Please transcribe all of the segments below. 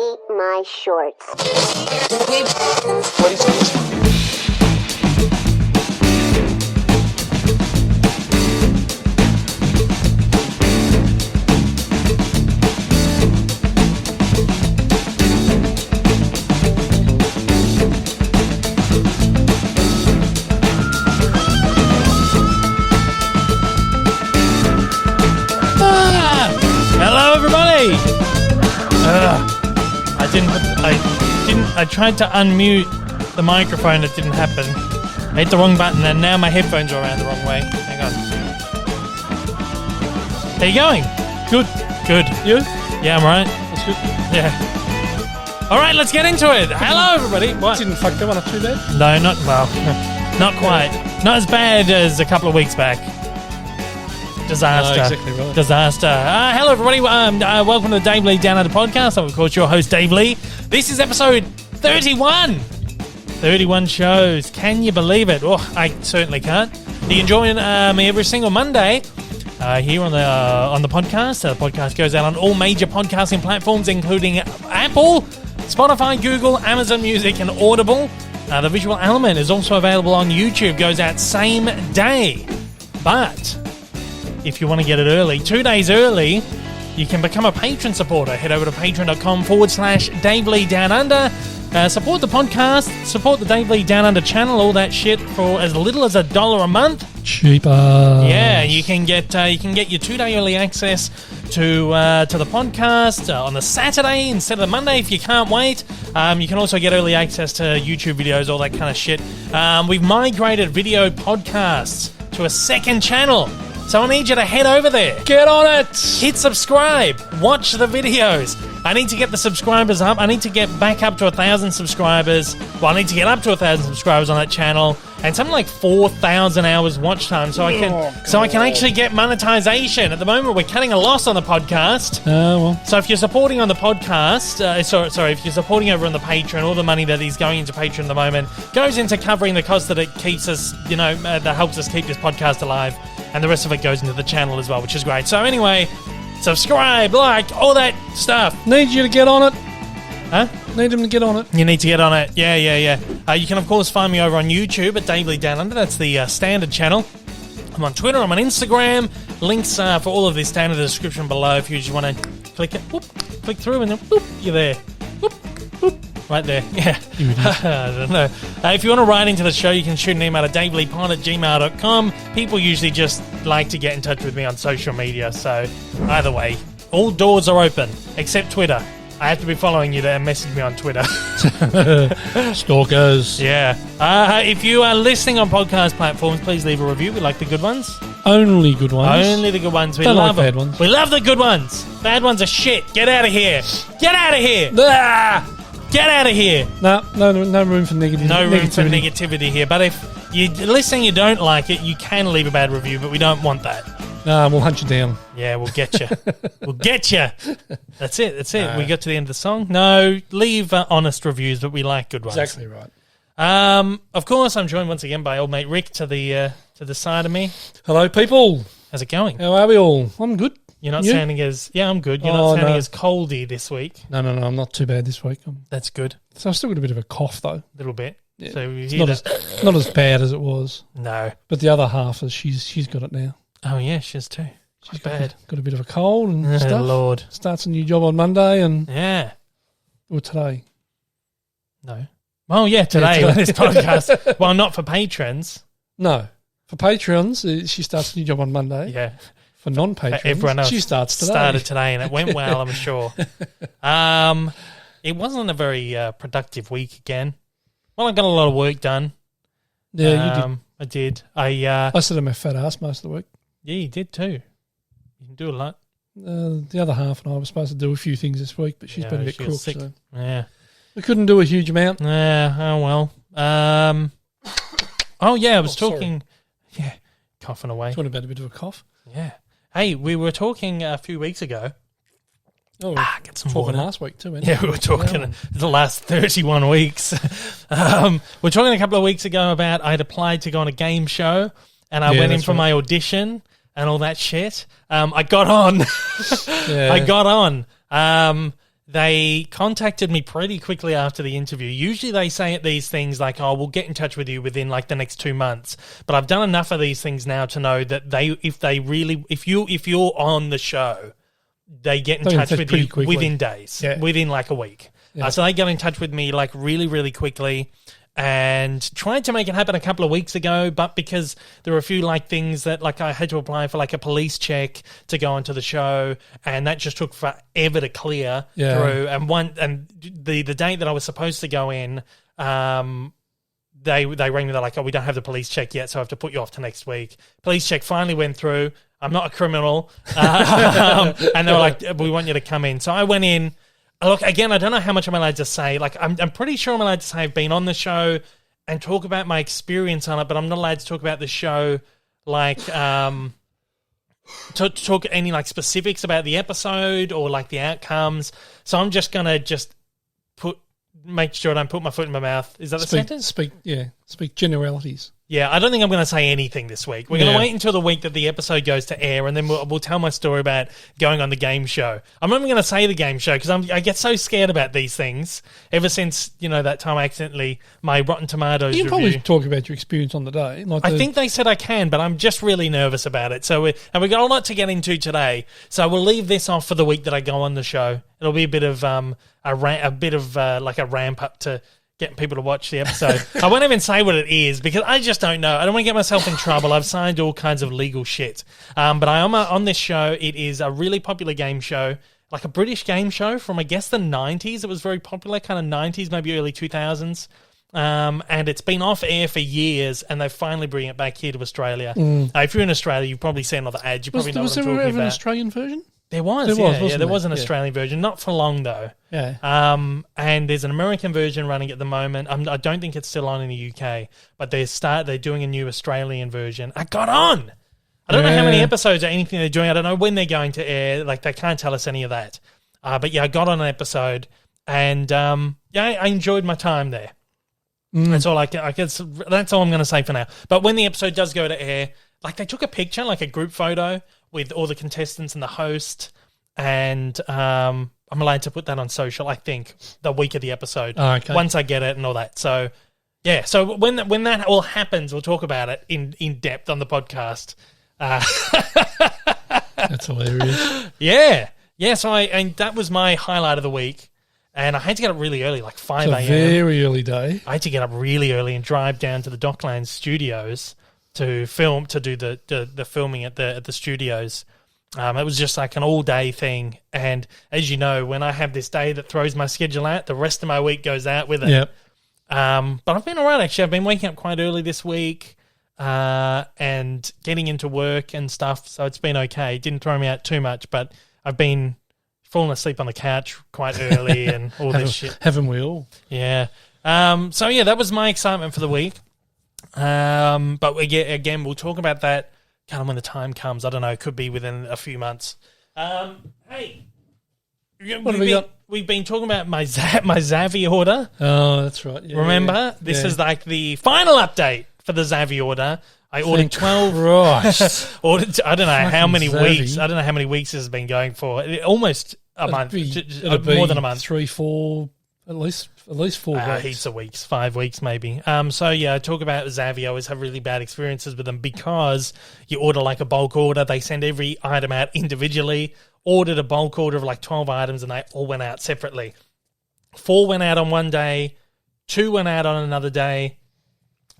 hate my shorts. What is this? Hello, everybody. I tried to unmute the microphone. It didn't happen. I hit the wrong button, and now my headphones are around the wrong way. Hang on. How you going? Good. You? Yeah, I'm right. That's good. Yeah. All right, let's get into it. Hello, everybody. What? Didn't fuck that one up too bad? No, not quite. Not as bad as a couple of weeks back. Disaster. No, exactly right. Disaster. Hello, everybody. Welcome to the Dave Lee Down Under podcast. I'm, of course, your host, Dave Lee. This is episode 31. 31 shows. Can you believe it? Oh, I certainly can't. You can join me every single Monday here on the podcast. The podcast goes out on all major podcasting platforms, including Apple, Spotify, Google, Amazon Music, and Audible. The visual element is also available on YouTube. Goes out same day. But if you want to get it early, 2 days early, you can become a patron supporter. Head over to patreon.com/Dave Lee Down Under. Support the podcast, support the Dave Lee Down Under channel, all that shit for as little as $1 a month. Cheaper. Yeah, you can get your 2 day early access to the podcast on the Saturday instead of the Monday if you can't wait. You can also get early access to YouTube videos, all that kind of shit. We've migrated video podcasts to a second channel. So I need you to head over there. Get on it. Hit subscribe. Watch the videos. I need to get the subscribers up. I need to get back up to 1,000 subscribers. Well, I need to get up to 1,000 subscribers on that channel. And something like 4,000 hours watch time. So I can actually get monetization. At the moment, we're cutting a loss on the podcast. Well. So if you're supporting on the podcast, if you're supporting over on the Patreon, all the money that is going into Patreon at the moment goes into covering the cost that it keeps us, that helps us keep this podcast alive. And the rest of it goes into the channel as well, which is great. So anyway, subscribe, like, all that stuff. Need you to get on it. Huh? Need them to get on it. You need to get on it. Yeah. You can, of course, find me over on YouTube at Dave Lee Down Under. That's the standard channel. I'm on Twitter. I'm on Instagram. Links for all of this down in the description below if you just want to click it. Whoop, click through and then whoop, you're there. Whoop, whoop. Right there. Yeah. I don't know. If you want to write into the show, you can shoot an email at daveleepod@gmail.com. People usually just like to get in touch with me on social media. So either way, all doors are open except Twitter. I have to be following you to message me on Twitter. Stalkers. Yeah. If you are listening on podcast platforms, please leave a review. We like the good ones. Only good ones. Only the good ones. We Don't love like bad them. ones. We love the good ones. Bad ones are shit. Get out of here. Get out of here. Ah! Get out of here. No room for negativity. No room for negativity here. But if you're listening, you don't like it, you can leave a bad review, but we don't want that. We'll hunt you down. Yeah, we'll get you. We'll get you. That's it. We got to the end of the song. No, leave honest reviews, but we like good ones. Exactly right. Of course, I'm joined once again by old mate Rick to the side of me. Hello, people. How's it going? How are we all? I'm good. You're not sounding as... Yeah, I'm good. You're not sounding as coldy this week. No, I'm not too bad this week. That's good. So I've still got a bit of a cough, though. A little bit. Yeah. So it's not as bad as it was. No. But the other half, she's got it now. Oh, yeah, she is too. She's bad. Got a bit of a cold and stuff. Lord. Starts a new job on Monday and... Yeah. Or today. No. Oh, yeah, today on this podcast. Well, not for patrons. No. For Patreons, she starts a new job on Monday. Yeah. For non-patrons, everyone else she starts today. Started today, and it went well, I'm sure. It wasn't a very productive week again. Well, I got a lot of work done. Yeah, you did. I did. I sat on my fat ass most of the week. Yeah, you did too. You can do a lot. The other half and I were supposed to do a few things this week, but she's been a bit crook. So yeah. We couldn't do a huge amount. Yeah, oh well. Oh, yeah, I was talking... Sorry. Yeah, coughing away. Talking about a bit of a cough. Yeah. Hey, we were talking a few weeks ago. Oh, get some talking water. Last week too, Yeah, we were talking the last 31 weeks. We're talking a couple of weeks ago about I'd applied to go on a game show, and I went in for my audition and all that shit. I got on. I got on. they contacted me pretty quickly after the interview. Usually they say at these things like, "Oh, we'll get in touch with you within like the next 2 months." But I've done enough of these things now to know that if you're on the show, they get in touch with you quickly. Within days, within like a week. Yeah. So they got in touch with me like really, really quickly. And tried to make it happen a couple of weeks ago, but because there were a few like things that like I had to apply for like a police check to go onto the show, and that just took forever to clear through. And the date that I was supposed to go in, they rang me. They're like, "Oh, we don't have the police check yet, so I have to put you off to next week." Police check finally went through. I'm not a criminal, and they were like, "We want you to come in." So I went in. Look, again, I don't know how much I'm allowed to say. Like, I'm pretty sure I'm allowed to say I've been on the show and talk about my experience on it, but I'm not allowed to talk about the show, like, to talk any, like, specifics about the episode or, like, the outcomes. So I'm just going to make sure I don't put my foot in my mouth. Is that the sentence? Speak generalities. Yeah, I don't think I'm going to say anything this week. We're going to wait until the week that the episode goes to air, and then we'll tell my story about going on the game show. I'm not even going to say the game show because I get so scared about these things ever since, that time I accidentally, my Rotten Tomatoes You can review. probably talk about your experience on the day. I think they said I can, but I'm just really nervous about it. So we got a lot to get into today. So we'll leave this off for the week that I go on the show. It'll be a bit of a ramp up to getting people to watch the episode. I won't even say what it is because I just don't know. I don't want to get myself in trouble. I've signed all kinds of legal shit. But I am on this show. It is a really popular game show, like a British game show from, I guess, the 90s. It was very popular, kind of 90s, maybe early 2000s. And it's been off air for years, and they finally bring it back here to Australia. If you're in Australia, you've probably seen all the ads. You probably know what I'm talking about. Was there ever an Australian version? There was an Australian version, not for long though. Yeah. And there's an American version running at the moment. I don't think it's still on in the UK, but they're doing a new Australian version. I got on. I don't know how many episodes or anything they're doing. I don't know when they're going to air. Like they can't tell us any of that. But yeah, I got on an episode, and I enjoyed my time there. That's all I guess. That's all I'm going to say for now. But when the episode does go to air, like they took a picture, like a group photo with all the contestants and the host, and I'm allowed to put that on social, I think, the week of the episode, once I get it and all that. So, yeah, so when that all happens, we'll talk about it in depth on the podcast. That's hilarious. Yeah, so and that was my highlight of the week, and I had to get up really early, like 5 a.m. It's a very early day. I had to get up really early and drive down to the Docklands studios to do the filming at the studios. It was just like an all-day thing. And as you know, when I have this day that throws my schedule out, the rest of my week goes out with it. Yep. But I've been all right, actually. I've been waking up quite early this week and getting into work and stuff, so it's been okay. It didn't throw me out too much, but I've been falling asleep on the couch quite early and all this shit. Haven't we all? Yeah. So, yeah, that was my excitement for the week. But again, we'll talk about that kind of when the time comes. I don't know, it could be within a few months. Hey, what have we got? We've been talking about my Zavvi order. Oh, that's right. Yeah, remember? This is like the final update for the Zavvi order. I ordered 12. Right. Ordered. I don't know how many Zavvi. weeks. I don't know how many weeks this has been going for. Almost a month. It'd More than a month. 3, 4. At least 4 weeks. Heaps of weeks, 5 weeks maybe. So yeah, I talk about Zavvi. I always have really bad experiences with them because you order like a bulk order. They send every item out individually. Ordered a bulk order of like 12 items and they all went out separately. 4 went out on one day. 2 went out on another day.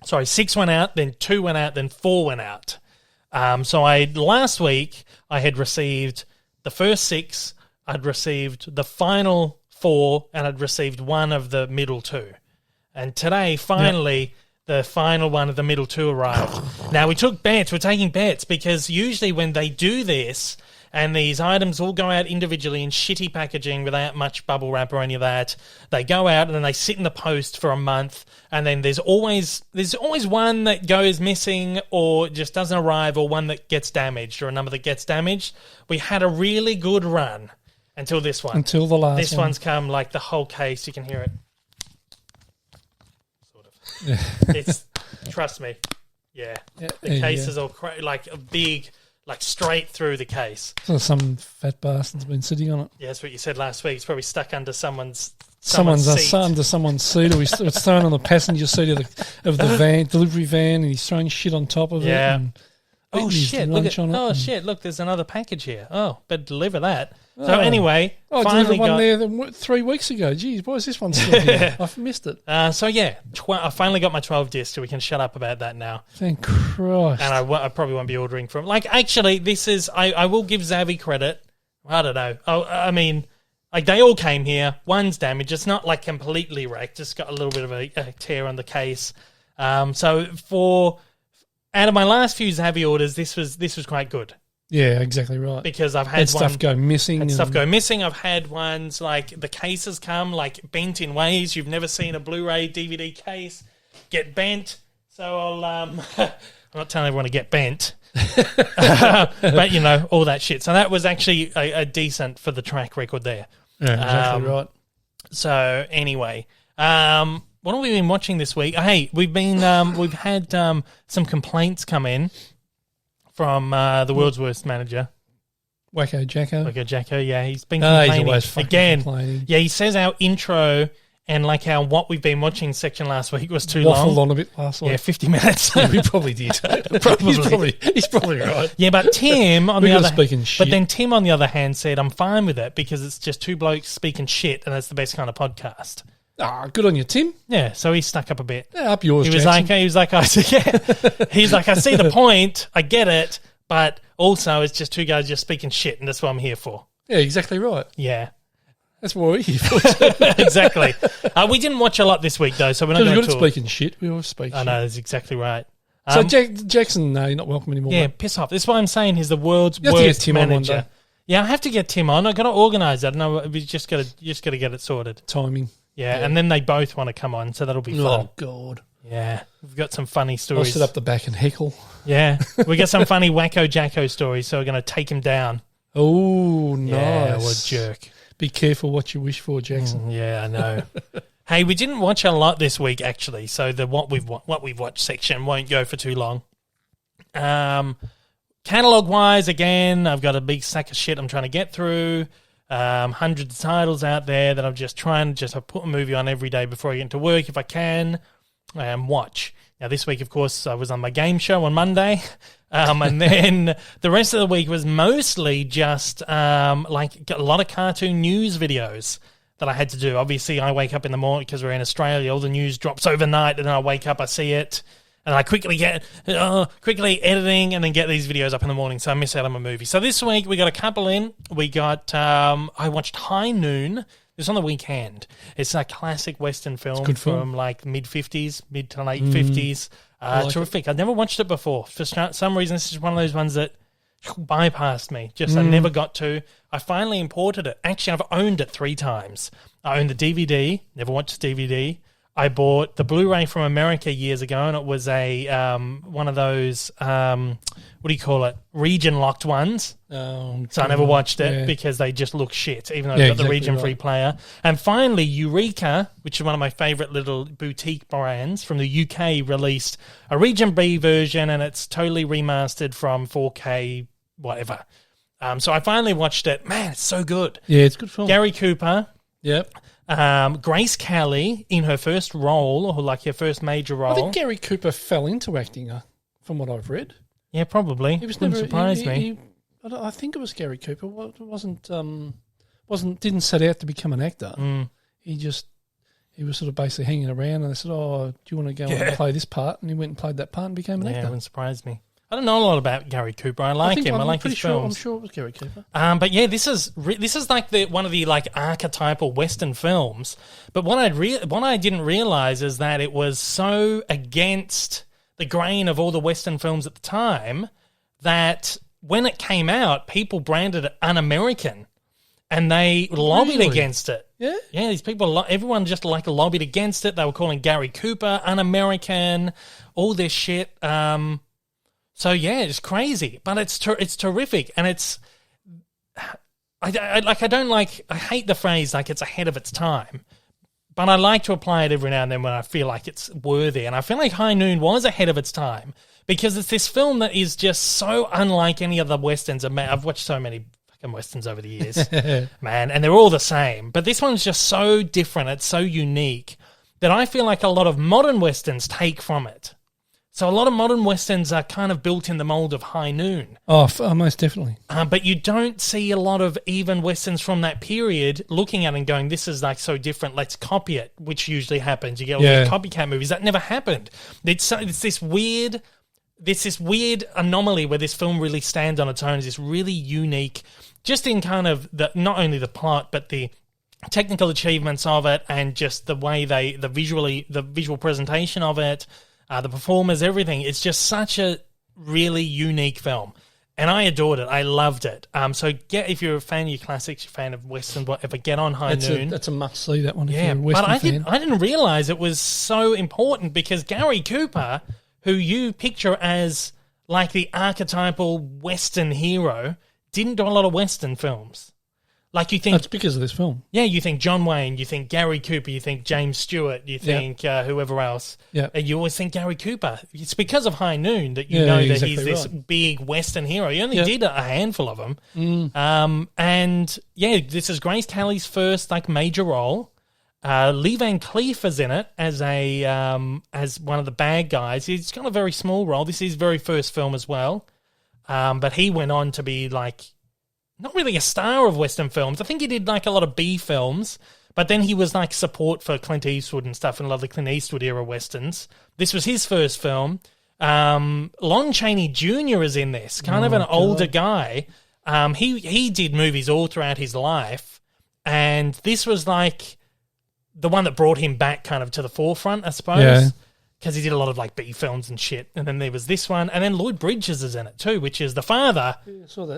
Sorry, 6 went out, then 2 went out, then 4 went out. So last week I had received the first 6. I'd received the final 4, and I'd received 1 of the middle 2. And today, finally, the final one of the middle 2 arrived. Now, we took bets. We're taking bets because usually when they do this and these items all go out individually in shitty packaging without much bubble wrap or any of that, they go out and then they sit in the post for a month, and then there's always one that goes missing or just doesn't arrive, or one that gets damaged or a number that gets damaged. We had a really good run. Until this one. Until the last one. This one's come like the whole case. You can hear it. Sort of. Yeah. Trust me. Yeah. The case is all like a big, like straight through the case. So some fat bastard's been sitting on it. Yeah, that's what you said last week. It's probably stuck under someone's seat. Under someone's seat, or it's thrown on the passenger seat of the van, delivery van, and he's throwing shit on top of it. And shit! Look, there's another package here. Oh, better deliver that. So anyway, finally got one there 3 weeks ago. Geez, why is this one still here? I've missed it. I finally got my 12 discs, so we can shut up about that now. Thank Christ. And I probably won't be ordering from. Like, actually, this is. I will give Zavi credit. I don't know. I mean, like they all came here. One's damaged. It's not like completely wrecked. Just got a little bit of a tear on the case. So out of my last few Zavi orders, this was quite good. Yeah, exactly right. Because I've had stuff go missing. I've had ones like the cases come like bent in ways you've never seen a Blu-ray DVD case get bent. So I'll I'm not telling everyone to get bent, but you know all that shit. So that was actually a decent for the track record there. Yeah, exactly right. So anyway, what have we been watching this week? Hey, we've had some complaints come in from the world's worst manager, Wacko Jacko. Yeah, he's been complaining he's always again. Complaining. Yeah, he says our intro and like our what we've been watching section last week was too Waffled long. On a bit last week. Yeah, 50 minutes. Yeah, we probably did. He's probably right. Yeah, but Tim on the other shit. But then Tim on the other hand said, I'm fine with it because it's just two blokes speaking shit and that's the best kind of podcast. Good on you, Tim. Yeah, so he stuck up a bit. Yeah, up yours, He was Jackson. like, I see the point, I get it, but also it's just two guys just speaking shit, and that's what I'm here for. Yeah, exactly right. Yeah. That's what we're here for. Exactly. We didn't watch a lot this week, though, so we're not going to talk. Speaking shit. We always speak shit. I know, that's exactly right. So Jackson, no, you're not welcome anymore. Yeah, mate. piss off. This is why I'm saying he's the world's You have to get worst Tim on one manager. day. Yeah, I have to get Tim on. I've got to organise that. No, we just got to get it sorted. Timing. Yeah, and then they both want to come on, so that'll be fun. Oh, God. Yeah, we've got some funny I'll stories. sit up the back and heckle. Yeah, we got some funny Wacko Jacko stories, so we're going to take him down. Oh, nice. Yeah, what a jerk. Be careful what you wish for, Jackson. Yeah, I know. Hey, we didn't watch a lot this week, actually, so the what we've watched section won't go for too long. Catalog-wise, again, I've got a big sack of shit I'm trying to get through. Hundreds of titles out there that I'm just trying to put a movie on every day before I get into work if I can and watch. Now, this week, of course, I was on my game show on Monday, and then the rest of the week was mostly just like a lot of cartoon news videos that I had to do. Obviously, I wake up in the morning because we're in Australia. All the news drops overnight, and then I wake up, I see it, and I quickly editing and then get these videos up in the morning, so I miss out on my movie. So this week we got a couple in. We got I watched High Noon. It was on the weekend. It's a classic Western film from like mid to late 50s. Terrific. I'd never watched it before. For some reason, this is one of those ones that bypassed me. I never got to. I finally imported it. Actually, I've owned it 3 times. I owned the DVD, never watched the DVD. I bought the Blu-ray from America years ago, and it was a one of those what do you call it? Region-locked ones. Oh, so I never watched it because they just look shit, even though I've got the region-free player. And finally, Eureka, which is one of my favourite little boutique brands from the UK, released a Region B version, and it's totally remastered from 4K, whatever. So I finally watched it. Man, it's so good. Yeah, it's a good film. Gary Cooper. Yep. Grace Kelly in her first role, or like her first major role. I think Gary Cooper fell into acting, from what I've read. Yeah, probably. It Wouldn't surprise me. I think it was Gary Cooper. Didn't set out to become an actor. He was sort of basically hanging around, and they said, "Oh, do you want to go and play this part?" And he went and played that part and became an actor. Yeah, it wouldn't surprise me. I don't know a lot about Gary Cooper. I like him. I like his films. I'm sure it was Gary Cooper. But yeah, this is like one of the like archetypal Western films. But what I didn't realize is that it was so against the grain of all the Western films at the time that when it came out, people branded it un-American, and they lobbied against it. Yeah, yeah. These people, everyone just like lobbied against it. They were calling Gary Cooper un-American, all this shit. So yeah, it's crazy, but it's terrific, and I hate the phrase like it's ahead of its time, but I like to apply it every now and then when I feel like it's worthy, and I feel like High Noon was ahead of its time because it's this film that is just so unlike any other Westerns. I've watched so many fucking Westerns over the years, man, and they're all the same. But this one's just so different. It's so unique that I feel like a lot of modern Westerns take from it. So a lot of modern Westerns are kind of built in the mold of High Noon. Oh, most definitely. But you don't see a lot of even Westerns from that period looking at it and going, this is like so different, let's copy it, which usually happens. You get all these copycat movies. That never happened. It's this weird anomaly where this film really stands on its own. It's this really unique, just in kind of not only the plot, but the technical achievements of it and just the way the visual presentation of it, the performers, everything. It's just such a really unique film. And I adored it. I loved it. So if you're a fan of your classics, you're a fan of Western, whatever, get on High Noon. That's a must-see, that one, if you're a Western fan. I didn't realise it was so important because Gary Cooper, who you picture as like the archetypal Western hero, didn't do a lot of Western films. Like you think... That's because of this film. Yeah, you think John Wayne, you think Gary Cooper, you think James Stewart, you think whoever else. Yeah. And you always think Gary Cooper. It's because of High Noon that you know that he's this big Western hero. He only did a handful of them. This is Grace Kelly's first like major role. Lee Van Cleef is in it as one of the bad guys. He's got a very small role. This is his very first film as well. But he went on to be like... not really a star of Western films. I think he did like a lot of B films, but then he was like support for Clint Eastwood and stuff and a lot of the Clint Eastwood era Westerns. This was his first film. Lon Chaney Jr. is in this, kind of an older guy. He did movies all throughout his life, and this was like the one that brought him back kind of to the forefront, I suppose. Yeah. Because he did a lot of like B films and shit. And then there was this one. And then Lloyd Bridges is in it too, which is the father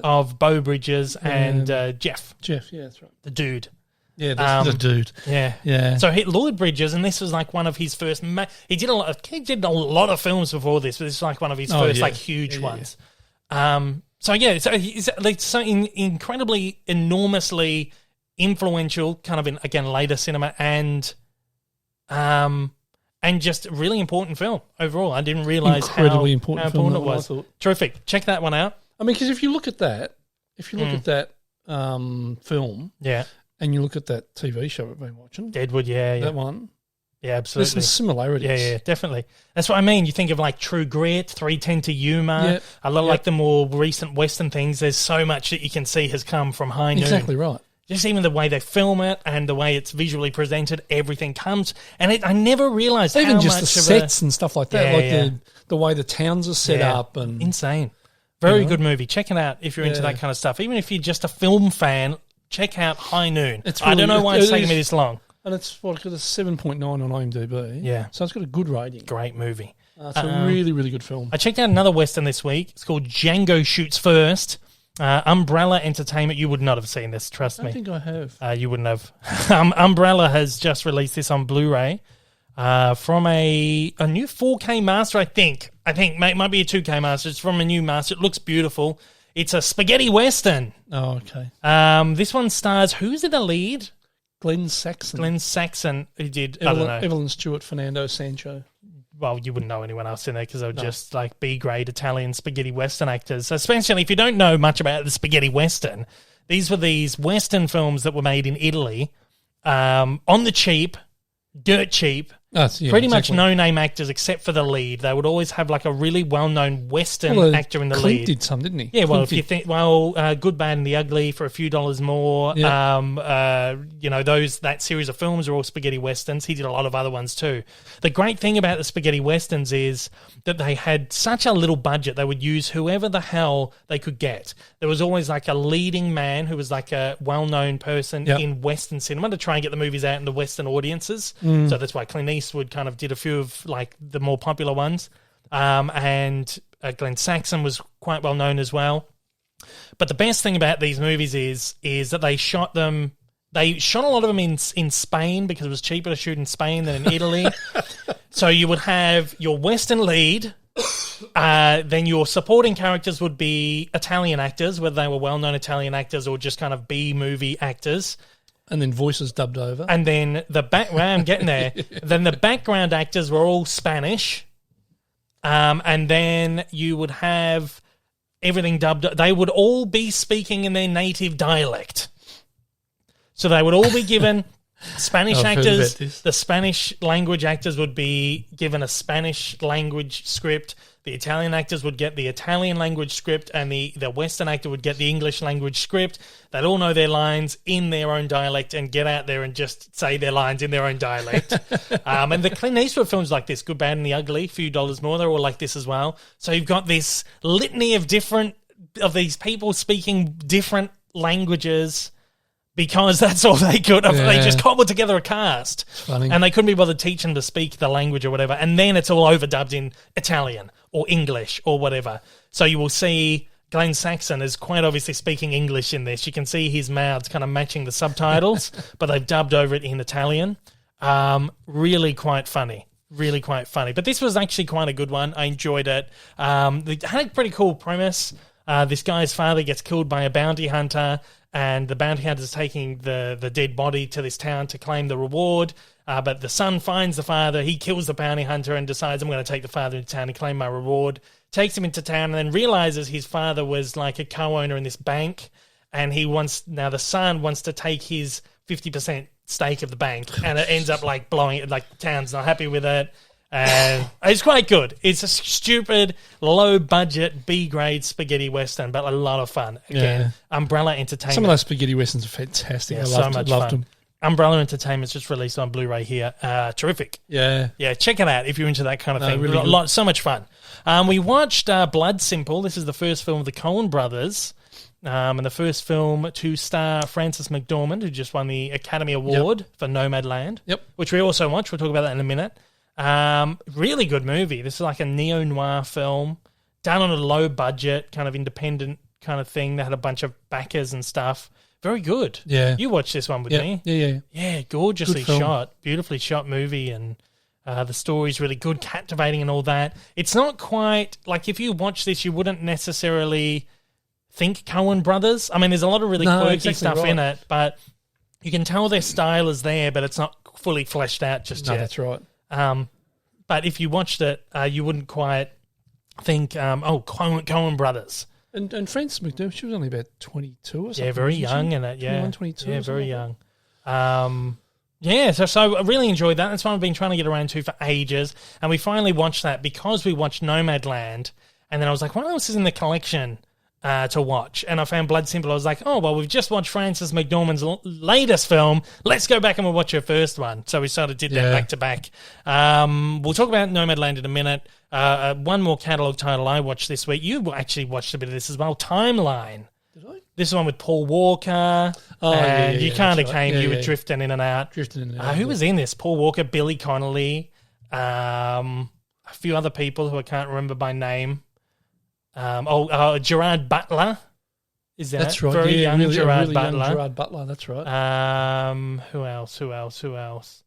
of Beau Bridges and Jeff. Jeff, yeah, that's right. The dude. Yeah, that's the dude. Yeah. Yeah. So Lloyd Bridges, and this was like one of his first... he did a lot of films before this, but this is like one of his first like huge ones. Yeah. It's so incredibly, enormously influential, kind of in, again, later cinema and just a really important film overall. I didn't realise how important it was. Terrific. Check that one out. I mean, because if you look at that, film, and you look at that TV show we've been watching, Deadwood, that one, absolutely. There's some similarities. Yeah, definitely. That's what I mean. You think of like True Grit, 3:10 to Yuma, a lot of like the more recent Western things. There's so much that you can see has come from High Noon. Exactly right. Just even the way they film it and the way it's visually presented, everything comes. And I never realised how much just the sets and stuff like that, the way the towns are set up. And insane. Very good movie. Check it out if you're into that kind of stuff. Even if you're just a film fan, check out High Noon. I don't know why it's taking me this long. And it's got a 7.9 on IMDb. Yeah. So it's got a good rating. Great movie. It's a really, really good film. I checked out another Western this week. It's called Django Shoots First. Umbrella Entertainment. You would not have seen this, trust me. I think I have. You wouldn't have. Umbrella has just released this on Blu-ray from a new 4K master, I think. It might be a 2K master. It's from a new master. It looks beautiful. It's a spaghetti western. Oh, okay. This one stars, who's in the lead? Glenn Saxon. Who did, I don't know. Evelyn Stewart, Fernando Sancho. Well, you wouldn't know anyone else in there because they were just like B-grade Italian spaghetti western actors. So especially if you don't know much about the spaghetti western, these were these western films that were made in Italy on the cheap, dirt cheap, pretty much no-name actors except for the lead. They would always have like a really well-known western actor in the Clint lead. Did some, didn't he? Yeah, well, if you think, Good, Bad and the Ugly for a few dollars more, that series of films are all spaghetti westerns. He did a lot of other ones too. The great thing about the spaghetti westerns is that they had such a little budget. They would use whoever the hell they could get. There was always like a leading man who was like a well-known person in western cinema to try and get the movies out in the western audiences. So that's why Clint Eastwood kind of did a few of like the more popular ones. And Glenn Saxon was quite well known as well. But the best thing about these movies is that they shot a lot of them in Spain because it was cheaper to shoot in Spain than in Italy. So you would have your Western lead, then your supporting characters would be Italian actors, whether they were well-known Italian actors or just kind of B-movie actors. And then voices dubbed over. And then I'm getting there. Then the background actors were all Spanish. And then you would have everything dubbed. They would all be speaking in their native dialect. So they would all be given Spanish actors. The Spanish language actors would be given a Spanish language script. The Italian actors would get the Italian language script, and the Western actor would get the English language script. They'd all know their lines in their own dialect and get out there and just say their lines in their own dialect. And the Clint Eastwood films like this, Good, Bad and the Ugly, Few Dollars More, they're all like this as well. So you've got this litany of these people speaking different languages because that's all they could. Yeah. They just cobbled together a cast. And they couldn't be bothered teaching to speak the language or whatever. And then it's all overdubbed in Italian or English or whatever. So you will see Glenn Saxon is quite obviously speaking English in this. You can see his mouth kind of matching the subtitles, but they've dubbed over it in Italian. Really quite funny. Really quite funny. But this was actually quite a good one. I enjoyed it. They had a pretty cool premise. This guy's father gets killed by a bounty hunter, and the bounty hunter is taking the dead body to this town to claim the reward. But the son finds the father. He kills the bounty hunter and decides, I'm going to take the father into town and claim my reward. Takes him into town and then realizes his father was like a co-owner in this bank, and now the son wants to take his 50% stake of the bank, and it ends up like blowing it. Like the town's not happy with it. And it's quite good. It's a stupid, low-budget, B-grade spaghetti western, but a lot of fun. Again, Umbrella Entertainment. Some of those spaghetti westerns are fantastic. Yeah, I loved them. Umbrella Entertainment's just released on Blu-ray here. Terrific. Yeah. Yeah, check it out if you're into that kind of thing. Really so much fun. We watched Blood Simple. This is the first film of the Coen brothers. And the first film to star Frances McDormand, who just won the Academy Award for Nomadland. Yep. Which we also watched. We'll talk about that in a minute. Really good movie. This is like a neo-noir film done on a low budget, kind of independent kind of thing. They had a bunch of backers and stuff. Very good. Yeah. You watched this one with me. Yeah. Yeah, gorgeously shot. Beautifully shot movie, and the story's really good, captivating and all that. It's not quite, like if you watch this, you wouldn't necessarily think Coen brothers. I mean, there's a lot of really quirky stuff in it, but you can tell their style is there, but it's not fully fleshed out just yet. That's right. But if you watched it, you wouldn't quite think, Coen brothers. And Frances McDormand, she was only about 22 or something. Yeah, very young in it. Yeah, 21, 22. Yeah, very young. So I really enjoyed that. That's one I've been trying to get around to for ages. And we finally watched that because we watched Nomadland. And then I was like, what else is in the collection to watch? And I found Blood Simple. I was like, oh, well, we've just watched Frances McDormand's latest film. Let's go back and we'll watch her first one. So we sort of did that back to back. We'll talk about Nomadland in a minute. One more catalogue title I watched this week. You actually watched a bit of this as well. Timeline. Did I? This is one with Paul Walker. You kind of came. You were drifting in and out. Who was in this? Paul Walker, Billy Connolly, a few other people who I can't remember by name. Gerard Butler. Is that? That's right. Very young really, Gerard really Butler. Young Gerard Butler. That's right. Who else?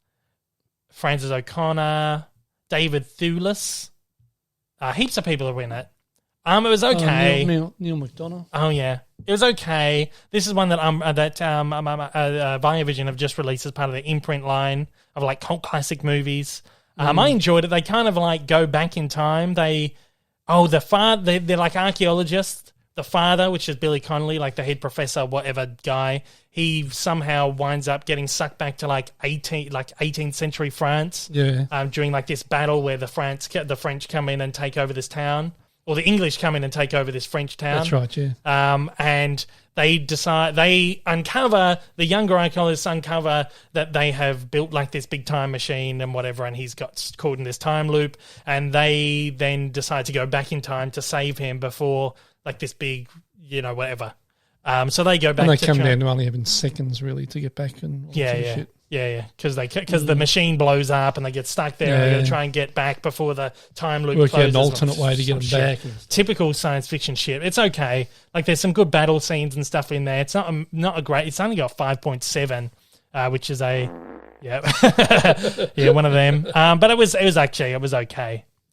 Frances O'Connor, David Thewlis. Heaps of people are in it. It was okay. Neil McDonough. Oh yeah, it was okay. This is one that Viavision have just released as part of their imprint line of like cult classic movies. I enjoyed it. They kind of like go back in time. They're like archaeologists. The father, which is Billy Connolly, like the head professor, whatever guy, he somehow winds up getting sucked back to like 18th century France. Yeah. During like this battle where the French come in and take over this town, or the English come in and take over this French town. That's right. Yeah. And the younger archaeologists uncover that they have built like this big time machine and whatever, and he's got caught in this time loop, and they then decide to go back in time to save him before like this big, whatever. So they go back. And they come down to only having seconds really to get back and all shit. Yeah, because the machine blows up and they get stuck there and they're going to try and get back before the time loop closes. Work out an alternate way to get them back. Typical science fiction shit. It's okay. Like there's some good battle scenes and stuff in there. It's not a great. It's only got 5.7, which is one of them. But it was okay.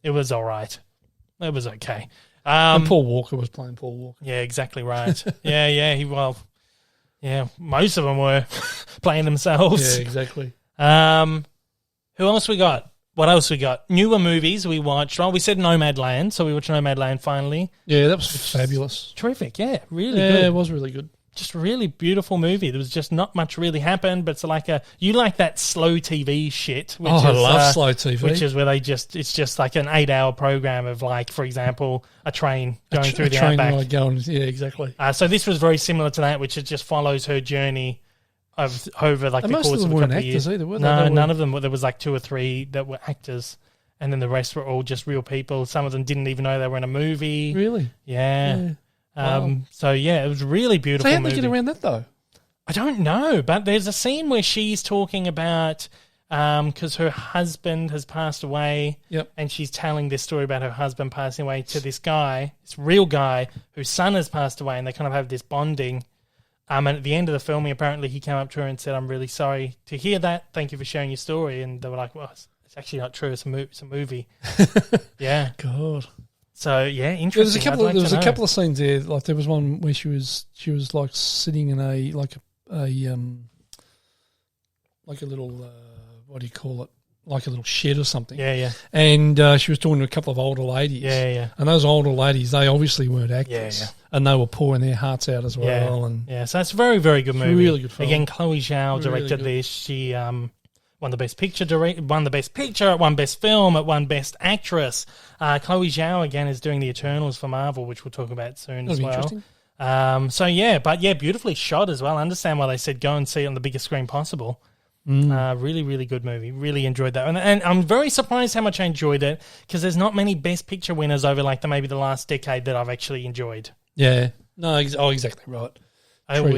It was all right. It was okay. And Paul Walker was playing Paul Walker. Yeah, exactly right. Most of them were playing themselves. Yeah, exactly. Who else we got? What else we got? Newer movies we watched. Well, we said Nomadland, so we watched Nomadland finally. Yeah, that was fabulous. Terrific, yeah. Really good. Yeah, it was really good. Just a really beautiful movie. There was just not much really happened, but it's like you like that slow TV shit. Which I love slow TV. Which is where it's just like an 8-hour program of like, for example, a train going through the outback. Yeah, exactly. So this was very similar to that, which it just follows her journey over like the course of a couple of years. Either, were they? No, none of them. There was like 2 or 3 that were actors, and then the rest were all just real people. Some of them didn't even know they were in a movie. Really? Yeah. Wow. So yeah, it was a really beautiful. So how movie. did they get around that though? I don't know, but there's a scene where she's talking about because her husband has passed away. Yep. And she's telling this story about her husband passing away to this guy, this real guy whose son has passed away, and they kind of have this bonding. And at the end of the filming, apparently he came up to her and said, "I'm really sorry to hear that. Thank you for sharing your story." And they were like, "Well, it's actually not true. It's a movie." Yeah. God. So yeah, interesting. There was a couple of scenes there. Like there was one where she was like sitting in a little what do you call it? Like a little shed or something. Yeah, yeah. And she was talking to a couple of older ladies. Yeah, yeah. And those older ladies, they obviously weren't actors. Yeah, yeah. And they were pouring their hearts out as well. Yeah, and so it's a very, very good movie. Really good film. Again, Chloé Zhao directed this. She won the best picture, won the best picture, won best film, it won best actress. Chloé Zhao again is doing the Eternals for Marvel, which we'll talk about soon as well. Interesting. So yeah, but yeah, beautifully shot as well. I understand why they said go and see it on the biggest screen possible. Really, really good movie. Really enjoyed that, and I'm very surprised how much I enjoyed it because there's not many Best Picture winners over like maybe the last decade that I've actually enjoyed. Yeah, no, exactly right.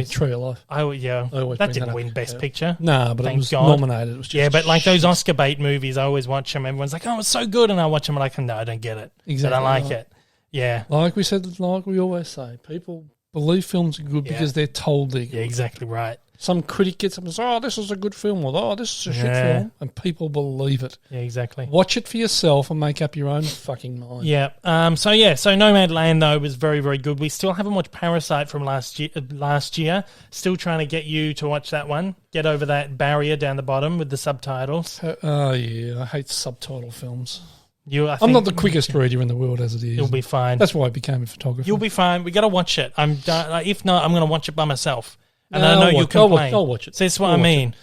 True of Life. That didn't win Best Picture. No, but it was nominated. It was just but like those Oscar bait movies, I always watch them. Everyone's like, "Oh, it's so good," and I watch them and like, "No, I don't get it. Exactly, but I like it." Yeah, like we said, like we always say, people believe films are good because they're told they're good. Yeah, exactly right. Some critic gets up and says, "Oh, this is a good film," or "Oh, this is a shit film," and people believe it. Yeah, exactly. Watch it for yourself and make up your own fucking mind. Yeah. So Nomadland though was very, very good. We still haven't watched Parasite from last year. Still trying to get you to watch that one. Get over that barrier down the bottom with the subtitles. Oh yeah, I hate subtitle films. I'm not the quickest reader in the world as it is. You'll be fine. That's why I became a photographer. You'll be fine. We got to watch it. If not, I'm going to watch it by myself. And I know you complain. I'll watch it. So this is what I mean.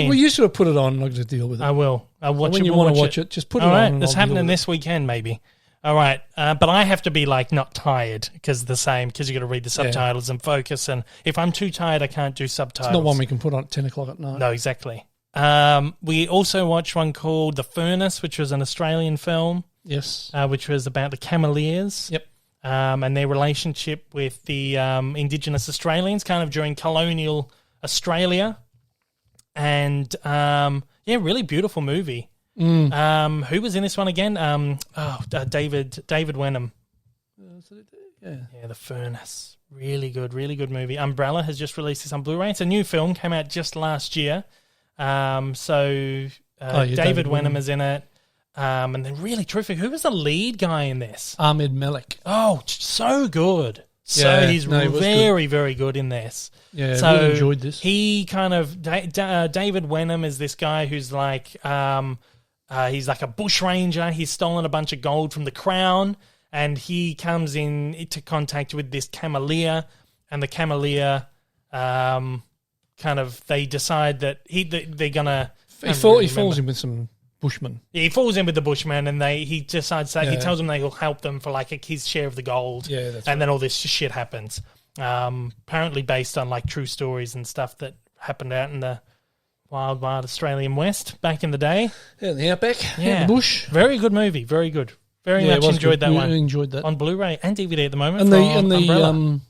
We used to have put it on. I'm not going to deal with it. I will. I'll watch it. When you want to watch it, just put it on. All right. It's happening this weekend, maybe. All right. But I have to be like not tired because you got to read the subtitles and focus. And if I'm too tired, I can't do subtitles. It's not one we can put on at 10 o'clock at night. No, exactly. We also watched one called The Furnace, which was an Australian film. Yes. Which was about the Cameleers. Yep. And their relationship with the Indigenous Australians, kind of during colonial Australia. And, really beautiful movie. Who was in this one again? David Wenham. Yeah, The Furnace. Really good movie. Umbrella has just released this on Blu-ray. It's a new film, came out just last year. David Wenham is in it. And then really terrific. Who was the lead guy in this? Ahmed Malik. Oh, so good. He's very good in this. Yeah, so I really enjoyed this. He kind of David Wenham is this guy who's like he's like a bushranger. He's stolen a bunch of gold from the crown, and he comes into contact with this Cameleer, and the Cameleer they decide that they're gonna. He falls in with some Bushmen. Yeah, he falls in with the Bushmen, and he decides that he tells them they will help them for like his share of the gold. Yeah, that's and then all this shit happens. Apparently based on like true stories and stuff that happened out in the wild Australian West back in the day. Yeah, the outback, the bush. Very good movie, very good. Very much enjoyed that one. Enjoyed that on Blu-ray and DVD at the moment. And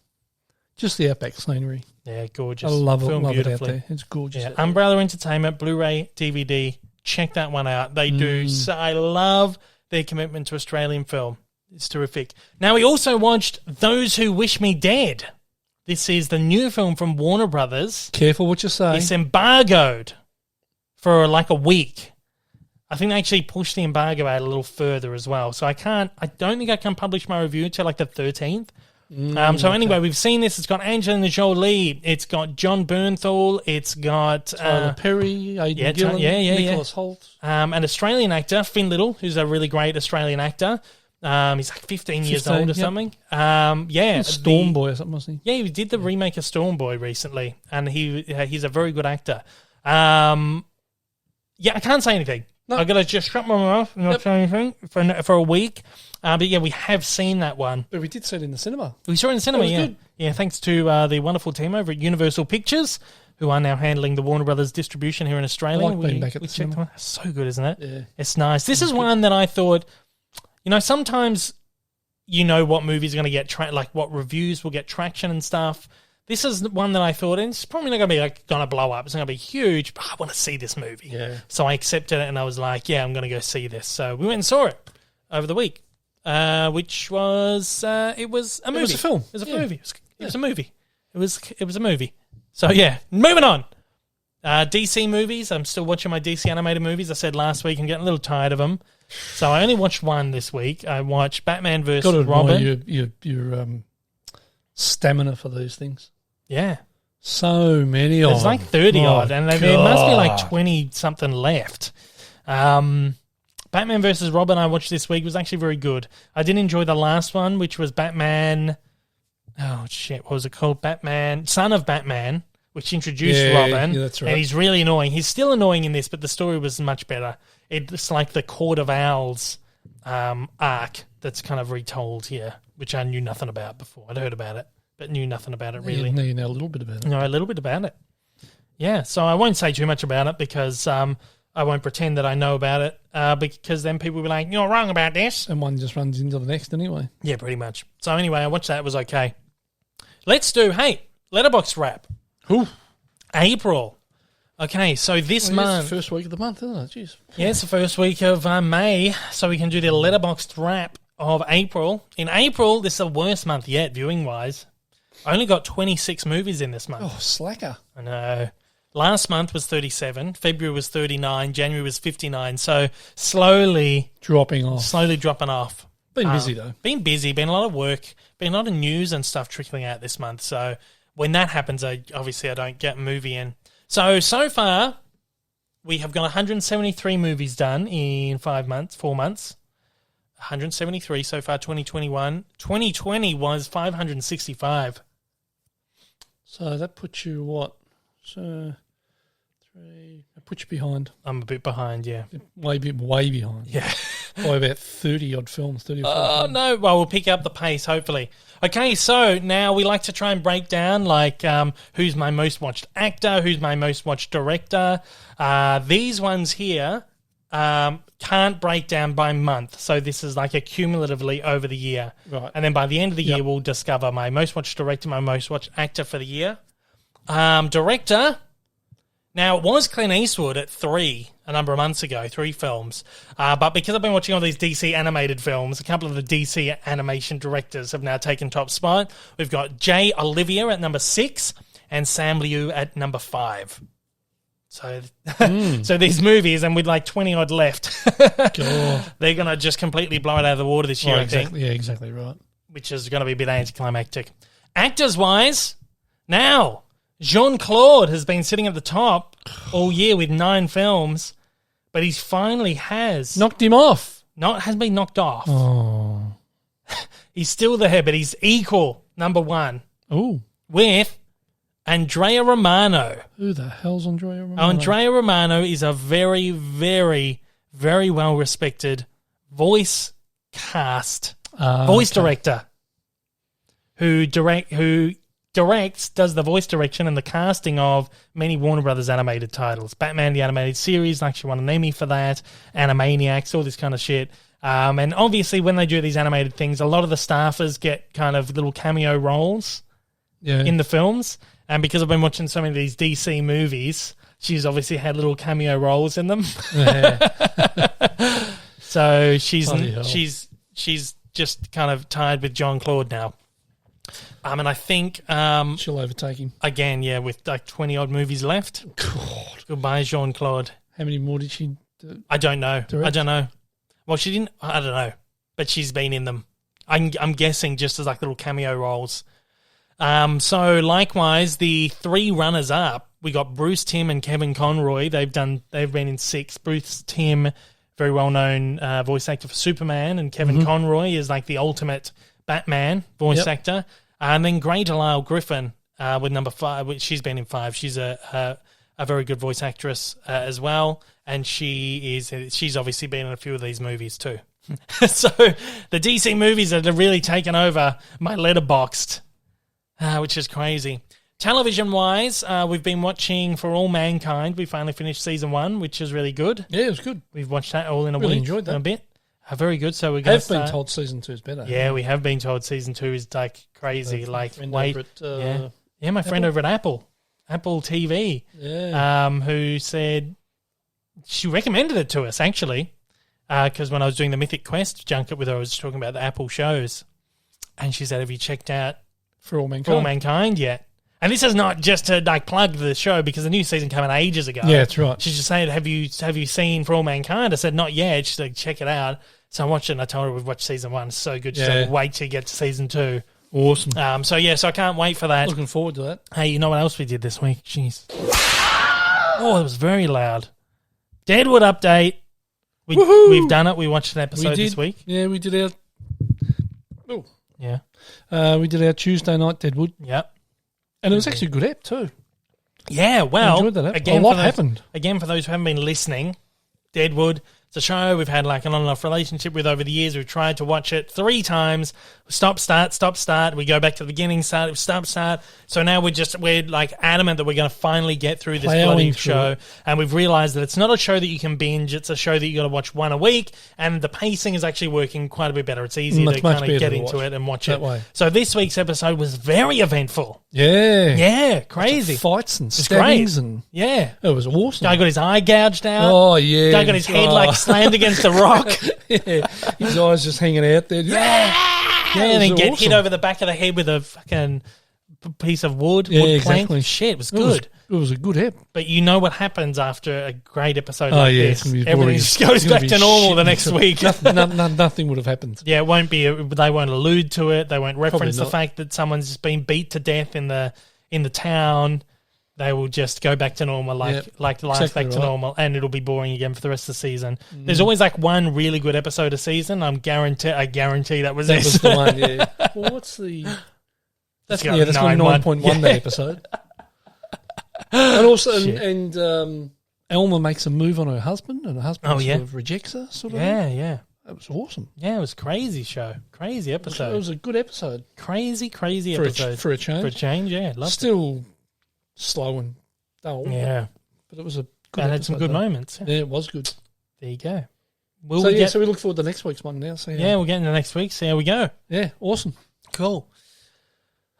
just the outback scenery. Yeah, gorgeous. I love it out there. It's gorgeous. Yeah, Umbrella Entertainment, Blu-ray, DVD. Check that one out. They do. So I love their commitment to Australian film. It's terrific. Now, we also watched Those Who Wish Me Dead. This is the new film from Warner Brothers. Careful what you say. It's embargoed for like a week. I think they actually pushed the embargo out a little further as well. So I don't think I can publish my review until like the 13th So anyway, we've seen this. It's got Angelina Jolie. It's got John Bernthal. It's got Tyler Perry, Aidan Gillen, Nicholas Hoult. An Australian actor, Finn Little, who's a really great Australian actor. He's like 15 years old or something. Storm Boy or something, wasn't he? Yeah, he did the remake of Storm Boy recently, and he's a very good actor. I can't say anything. No. I've got to just shut my mouth and not say anything for a week. But yeah, we have seen that one. But we did see it in the cinema. We saw it in the cinema, Good. Yeah, thanks to the wonderful team over at Universal Pictures, who are now handling the Warner Brothers distribution here in Australia. I like being back at the cinema. So good, isn't it? Yeah. It's nice. This is one that I thought, sometimes what movies are going to get, what reviews will get traction and stuff. This is one that I thought, and it's probably not going to be going to blow up. It's not going to be huge, but I want to see this movie. Yeah. So I accepted it, and I was like, I'm going to go see this. So we went and saw it over the week, which was it was a movie. It was a film. It was a movie. It was a movie. It was a movie. So yeah, moving on. DC movies. I'm still watching my DC animated movies. I said last week I'm getting a little tired of them, so I only watched one this week. I watched Batman vs. Robin. Your stamina for these things. Yeah. So many of them. There's like 30 odd, and there must be like 20-something left. Batman vs. Robin I watched this week was actually very good. I did enjoy the last one, which was Batman... Oh, shit, what was it called? Batman... Son of Batman, which introduced Robin. Yeah, that's right. And he's really annoying. He's still annoying in this, but the story was much better. It's like the Court of Owls arc that's kind of retold here, which I knew nothing about before. I'd heard about it, but knew nothing about it really. You know a little bit about it. No, a little bit about it. Yeah, so I won't say too much about it because I won't pretend that I know about it because then people will be like, you're wrong about this. And one just runs into the next anyway. Yeah, pretty much. So anyway, I watched that. It was okay. Let's do, Letterboxd wrap. Ooh. April. Okay, so this month... It's the first week of the month, isn't it? Jeez. Yeah, it's the first week of May, so we can do the Letterboxd wrap of April. In April, this is the worst month yet, viewing-wise. I only got 26 movies in this month. Oh, slacker. I know. Last month was 37. February was 39. January was 59. So slowly dropping off. Been busy, though. Been busy. Been a lot of work. Been a lot of news and stuff trickling out this month. So when that happens, I don't get a movie in. So far, we have got 173 movies done in 4 months. 173 so far, 2021. 2020 was 565. So that puts you what? So 3. That puts you behind. I'm a bit behind, yeah. Way behind. Yeah. By about 30-odd films, 30 or 40 films. No. Well, we'll pick up the pace, hopefully. Okay, so now we like to try and break down, who's my most watched actor, who's my most watched director. These ones here can't break down by month. So this is like accumulatively over the year. Right. And then by the end of the year, we'll discover my most watched director, my most watched actor for the year. Director. Now, it was Clint Eastwood at 3 a number of months ago, 3 films. But because I've been watching all these DC animated films, a couple of the DC animation directors have now taken top spot. We've got Jay Olivier at number 6 and Sam Liu at number 5. So so these movies, and with like 20-odd left, they're going to just completely blow it out of the water this year, I think. Yeah, exactly right. Which is going to be a bit anticlimactic. Actors-wise, now... Jean-Claude has been sitting at the top all year with 9 films, but he finally has... Knocked him off. Has been knocked off. Oh. He's still there, but he's equal, number 1. Ooh. With Andrea Romano. Who the hell's Andrea Romano? Andrea Romano is a very, very, very well-respected voice director who does the voice direction and the casting of many Warner Brothers animated titles. Batman, the animated series, actually won an Emmy for that, Animaniacs, all this kind of shit. And obviously when they do these animated things, a lot of the staffers get kind of little cameo roles in the films. And because I've been watching so many of these DC movies, she's obviously had little cameo roles in them. Yeah. So she's just kind of tied with Jean-Claude now. And I think... she'll overtake him. Again, yeah, with like 20-odd movies left. God. Goodbye, Jean-Claude. How many more did she do? I don't know. Direct? I don't know. Well, she didn't... I don't know. But she's been in them. I'm guessing just as like little cameo roles. So likewise, the 3 runners-up, we got Bruce Timm and Kevin Conroy. They've been in 6. Bruce Timm, very well-known voice actor for Superman, and Kevin Conroy is like the ultimate Batman voice actor. And then Grey Delisle Griffin with number 5, which she's been in 5. She's a very good voice actress as well, and she's obviously been in a few of these movies too. So the DC movies are really taken over my Letterboxd, which is crazy. Television-wise, we've been watching For All Mankind. We finally finished season 1, which is really good. Yeah, it was good. We've watched that all in a really week. Enjoyed that. In a bit. Very good. So we're going to been told season 2 is better. Yeah, we have been told season 2 is like crazy. Like, wait, my friend over at Apple TV, who said she recommended it to us actually, because when I was doing the Mythic Quest junket with her, I was talking about the Apple shows, and she said, "Have you checked out For All Mankind yet?" And this is not just to like plug the show because the new season came out ages ago. Yeah, that's right. She's just saying, "Have you seen For All Mankind?" I said, "Not yet." She said, "Check it out." So I watched it and I told her we've watched season 1. It's so good. She said, "Wait till you get to season 2." Awesome. So I can't wait for that. Looking forward to that. Hey, you know what else we did this week? Jeez. Oh, it was very loud. Deadwood update. We've done it. We watched an episode this week. Yeah, we did our... Oh. Yeah. We did our Tuesday night Deadwood. Yep. And it was actually a good ep too. Yeah, well, I enjoyed that ep. Again, a lot happened. Again, for those who haven't been listening, Deadwood, it's a show we've had like an on-and-off relationship with over the years. We've tried to watch it 3 times. Stop, start. We go back to the beginning, stop. So now we're like adamant that we're going to finally get through this bloody show. And we've realised that it's not a show that you can binge. It's a show that you got to watch 1 a week. And the pacing is actually working quite a bit better. It's easier to kind of get into it and watch it. Way. So this week's episode was very eventful. Yeah. Yeah, crazy. Fights and stabbings. And yeah. It was awesome. Guy got his eye gouged out. Oh, yeah. Guy got his head like slammed against the rock. Yeah. His eyes just hanging out there. Yeah, and then get hit over the back of the head with a fucking piece of wood. Yeah, wood exactly. Plank. Shit, it was good. It was a good ep. But you know what happens after a great episode like this. Everything just goes back to normal the next week. Nothing would have happened. Yeah, it won't be. They won't allude to it. They won't reference the fact that someone's just been beat to death in the town. They will just go back to normal, like life exactly back to normal, and it'll be boring again for the rest of the season. There's always like one really good episode a season. I guarantee that was the one. Yeah. Well, what's the? That's got 9.1 that episode. And also, Elma makes a move on her husband, and her husband sort of rejects her. Yeah. That was awesome. Yeah, it was a crazy show. Crazy episode. It was a good episode. Crazy episode. For a change. For a change, yeah. Still slow and dull. Yeah. But it was a good episode. It had some good moments. Yeah, it was good. There you go. So we look forward to next week's one now. We'll get into next week. See how we go. Yeah, awesome. Cool.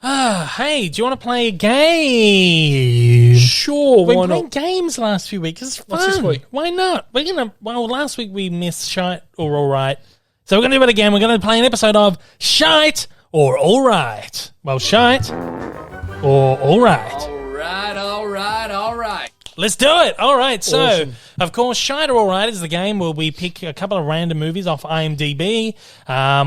Hey, do you want to play a game? Sure, why not? We played games last few weeks. It's fun. What's this week? Why not? Last week we missed Shite or All Right. So we're going to do it again. We're going to play an episode of Shite or All Right. Well, Shite or All Right. All right. Let's do it. All right. So, awesome. Of course, Shite or All Right is the game where we pick a couple of random movies off IMDb.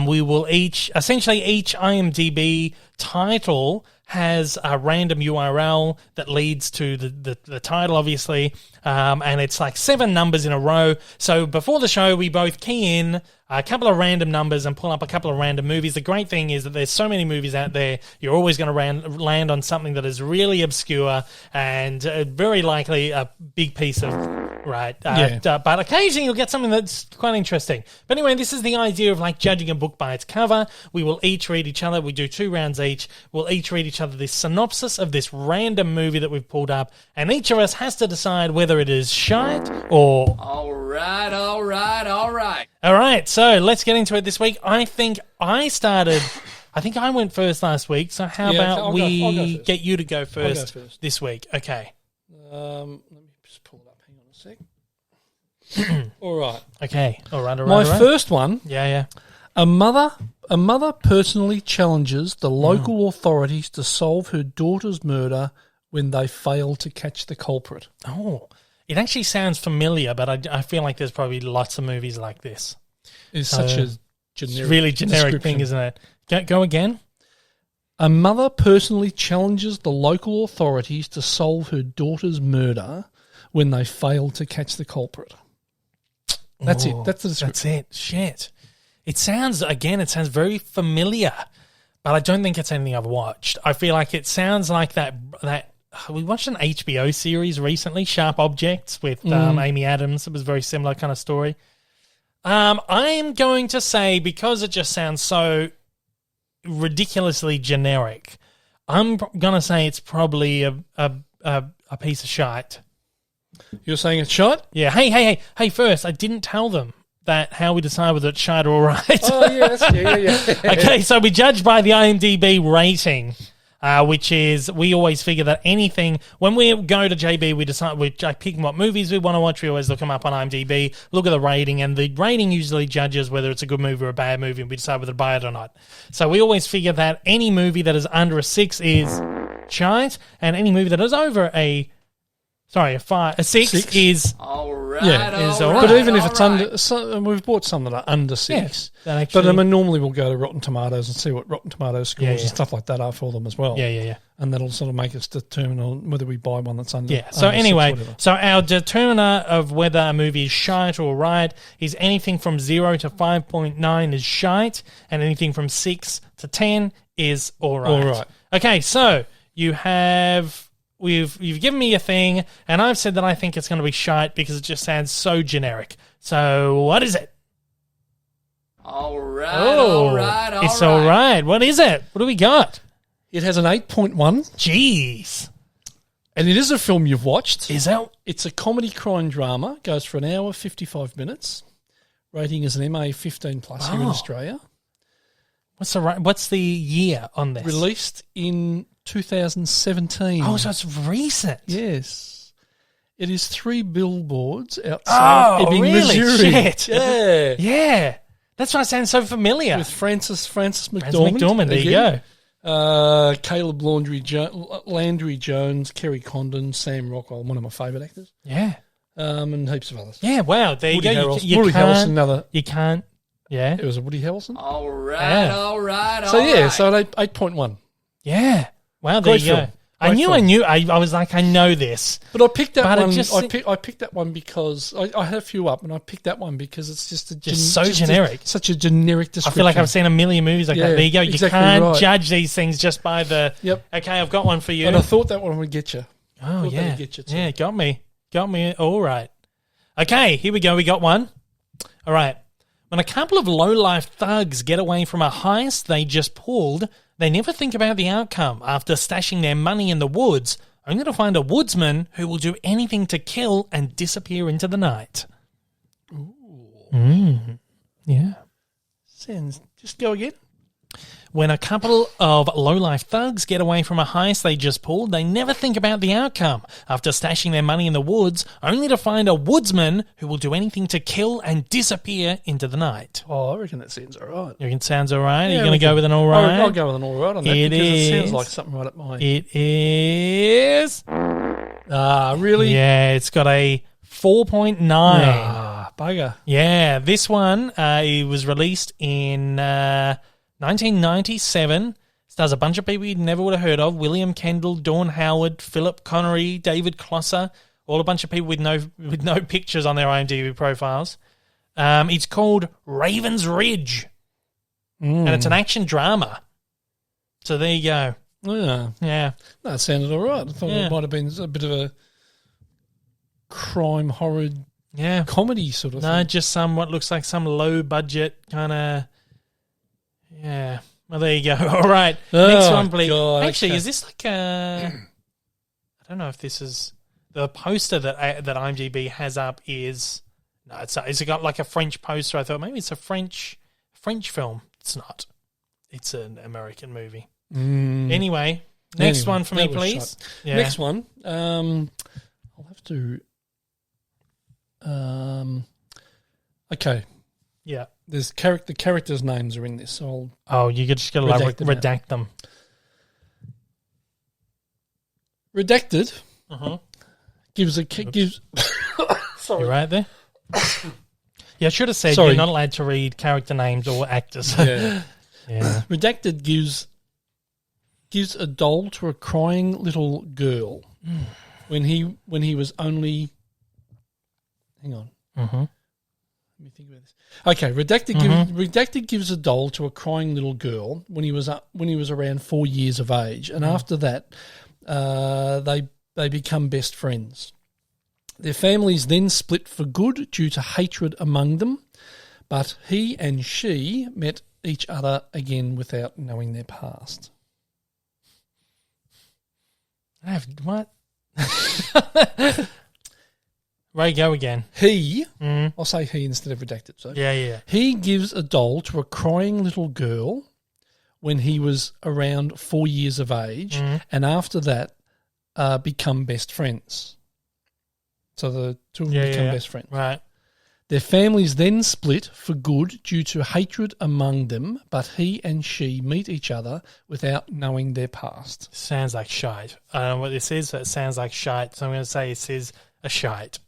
We will each IMDb title has a random URL that leads to the title, obviously, and it's like 7 numbers in a row. So before the show, we both key in a couple of random numbers and pull up a couple of random movies. The great thing is that there's so many movies out there, you're always going to land on something that is really obscure and very likely a big piece of... Right. But occasionally you'll get something that's quite interesting. But anyway, this is the idea of like judging a book by its cover. We will each read each other. We do 2 rounds each. We'll each read each other this synopsis of this random movie that we've pulled up. And each of us has to decide whether it is shite or... All right. All right. So let's get into it this week. I think I went first last week. So how about I'll go get you to go first, this week? Okay. Let me just pull it up. Hang on a sec. All right. Okay. All right. My first one. Yeah. A mother personally challenges the local authorities to solve her daughter's murder when they fail to catch the culprit. Oh, it actually sounds familiar, but I feel like there's probably lots of movies like this. Such as generic. really generic thing, isn't it? Go again. A mother personally challenges the local authorities to solve her daughter's murder when they fail to catch the culprit. That's it. That's the description. That's it. Shit. It sounds very familiar, but I don't think it's anything I've watched. I feel like it sounds like that we watched an HBO series recently, Sharp Objects, with Amy Adams. It was a very similar kind of story. I'm going to say, because it just sounds so ridiculously generic, I'm going to say it's probably a piece of shite. You're saying it's shite? Yeah. Hey, first, I didn't tell them that how we decide whether it's shite or all right. Oh, yes. Yeah. Okay, so we judge by the IMDb rating, which is, we always figure that anything, when we go to JB, we decide, we pick what movies we want to watch, we always look them up on IMDb, look at the rating, and the rating usually judges whether it's a good movie or a bad movie, and we decide whether to buy it or not. So we always figure that any movie that is under a 6 is shite, and any movie that is over a 6 is all right. Yeah, all right. But even if all it's right. under, we've bought some that are under 6. that actually, But normally we'll go to Rotten Tomatoes and see what Rotten Tomatoes scores and stuff like that are for them as well. Yeah. And that'll sort of make us determine on whether we buy one that's under. Yeah. So under anyway, 6, so our determiner of whether a movie is shite or right is anything from 0 to 5.9 is shite, and anything from 6 to 10 is all right. All right. Okay, so you've given me a thing, and I've said that I think it's going to be shite because it just sounds so generic. So what is it? All right. It's all right. What is it? What do we got? It has an 8.1. Jeez. And it is a film you've watched. Is that? It's a comedy crime drama. Goes for an hour, 55 minutes. Rating is an MA 15 plus here in Australia. What's the year on this? Released in 2017. Oh, so it's recent. Yes. It is 3 billboards outside Ebbing, really? Missouri. Shit. Yeah. Yeah. That's why it sounds so familiar. With Francis McDormand. McDormand, there you go. Caleb Landry Jones, Kerry Condon, Sam Rockwell, one of my favourite actors. Yeah. And heaps of others. Yeah, wow. There you go. Woody Harrelson, another. You can't. Yeah. It was a Woody Harrelson. All right. Yeah. All right. So, yeah, so an 8.1. Yeah. Wow, there Great you go. film. I knew. I was like, I know this. But I picked that But it one. just I picked that one because I had a few up, and I picked that one because it's just generic. Such a generic description. I feel like I've seen a million movies like that. There you go. You exactly can't right. judge these things just by the. Yep. Okay, I've got one for you. And I thought that one would get you. Oh Thought yeah, that'd get you too. yeah, got me. All right. Okay, here we go. We got one. All right. When a couple of low-life thugs get away from a heist they just pulled, they never think about the outcome after stashing their money in the woods, only to find a woodsman who will do anything to kill and disappear into the night. Ooh. Yeah. Just go again. When a couple of low-life thugs get away from a heist they just pulled, they never think about the outcome after stashing their money in the woods, only to find a woodsman who will do anything to kill and disappear into the night. Oh, I reckon that sounds all right. You reckon it sounds all right? Yeah, Are you going to go with an all right? I'll go with an all right on that it sounds like something right up my... It is... really? Yeah, it's got a 4.9. Bugger. Yeah, this one it was released in 1997. Stars a bunch of people you never would have heard of. William Kendall, Dawn Howard, Philip Connery, David Closser, all a bunch of people with no pictures on their IMDb profiles. It's called Raven's Ridge, and it's an action drama. So there you go. Yeah. That sounded all right. I thought it might have been a bit of a crime horror comedy sort of thing. No, just what looks like some low budget kind of... Yeah. Well, there you go. All right. Next one, please. God, actually, is this like a... I don't know if this is... The poster that IMDb has up is... No, it's got like a French poster. I thought maybe it's a French film. It's not. It's an American movie. Anyway, next one for me, please. Yeah. Next one. I'll have to... okay. Yeah. There's the characters' names are in this, so you just got to redact them. Redacted gives. Sorry, you right there. Yeah, I should have said Sorry. you're not allowed to read character names or actors. Yeah. Yeah. Redacted gives a doll to a crying little girl when he was only. Hang on. Mm-hmm. Let me think about this. Okay, Redacted gives a doll to a crying little girl when he was around 4 years of age, and after that, they become best friends. Their families then split for good due to hatred among them, but he and she met each other again without knowing their past. What? Ray, go again. I'll say he instead of Redacted. So Yeah. he gives a doll to a crying little girl when he was around 4 years of age, and after that, become best friends. So the two of them become best friends. Right. Their families then split for good due to hatred among them, but he and she meet each other without knowing their past. Sounds like shite. I don't know what this is, but it sounds like shite. So I'm going to say this is a shite.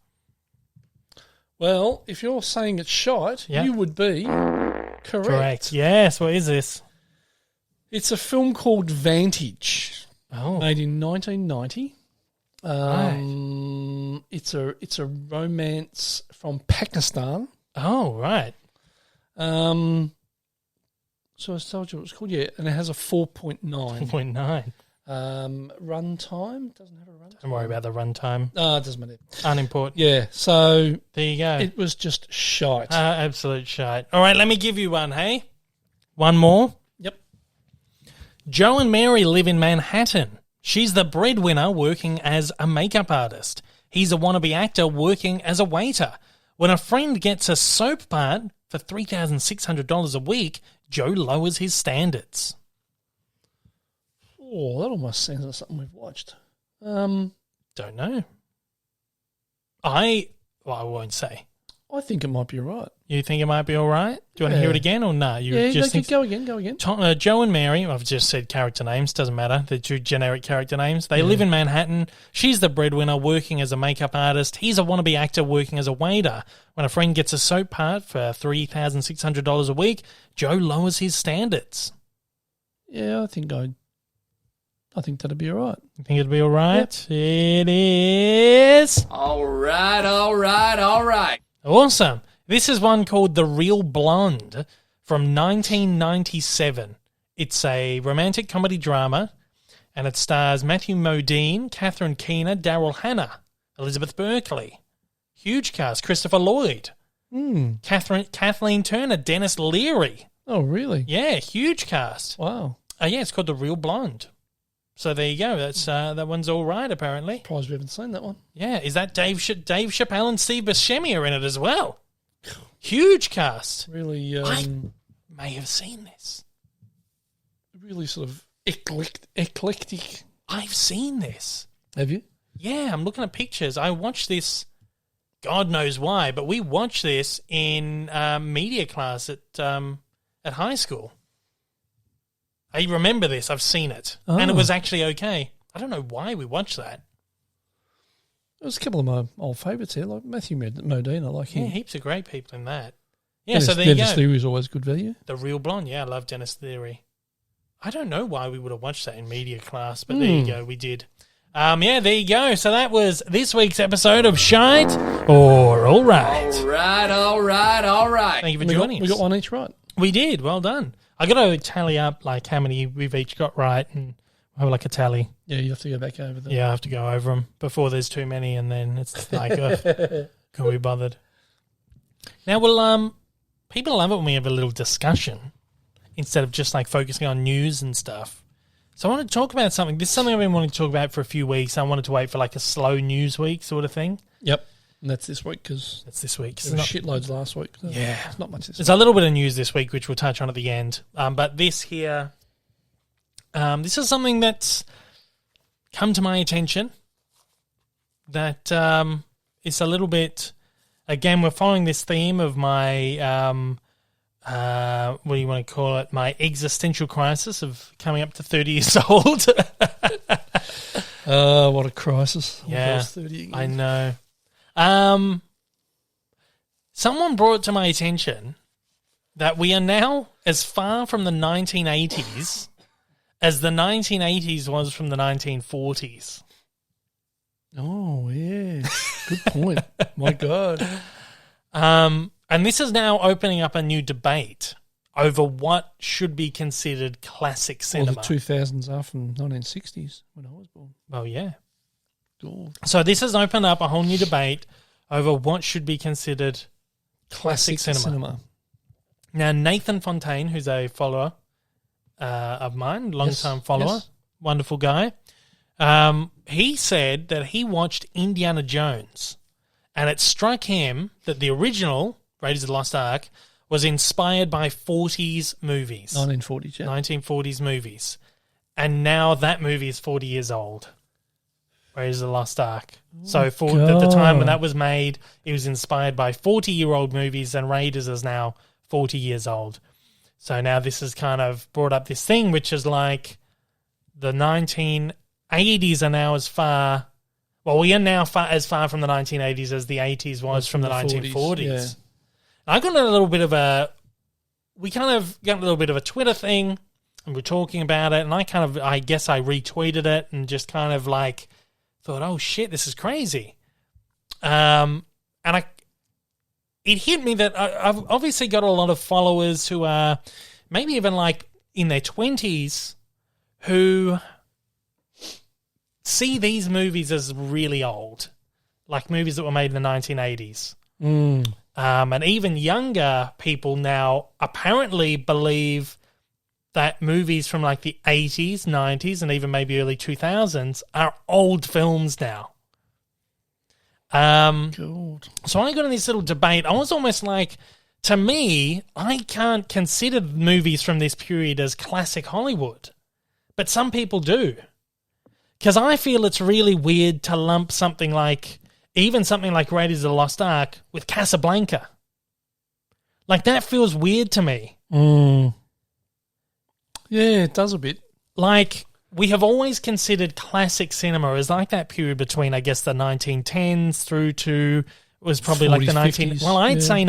Well, if you're saying it's shite, you would be correct. Yes. What is this? It's a film called Vantage, made in 1990. Right. It's a romance from Pakistan. Oh, right. So I told you what it's called, and it has a 4.9. 4.9. Runtime doesn't have a runtime. Don't worry about the runtime. No, it doesn't matter. Unimportant. Yeah, so there you go. It was just shite. Absolute shite. All right, let me give you one, hey? One more. Yep. Joe and Mary live in Manhattan. She's the breadwinner working as a makeup artist. He's a wannabe actor working as a waiter. When a friend gets a soap part for $3,600 a week, Joe lowers his standards. Oh, that almost sounds like something we've watched. Don't know. I won't say. I think it might be right. You think it might be all right? Do you want to hear it again or no? Go again. Joe and Mary, I've just said character names, doesn't matter. They're two generic character names. They live in Manhattan. She's the breadwinner working as a makeup artist. He's a wannabe actor working as a waiter. When a friend gets a soap part for $3,600 a week, Joe lowers his standards. Yeah, I think that'd be all right. You think it'd be all right? Yep. It is. All right. Awesome. This is one called The Real Blonde from 1997. It's a romantic comedy drama, and it stars Matthew Modine, Catherine Keener, Daryl Hannah, Elizabeth Berkley. Huge cast. Christopher Lloyd. Kathleen Turner, Dennis Leary. Oh, really? Yeah, huge cast. Wow. Yeah, it's called The Real Blonde. So there you go. That's that one's all right, apparently. Surprised we haven't seen that one. Yeah, is that Dave Chappelle and Steve Buscemi are in it as well? Huge cast. Really, I may have seen this. Really sort of eclectic. I've seen this. Have you? Yeah, I'm looking at pictures. I watched this, God knows why, but we watched this in media class at high school. I remember this. I've seen it. Oh. And it was actually okay. I don't know why we watched that. There's a couple of my old favourites here, like Matthew Modine. I like him. Yeah, heaps of great people in that. Yeah, so there you go. Dennis Leary is always good value. The Real Blonde. Yeah, I love Dennis Leary. I don't know why we would have watched that in media class, but there you go. We did. Yeah, there you go. So that was this week's episode of Shite or All Right. All right. Thank you for joining us. We got one each right. We did. Well done. I got to tally up like how many we've each got right and have like a tally. Yeah, you have to go back over them. Yeah, I have to go over them before there's too many, and then it's like, can we be bothered? Now, well, people love it when we have a little discussion instead of just like focusing on news and stuff. So I want to talk about something. This is something I've been wanting to talk about for a few weeks. I wanted to wait for like a slow news week sort of thing. Yep. And that's this week because that's this week. There was shitloads last week. Yeah. There's not much this week. There's a little bit of news this week, which we'll touch on at the end. But this here, this is something that's come to my attention that it's a little bit, again, we're following this theme of my, what do you want to call it, my existential crisis of coming up to 30 years old. What a crisis. Yeah, 30 again. I know. someone brought to my attention that we are now as far from the 1980s as the 1980s was from the 1940s. Oh, yeah. Good point. My God. And this is now opening up a new debate over what should be considered classic cinema. Well, the 2000s are from 1960s when I was born. Oh, yeah. God. So this has opened up a whole new debate over what should be considered classic cinema. Now, Nathan Fontaine, who's a follower of mine, long-time follower, wonderful guy, he said that he watched Indiana Jones and it struck him that the original, Raiders of the Lost Ark, was inspired by 40s movies. 1940s, yeah. 1940s movies. And now that movie is 40 years old. Raiders of the Lost Ark. So for the time when that was made, it was inspired by 40-year-old movies, and Raiders is now 40 years old. So now this has kind of brought up this thing, which is like the 1980s are now as far... Well, we are now as far from the 1980s as the 80s was from the 1940s. Yeah. I got a little bit of a... We kind of got a little bit of a Twitter thing, and we're talking about it, and I guess I retweeted it and just kind of like thought, oh shit, this is crazy. And it hit me that I've obviously got a lot of followers who are maybe even like in their 20s who see these movies as really old, like movies that were made in the 1980s. And even younger people now apparently believe that movies from like the 80s, 90s, and even maybe early 2000s are old films now. So I got in this little debate. I was almost like, to me, I can't consider movies from this period as classic Hollywood, but some people do. Because I feel it's really weird to lump something like Raiders of the Lost Ark with Casablanca. Like, that feels weird to me. Yeah, it does a bit. Like, we have always considered classic cinema as like that period between, I guess, the 1910s through to was probably 40s, like the 50s, I'd say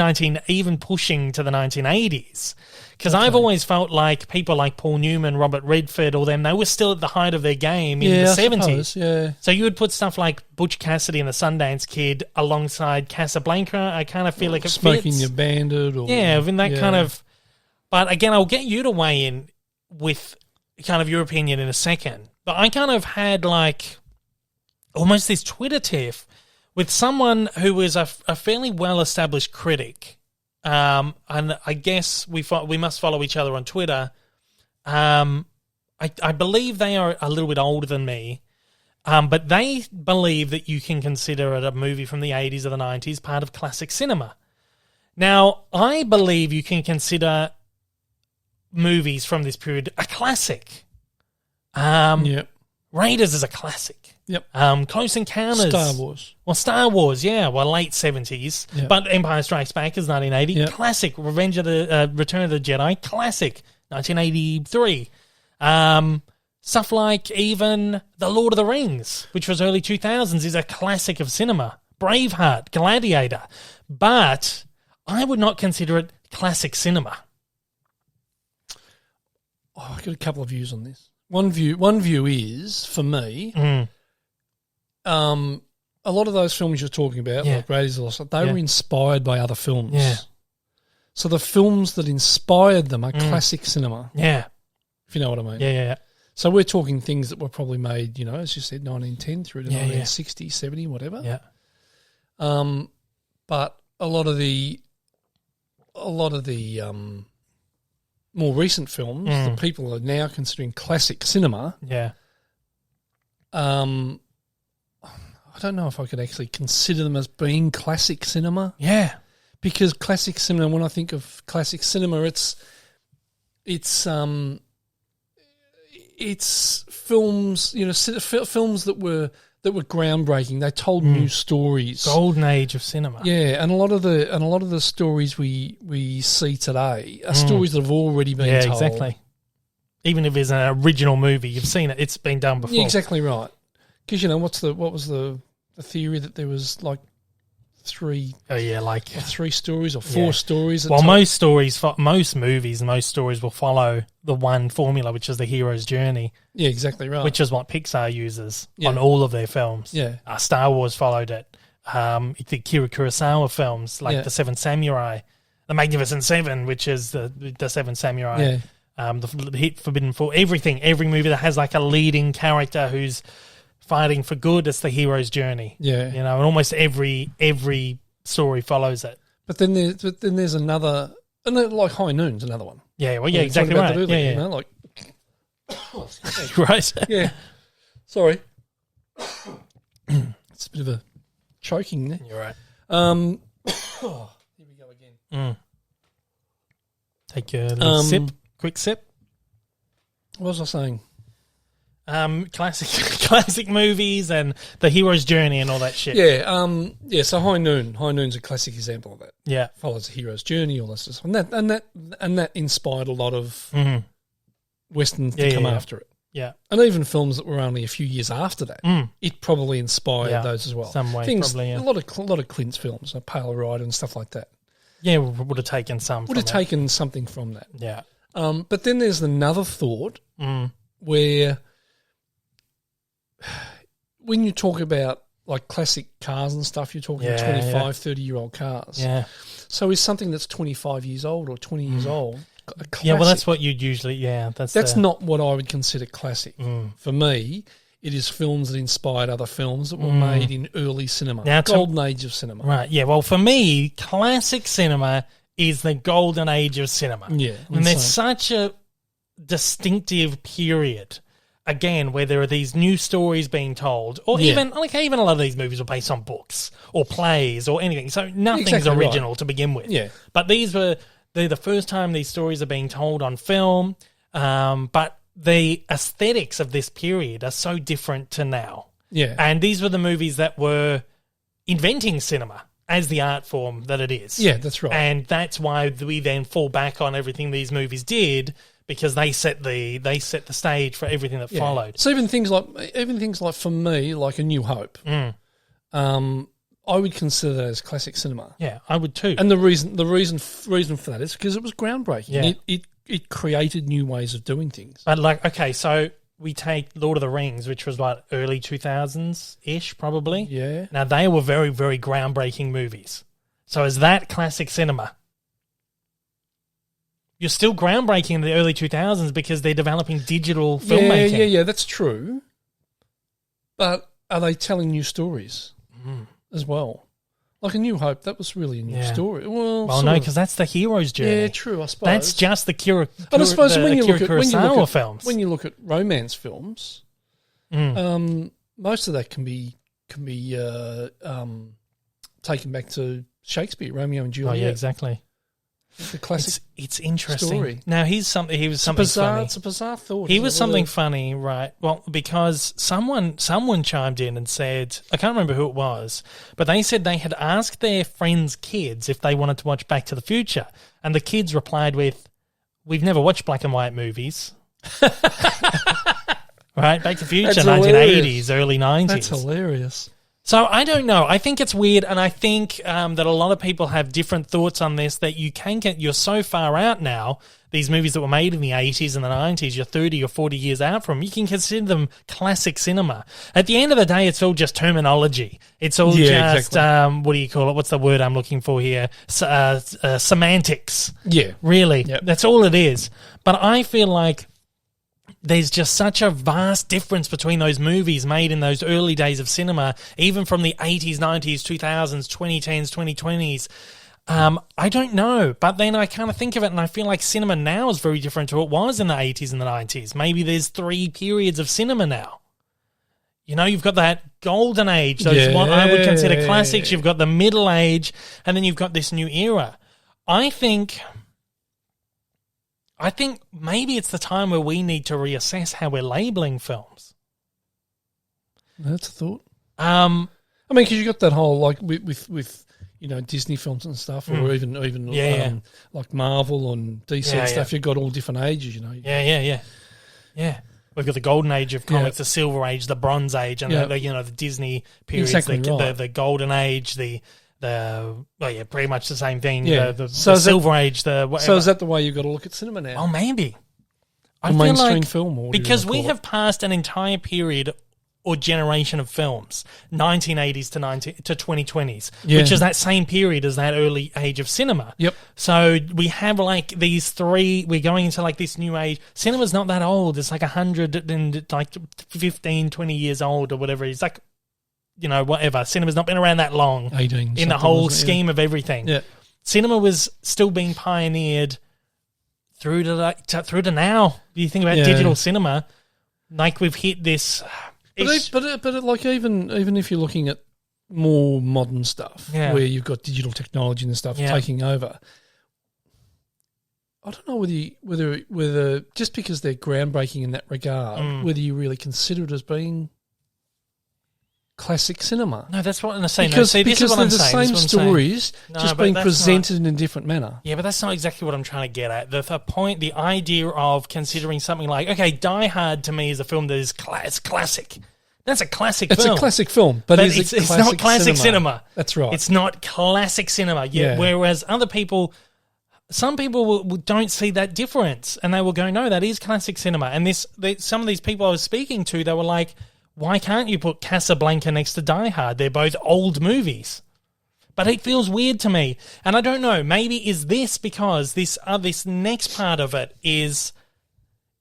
even pushing to the 1980s. Because I've always felt like people like Paul Newman, Robert Redford, all them, they were still at the height of their game in the 70s. Suppose. So you would put stuff like Butch Cassidy and the Sundance Kid alongside Casablanca. I kind of feel like it Smoking fits. Your Bandit. Or, in that kind of... But again, I'll get you to weigh in with kind of your opinion in a second. But I kind of had like almost this Twitter tiff with someone who was a fairly well-established critic. And I guess we must follow each other on Twitter. I believe they are a little bit older than me, but they believe that you can consider it a movie from the 80s or the 90s, part of classic cinema. Now, I believe you can consider movies from this period a classic. Raiders is a classic. Yep. Close Encounters. Star Wars. Well, Star Wars, yeah. Well, late 70s. Yep. But Empire Strikes Back is 1980. Yep. Classic. Return of the Jedi. Classic. 1983. Stuff like even The Lord of the Rings, which was early 2000s, is a classic of cinema. Braveheart. Gladiator. But I would not consider it classic cinema. Oh, I've got a couple of views on this. One view is, for me... a lot of those films you're talking about, like Raiders of the Lost Ark, they were inspired by other films. Yeah. So the films that inspired them are classic cinema. Yeah. If you know what I mean. Yeah. So we're talking things that were probably made, as you said, 1910 through to 1960, 70, whatever. Yeah. But a lot of the more recent films that people are now considering classic cinema. Yeah. I don't know if I could actually consider them as being classic cinema. Yeah. Because classic cinema, when I think of classic cinema, it's films, films that were groundbreaking. They told new stories. Golden age of cinema. Yeah, and a lot of the stories we see today are stories that have already been told. Yeah, exactly. Even if it's an original movie, you've seen it. It's been done before. Yeah, exactly right. Because what was the theory that there was like three. Oh yeah, like 3 stories or 4 stories. Well, most movies, most stories will follow the one formula, which is the hero's journey. Yeah, exactly right. Which is what Pixar uses on all of their films. Yeah, Star Wars followed it. The Akira Kurosawa films, like The Seven Samurai, The Magnificent Seven, which is the Seven Samurai. Yeah. The hit Forbidden Four. Every movie that has like a leading character who's fighting for good, it's the hero's journey. Yeah, and almost every story follows it. But then there's another, and then, like High Noon's another one. Yeah, well, yeah, exactly right. Earlier, you know, like right. Yeah. Sorry, it's a bit of a choking there. You're right. Here we go again. Take a little quick sip. What was I saying? Classic movies and the hero's journey and all that shit. Yeah, so High Noon's a classic example of that. Yeah. Follows the hero's journey, all that stuff. And that inspired a lot of Westerns to come after it. Yeah. And even films that were only a few years after that. It probably inspired those as well. Some way, probably, a lot of Clint's films, Pale Rider and stuff like that. Yeah, would have taken taken something from that. Yeah. But then there's another thought where when you talk about like classic cars and stuff, you're talking 25, 30-year-old cars. Yeah. So is something that's 25 years old or 20 years old a classic? Yeah, well, that's what you'd usually, That's not what I would consider classic. For me, it is films that inspired other films that were made in early cinema, golden age of cinema. Right, yeah. Well, for me, classic cinema is the golden age of cinema. Yeah. And there's such a distinctive period, again, where there are these new stories being told, or even a lot of these movies are based on books or plays or anything. So nothing's original to begin with. Yeah. But they're the first time these stories are being told on film, but the aesthetics of this period are so different to now. Yeah. And these were the movies that were inventing cinema as the art form that it is. Yeah, that's right. And that's why we then fall back on everything these movies did, because they set the stage for everything that followed. So even things like for me, like A New Hope, I would consider that as classic cinema. Yeah, I would too. And the reason for that is because it was groundbreaking. Yeah. It created new ways of doing things. But like, okay, so we take Lord of the Rings, which was what, early 2000s-ish probably. Yeah. Now they were very, very groundbreaking movies. So is that classic cinema? You're still groundbreaking in the early 2000s because they're developing digital filmmaking. Yeah, that's true. But are they telling new stories as well? Like A New Hope, that was really a new story. Well, no, because that's the hero's journey. Yeah, true, I suppose. That's just the I suppose when you look at films. When you look at romance films, most of that can be taken back to Shakespeare, Romeo and Juliet. Oh, yeah, exactly. The classic. It's interesting. Story. Now he was something funny. It's a bizarre thought. He was something funny, right? Well, because someone chimed in and said, I can't remember who it was, but they said they had asked their friends' kids if they wanted to watch Back to the Future, and the kids replied with, "We've never watched black and white movies." Right, Back to the Future, 1980s, early 90s. That's hilarious. So I don't know. I think it's weird, and I think that a lot of people have different thoughts on this, that you're so far out now, these movies that were made in the 80s and the 90s, you're 30 or 40 years out from, you can consider them classic cinema. At the end of the day, it's all just terminology. It's all what do you call it? What's the word I'm looking for here? Semantics. Yeah. Really. Yep. That's all it is. But I feel like there's just such a vast difference between those movies made in those early days of cinema, even from the 80s, 90s, 2000s, 2010s, 2020s. I don't know. But then I kind of think of it and I feel like cinema now is very different to what it was in the 80s and the 90s. Maybe there's 3 periods of cinema now. You know, you've got that golden age, those what I would consider classics. You've got the middle age, and then you've got this new era. I think maybe it's the time where we need to reassess how we're labeling films. That's a thought. I mean, because you got that whole, like, with Disney films and stuff, or even like Marvel and DC and stuff. You've got all different ages, you know. Yeah. We've got the golden age of comics, the silver age, the bronze age, and the Disney periods, exactly the golden age, the pretty much the same thing. Yeah. The Silver Age, the whatever. So is that the way you've got to look at cinema now? Oh, maybe. I feel mainstream like film, or because we have passed an entire period or generation of films, 1980s to 2020s, which is that same period as that early age of cinema. Yep. So we have like these three, we're going into like this new age. Cinema's not that old. It's like 15, 20 years old or whatever. It's like, whatever. Cinema's not been around that long 18 in the whole scheme of everything. Yeah. Cinema was still being pioneered through to now. You think about digital cinema, like we've hit this... But like even if you're looking at more modern stuff, where you've got digital technology and stuff taking over, I don't know whether just because they're groundbreaking in that regard, whether you really consider it as being classic cinema. No, that's what I'm saying. Because they're the same stories, just being presented in a different manner. Yeah, but that's not exactly what I'm trying to get at. The point, the idea of considering something like, okay, Die Hard to me is a film that is classic. That's a classic film. It's a classic film, but it's not classic cinema. That's right. It's not classic cinema. Yeah. Whereas other people... Some people don't see that difference, and they will go, no, that is classic cinema. And some of these people I was speaking to, they were like, why can't you put Casablanca next to Die Hard? They're both old movies. But it feels weird to me. And I don't know, maybe is this because this next part of it is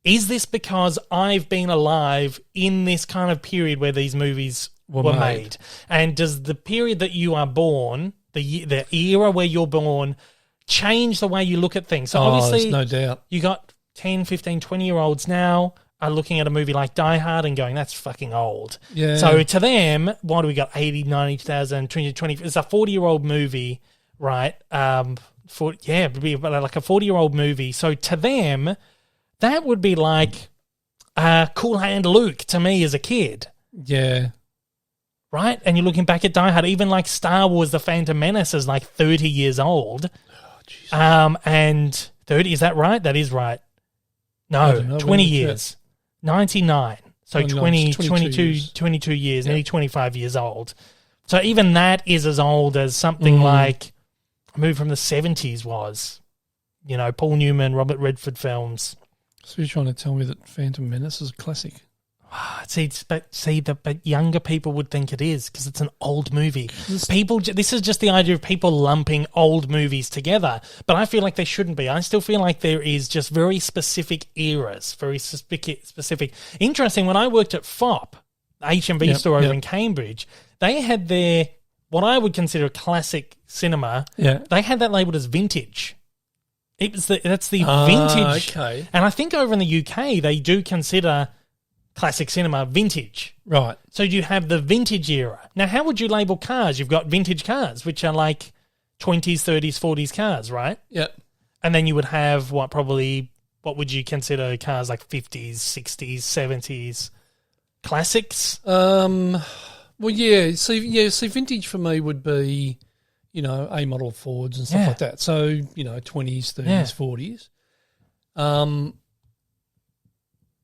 this because I've been alive in this kind of period where these movies were made? And does the period that you are born, the era where you're born, change the way you look at things? So obviously, there's no doubt. You got 10, 15, 20-year-olds now are looking at a movie like Die Hard and going, that's fucking old. Yeah. So to them, what do we got? 80, 90, 2000, 20, it's a 40-year-old movie, right? It'd be like a 40-year-old movie. So to them, that would be like Cool Hand Luke to me as a kid. Yeah. Right? And you're looking back at Die Hard, even like Star Wars The Phantom Menace is like 30 years old. Oh, Jesus. And 30, is that right? That is right. No, 20 years. 99. So 22 years, nearly 25 years old. So even that is as old as something like a movie from the 70s was. Paul Newman, Robert Redford films. So you're trying to tell me that Phantom Menace is a classic? But younger people would think it is because it's an old movie. This is just the idea of people lumping old movies together, but I feel like they shouldn't be. I still feel like there is just very specific eras, very specific. Interesting, when I worked at FOP, HMV store over in Cambridge, they had their, what I would consider classic cinema, they had that labelled as vintage. That's the vintage. Okay. And I think over in the UK, they do consider classic cinema vintage. Right. So you have the vintage era. Now, how would you label cars? You've got vintage cars, which are like 20s, 30s, 40s cars, right? Yep. And then you would have what would you consider cars like 50s, 60s, 70s? Classics? Well, yeah. See, vintage for me would be, A model Fords and stuff like that. So, 20s, 30s, 40s.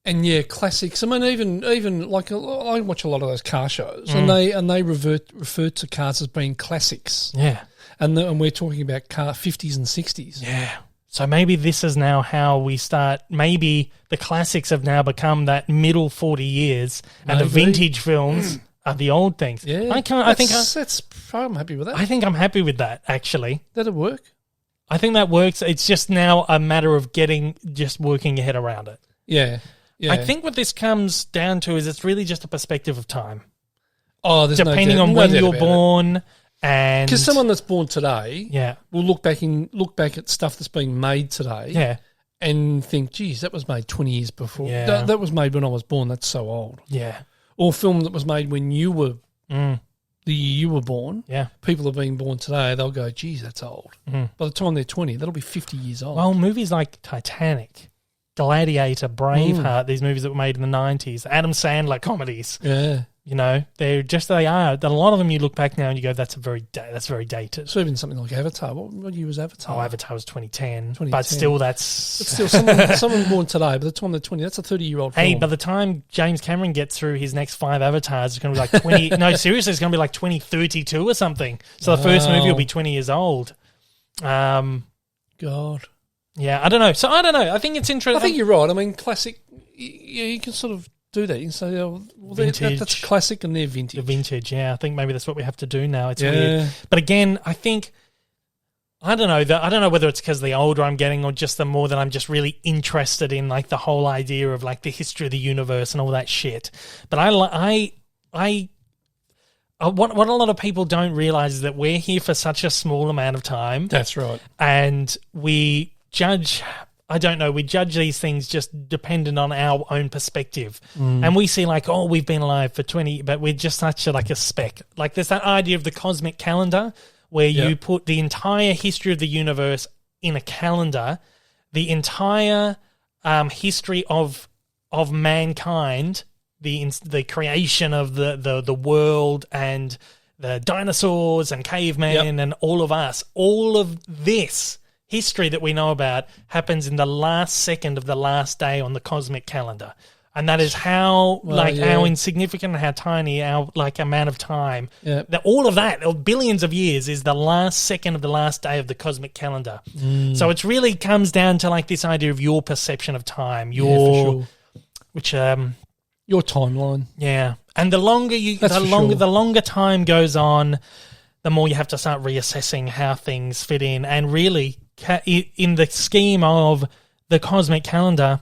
And classics. I mean, even like I watch a lot of those car shows, and they refer to cars as being classics. Yeah, and we're talking about car 50s and 60s. Yeah. So maybe this is now how we start. Maybe the classics have now become that middle 40 years, and the vintage films are the old things. Yeah, I'm happy with that. I think I'm happy with that. Actually, that'll work. I think that works. It's just now a matter of working your head around it. Yeah. Yeah. I think what this comes down to is it's really just a perspective of time. Oh, there's depending on when you're born, and because someone that's born today, will look back at stuff that's being made today, and think, geez, that was made 20 years before. Yeah. That was made when I was born. That's so old. Yeah. Or film that was made when you were the year you were born. Yeah. People are being born today. They'll go, geez, that's old. By the time they're 20, that'll be 50 years old. Well, movies like Titanic, Gladiator, Braveheart, these movies that were made in the 90s, Adam Sandler comedies. Yeah. You know, they are. A lot of them you look back now and you go, that's very dated. So even something like Avatar. What year was Avatar? Oh, Avatar was 2010. But still, that's someone born today. By the time they're 20, that's a 30-year-old film. Hey, by the time James Cameron gets through his next 5 Avatars, it's going to be like 20. No, seriously, it's going to be like 2032 or something. So the first movie will be 20 years old. God. Yeah, I don't know. So I don't know. I think it's interesting. I think you're right. I mean, classic. Yeah, you can sort of do that. You can say, that's classic and they're vintage. The vintage, yeah. I think maybe that's what we have to do now. It's weird. But again, I think, I don't know. I don't know whether it's because the older I'm getting or just the more that I'm just really interested in like the whole idea of like the history of the universe and all that shit. But what a lot of people don't realize is that we're here for such a small amount of time. That's right. And we judge these things just dependent on our own perspective. And we see like, oh, we've been alive for 20, but we're just such like a speck. Like there's that idea of the cosmic calendar where you put the entire history of the universe in a calendar, the entire history of mankind, the creation of the world and the dinosaurs and cavemen and all of us, all of this history that we know about happens in the last second of the last day on the cosmic calendar. And that is how how insignificant and how tiny our like amount of time. That all of that, billions of years, is the last second of the last day of the cosmic calendar. So it really comes down to like this idea of your perception of time, your timeline. Yeah. And the longer time goes on, the more you have to start reassessing how things fit in. And really, in the scheme of the cosmic calendar,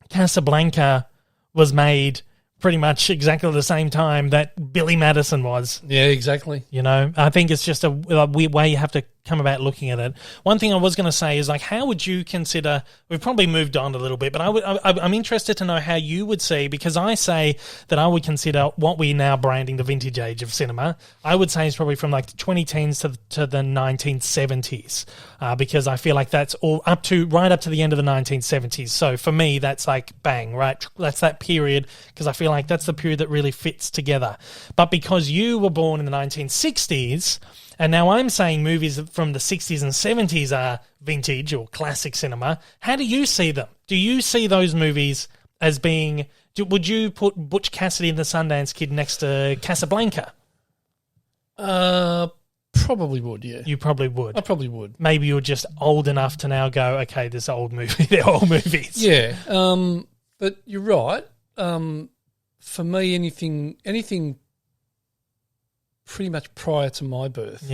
Casablanca was made pretty much exactly the same time that Billy Madison was. Yeah, exactly. You know, I think it's just a weird way you have to come about looking at it. One thing I was going to say is like, how would you consider? We've probably moved on a little bit, but I'm interested to know how you would see, because I say that I would consider what we're now branding the vintage age of cinema. I would say it's probably from like the 2010s to the 1970s, because I feel like that's all right up to the end of the 1970s. So for me, that's like bang, right? That's that period, because I feel like that's the period that really fits together. But because you were born in the 1960s, and now I'm saying movies from the 60s and 70s are vintage or classic cinema, how do you see them? Do you see those movies as being... would you put Butch Cassidy and the Sundance Kid next to Casablanca? Probably would, yeah. You probably would. I probably would. Maybe you're just old enough to now go, okay, this old movie. They're old movies. Yeah, but you're right. For me, anything pretty much prior to my birth,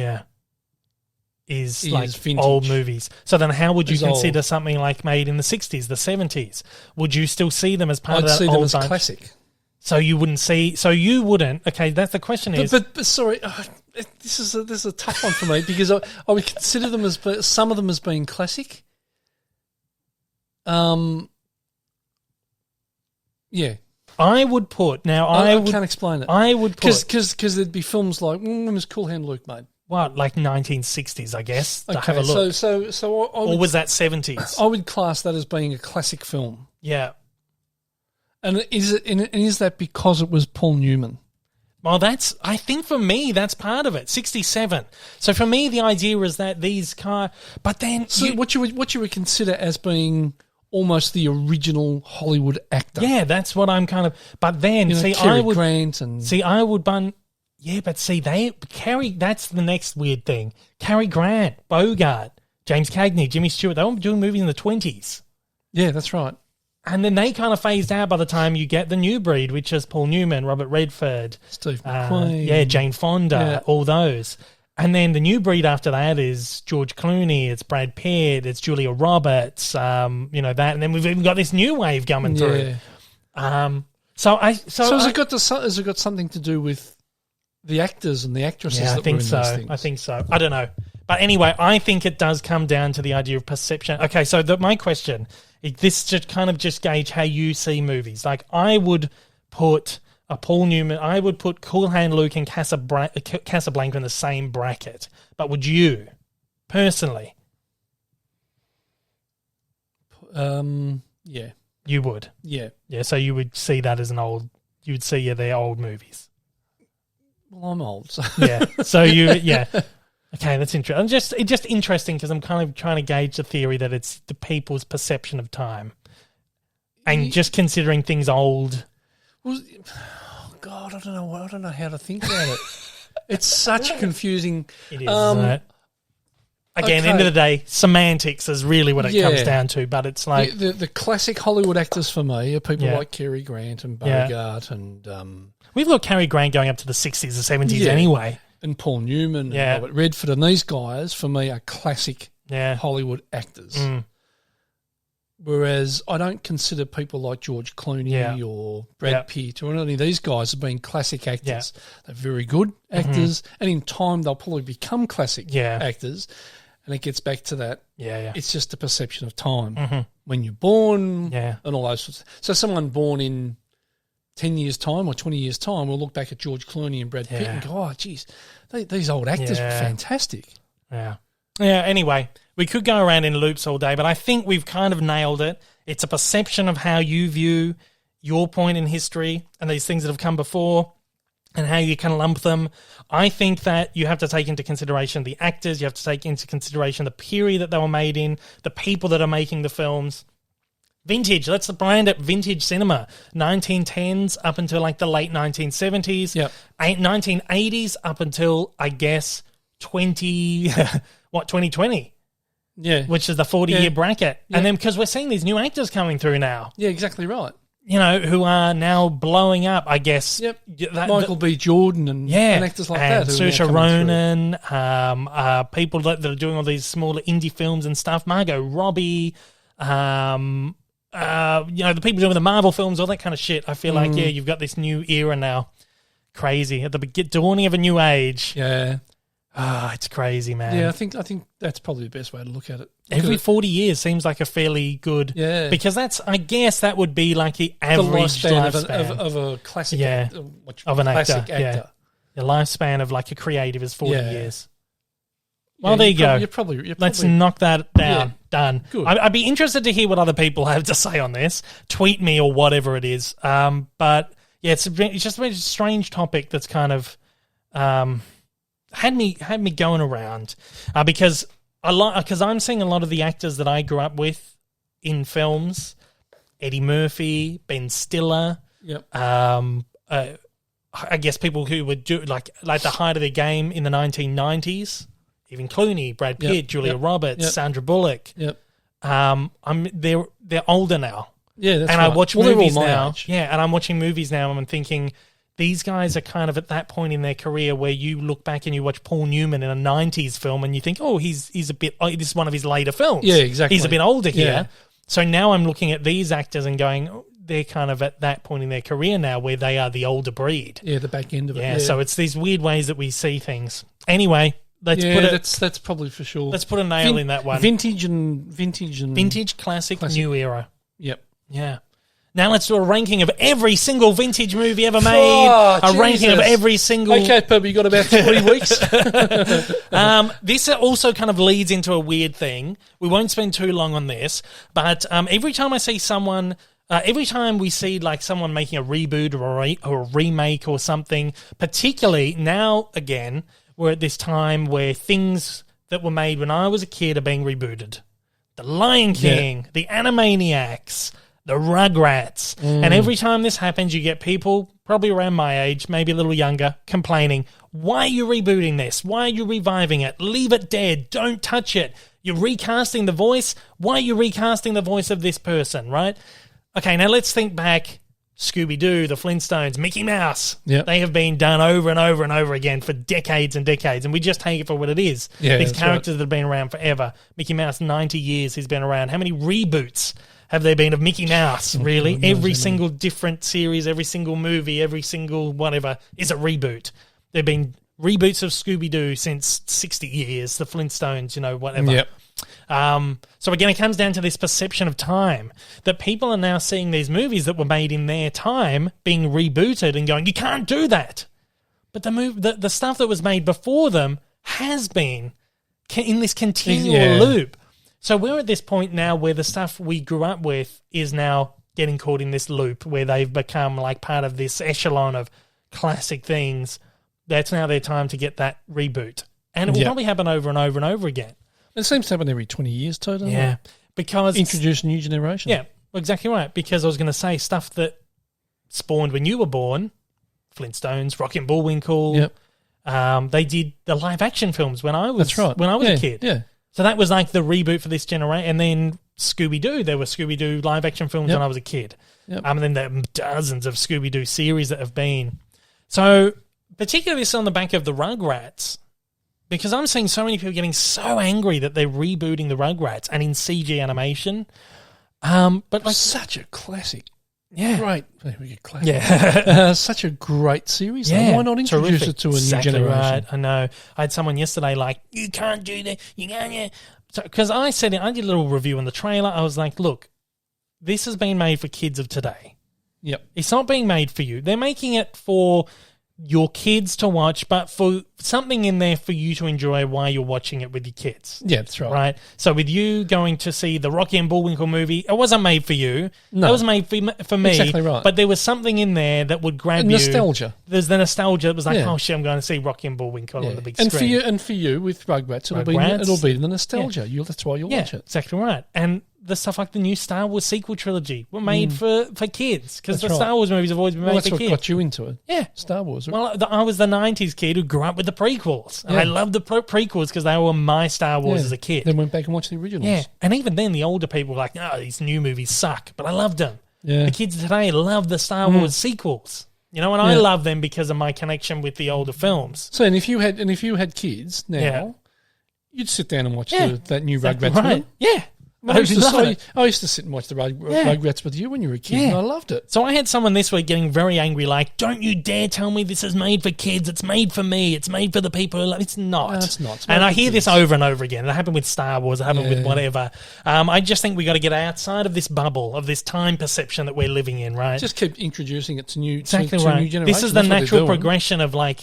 is like vintage. Old movies. So then how would you consider something like made in the 60s, the 70s? Would you still see them as part of that old bunch? I'd see them as classic. So you wouldn't, okay, that's the question is... But sorry, this is a tough one for me, because I would consider them as, some of them as being classic. Yeah. I would put... Now, I can't explain it. I would put... Because there'd be films like, when was Cool Hand Luke made? What, like 1960s, I guess, to okay, have a look. So or was that 70s? I would class that as being a classic film. Yeah. And is that because it was Paul Newman? Well, I think for me, that's part of it. 67. So for me, the idea is that these but then... So what you would consider as being... almost the original Hollywood actor. Yeah, that's what I'm kind of... But then, Cary Grant and... I would... Yeah, but that's the next weird thing. Cary Grant, Bogart, James Cagney, Jimmy Stewart, they were doing movies in the 20s. Yeah, that's right. And then they kind of phased out by the time you get the new breed, which is Paul Newman, Robert Redford. Steve McQueen. Jane Fonda, all those. And then the new breed after that is George Clooney, it's Brad Pitt, it's Julia Roberts, that, and then we've even got this new wave coming through. So has it got something to do with the actors and the actresses? Yeah, I think so. I think so. I don't know, but anyway, I think it does come down to the idea of perception. Okay, so my question, this just kind of just gauge how you see movies. Like I would put. Paul Newman, I would put Cool Hand Luke and Casablanca in the same bracket. But would you, personally? Yeah. You would? Yeah. Yeah, so you would see that as they're old movies. Well, I'm old. So. Yeah. So yeah. Okay, that's interesting. Just interesting because I'm kind of trying to gauge the theory that it's the people's perception of time, and just considering things old. Well, oh God, I don't know how to think about it. It's such confusing. It is, isn't it? Again, end of the day, semantics is really what it comes down to. But it's like the classic Hollywood actors for me are people like Cary Grant and Bogart and we've got Cary Grant going up to the 60s or 70s anyway, and Paul Newman and Robert Redford, and these guys for me are classic Hollywood actors. Whereas I don't consider people like George Clooney or Brad Pitt or any of these guys have been classic actors. They're very good actors, and in time they'll probably become classic actors. And it gets back to that. It's just a perception of time. When you're born and all those sorts. So someone born in 10 years' time or 20 years' time will look back at George Clooney and Brad Pitt and go, oh, geez, these old actors were fantastic. Yeah, anyway, we could go around in loops all day, but I think we've kind of nailed it. It's a perception of how you view your point in history and these things that have come before and how you can lump them. I think that you have to take into consideration the actors, you have to take into consideration the period that they were made in, the people that are making the films. Vintage, let's brand it vintage cinema. 1910s up until like the late 1970s. 1980s up until, I guess, 2020. Yeah. Which is the 40-year bracket. Yeah. And then because we're seeing these new actors coming through now. Yeah, exactly right. You know, who are now blowing up, I guess. Yep. Michael B. Jordan and actors like that. Saoirse Ronan, people that are doing all these smaller indie films and stuff. Margot Robbie, the people doing the Marvel films, all that kind of shit. I feel like, you've got this new era now. Crazy. At the dawning of a new age. Yeah. It's crazy, man. Yeah, I think that's probably the best way to look at it. Every 40 years seems like a fairly good... Yeah. Because I guess that would be like the average lifespan of a classic actor. Of an actor. Yeah. The lifespan of like a creative is 40 years. Well, there you go. You're probably Let's knock that down. Yeah. Done. Good. I'd be interested to hear what other people have to say on this. Tweet me or whatever it is. But yeah, it's just a very strange topic that's kind of had me going around because I'm seeing a lot of the actors that I grew up with in films. Eddie Murphy, Ben Stiller. Yep. I guess people who would do like the height of their game in the 1990s. Even Clooney, Brad Pitt, Julia Roberts, Sandra Bullock. Yep. They're older now. Yeah, that's and right. I watch movies now. Age. Yeah, and I'm watching movies now and I'm thinking these guys are kind of at that point in their career where you look back and you watch Paul Newman in a 90s film and you think, oh, he's a bit this is one of his later films. Yeah, exactly. He's a bit older here. So now I'm looking at these actors and going, oh, they're kind of at that point in their career now where they are the older breed. Yeah, the back end of it. Yeah, so it's these weird ways that we see things. Anyway, that's probably for sure. Let's put a nail in that one. Vintage, classic, new era. Yep. Yeah. Now let's do a ranking of every single vintage movie ever made. Ranking of every single... Okay, Pub, you got about 40 weeks. This also kind of leads into a weird thing. We won't spend too long on this, but every time I see someone... every time we see like someone making a reboot or a remake or something, particularly now again... We're at this time where things that were made when I was a kid are being rebooted. The Lion King, the Animaniacs, the Rugrats. And every time this happens, you get people, probably around my age, maybe a little younger, complaining, why are you rebooting this? Why are you reviving it? Leave it dead. Don't touch it. You're recasting the voice. Why are you recasting the voice of this person, right? Okay, now let's think back. Scooby-Doo, the Flintstones, Mickey Mouse. Yep. They have been done over and over and over again for decades and decades, and we just take it for what it is. Yeah, these characters that have been around forever. Mickey Mouse, 90 years he's been around. How many reboots have there been of Mickey Mouse, really? Every single different series, every single movie, every single whatever is a reboot. There have been reboots of Scooby-Doo since 60 years, the Flintstones, whatever. Yep. So again, it comes down to this perception of time that people are now seeing these movies that were made in their time being rebooted and going, you can't do that. But the stuff that was made before them has been in this continual loop. So we're at this point now where the stuff we grew up with is now getting caught in this loop where they've become like part of this echelon of classic things that's now their time to get that reboot. And it will probably happen over and over and over again. It seems to happen every 20 years too, doesn't it? Yeah, because... Introduce a new generation. Yeah, exactly right. Because I was going to say stuff that spawned when you were born, Flintstones, Rocky and Bullwinkle. Yep. They did the live action films when I was a kid. Yeah. So that was like the reboot for this generation. And then Scooby-Doo. There were Scooby-Doo live action films when I was a kid. Yep. And then there are dozens of Scooby-Doo series that have been. So particularly this on the back of the Rugrats, because I'm seeing so many people getting so angry that they're rebooting the Rugrats and in CG animation. But like such a classic. Yeah. Great. Classic. Yeah. Such a great series. Yeah. Why not introduce it to a new generation? Right. I know. I had someone yesterday like, you can't do that. You can't. Because I did a little review on the trailer. I was like, look, this has been made for kids of today. Yep. It's not being made for you. They're making it for your kids to watch, but for something in there for you to enjoy while you're watching it with your kids. Yeah, that's right. Right? So with you going to see the Rocky and Bullwinkle movie, it wasn't made for you. No. It was made for me. Exactly right. But there was something in there that would grab you. Nostalgia. There's the nostalgia that was like, oh shit, I'm going to see Rocky and Bullwinkle on the big screen. And for you with Rugrats, it'll be the nostalgia. That's why you'll watch it. Exactly right. And the stuff like the new Star Wars sequel trilogy were made for kids because the Star Wars movies have always been made for kids. That's what got you into it. Yeah. Star Wars. Well, I was the 90s kid who grew up with the prequels. And I loved the prequels because they were my Star Wars as a kid. Then went back and watched the originals. Yeah. And even then, the older people were like, oh, these new movies suck. But I loved them. Yeah. The kids today love the Star Wars sequels. You know, and I love them because of my connection with the older films. So, and if you had kids now, you'd sit down and watch that new Rugrats with them. Yeah. I used to sit and watch the Rugrats with you when you were a kid, and I loved it. So I had someone this week getting very angry, like, don't you dare tell me this is made for kids. It's made for me. It's made for the people who love it. It's not. No, it's not. And I hear this over and over again. It happened with Star Wars. It happened with whatever. I just think we got to get outside of this bubble, of this time perception that we're living in, right? Just keep introducing it to new, exactly to right. new generations. This is the natural progression of like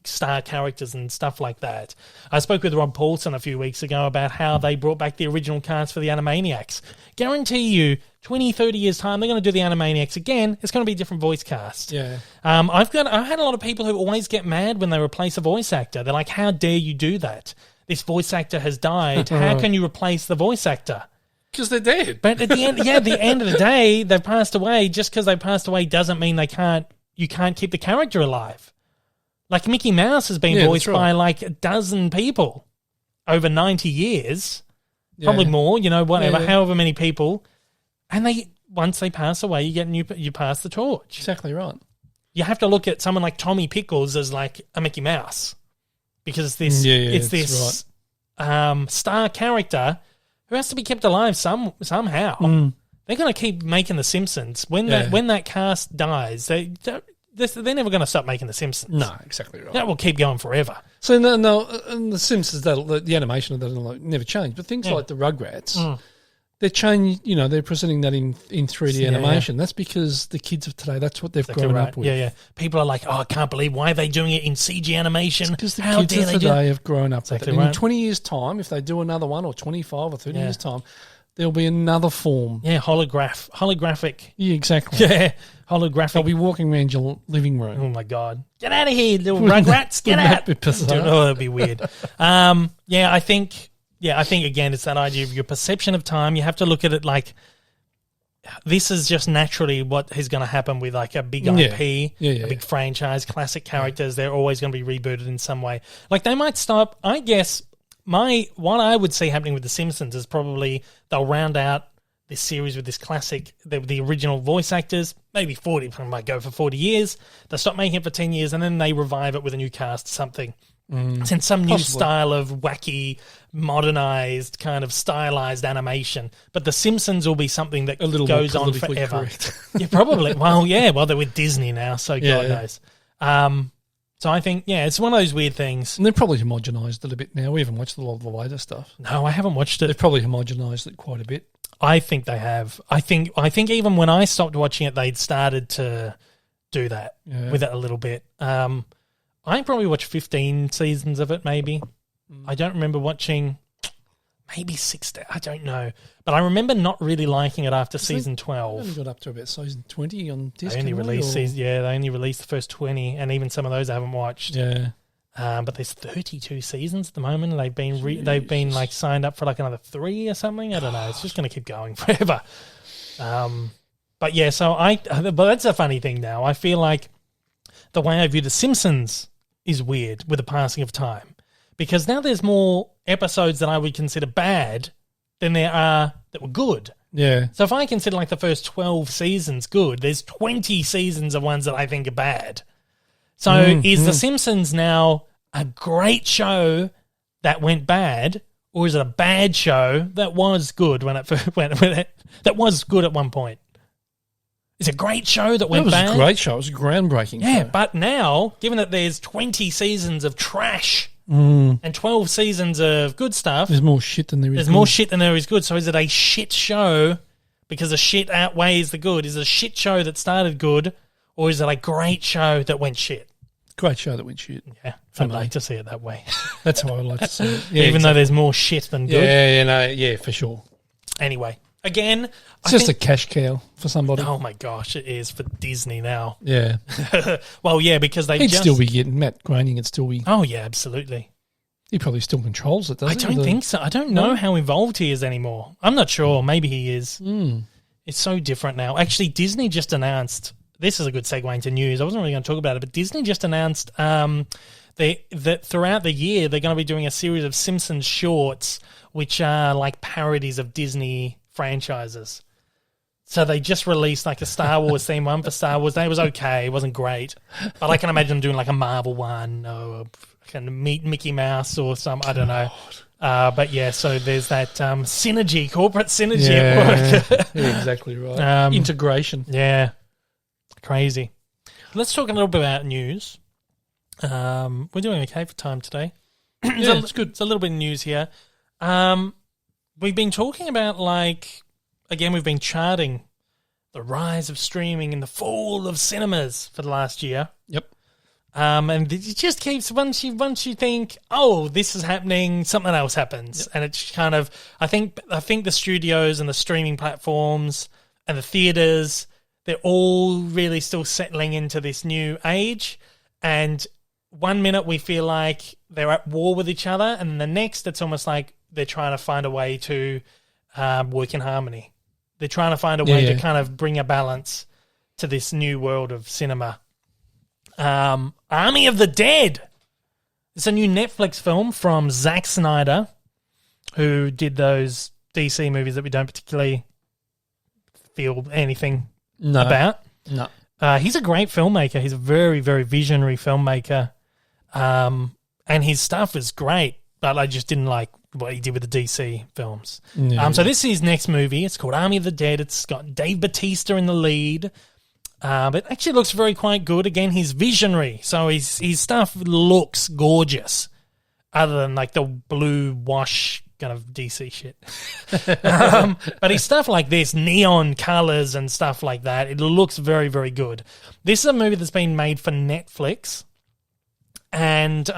star characters and stuff like that. I spoke with Rob Paulson a few weeks ago about how they brought back the original cast for the Animaniacs. Guarantee you, 20, 30 years' time, they're going to do the Animaniacs again. It's going to be a different voice cast. Yeah. I've had a lot of people who always get mad when they replace a voice actor. They're like, how dare you do that? This voice actor has died. How can you replace the voice actor? Because they're dead. But at the end of the day, they've passed away. Just because they passed away doesn't mean you can't keep the character alive. Like Mickey Mouse has been voiced by like a dozen people over 90 years, probably more, however many people. And once they pass away, you pass the torch. Exactly right. You have to look at someone like Tommy Pickles as like a Mickey Mouse because it's this star character who has to be kept alive somehow. They're going to keep making The Simpsons. When that cast dies, they're never going to stop making The Simpsons. No, exactly right. That will keep going forever. So no, and The Simpsons, the animation of that will never change. But things like the Rugrats, they're presenting that in 3D animation. That's because the kids of today, that's what they've grown up with. Yeah. People are like, I can't believe why are they doing it in CG animation? Because the kids of today have grown up with it. And in 20 years' time, if they do another one, or 25 or 30 years' time, there'll be another form. Yeah, holographic. Yeah, exactly. Yeah, holographic. They'll be walking around your living room. Oh, my God. Get out of here, little Rugrats. Get out. That'd be weird. I think, again, it's that idea of your perception of time. You have to look at it like this is just naturally what is going to happen with like a big IP, a big franchise, classic characters. They're always going to be rebooted in some way. Like they might stop, I guess... what I would see happening with The Simpsons is probably they'll round out this series with this classic, the original voice actors, maybe 40, might go for 40 years. They'll stop making it for 10 years and then they revive it with a new cast, something. It's in some new style of wacky, modernized, kind of stylized animation. But The Simpsons will be something that goes on forever. Yeah, probably. Well, they're with Disney now, so God knows. So I think, it's one of those weird things. And they're probably homogenised it a bit now. We haven't watched a lot of the later stuff. No, I haven't watched it. They've probably homogenised it quite a bit. I think they have. I think even when I stopped watching it, they'd started to do that with it a little bit. I probably watched 15 seasons of it, maybe. I don't remember watching... maybe 6. I don't know. But I remember not really liking it after season 12. They only got up to about season 20 on disc. They only released they only released the first 20, and even some of those I haven't watched. Yeah. But there's 32 seasons at the moment, and they've been like signed up for like another 3 or something. I don't know. It's just going to keep going forever. But yeah, but that's a funny thing now. I feel like the way I view The Simpsons is weird with the passing of time, because now there's more episodes that I would consider bad than there are that were good. Yeah. So if I consider like the first 12 seasons good, there's 20 seasons of ones that I think are bad. So is The Simpsons now a great show that went bad, or is it a bad show that was good that was good at one point? It's a great show that went bad. It was a great show. It was a groundbreaking show. Yeah, but now, given that there's 20 seasons of trash and 12 seasons of good stuff, there's more shit than there is. There's more shit than there is good. So is it a shit show because the shit outweighs the good? Is it a shit show that started good, or is it a great show that went shit? Great show that went shit. Yeah, I'd like to see it that way. That's how I like to see it. Yeah, even though there's more shit than good. Yeah, for sure. Anyway, again, it's just a cash cow for somebody. Oh my gosh, it is for Disney now. Yeah. Well, yeah, because he'd still be getting Matt Groening. Would still be. Oh yeah, absolutely. He probably still controls it, doesn't he? I don't think so. I don't know how involved he is anymore. I'm not sure. Maybe he is. It's so different now. Actually, Disney just announced. This is a good segue into news. I wasn't really going to talk about it, but Disney just announced that throughout the year they're going to be doing a series of Simpsons shorts, which are like parodies of Disney franchises. So they just released like a Star Wars theme one for Star Wars. It was okay. It wasn't great. But I can imagine them doing like a Marvel one or kind of meet Mickey Mouse or some, I don't know. But yeah, so there's that synergy, corporate synergy at work. Yeah, exactly right. Integration. Yeah. Crazy. Let's talk a little bit about news. We're doing okay for time today. It's good. It's a little bit of news here. We've been talking about, we've been charting the rise of streaming and the fall of cinemas for the last year. Yep. And it just keeps, once you think, oh, this is happening, something else happens. Yep. And it's kind of, I think the studios and the streaming platforms and the theaters, they're all really still settling into this new age. And one minute we feel like they're at war with each other, and the next it's almost like they're trying to find a way to work in harmony. They're trying to find a way to kind of bring a balance to this new world of cinema. Army of the Dead. It's a new Netflix film from Zack Snyder, who did those DC movies that we don't particularly feel anything about. No. He's a great filmmaker. He's a very, very visionary filmmaker. And his stuff is great, but I just didn't like what he did with the DC films. Yeah. So this is his next movie. It's called Army of the Dead. It's got Dave Bautista in the lead. But it actually looks quite good. Again, he's visionary, so his stuff looks gorgeous, other than like the blue wash kind of DC shit. But his stuff like this, neon colors and stuff like that, it looks very, very good. This is a movie that's been made for Netflix, and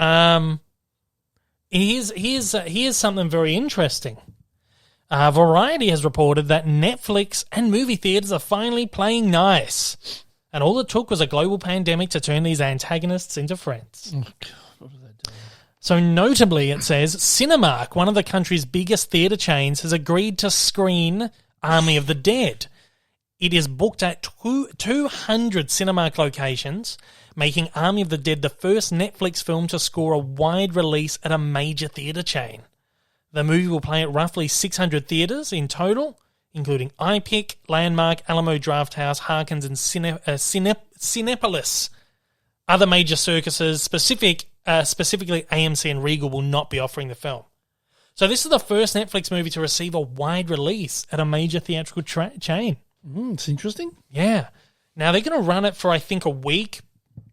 here's something very interesting. Variety has reported that Netflix and movie theaters are finally playing nice, and all it took was a global pandemic to turn these antagonists into friends. Oh, God, what was that doing? So notably, it says, Cinemark, one of the country's biggest theatre chains, has agreed to screen Army of the Dead. It is booked at 200 Cinemark locations, making Army of the Dead the first Netflix film to score a wide release at a major theatre chain. The movie will play at roughly 600 theatres in total, including iPic, Landmark, Alamo Drafthouse, Harkins, and Cinepolis. Other major circuses, specifically AMC and Regal, will not be offering the film. So this is the first Netflix movie to receive a wide release at a major theatrical chain. It's interesting. Yeah. Now, they're going to run it for, I think, a week.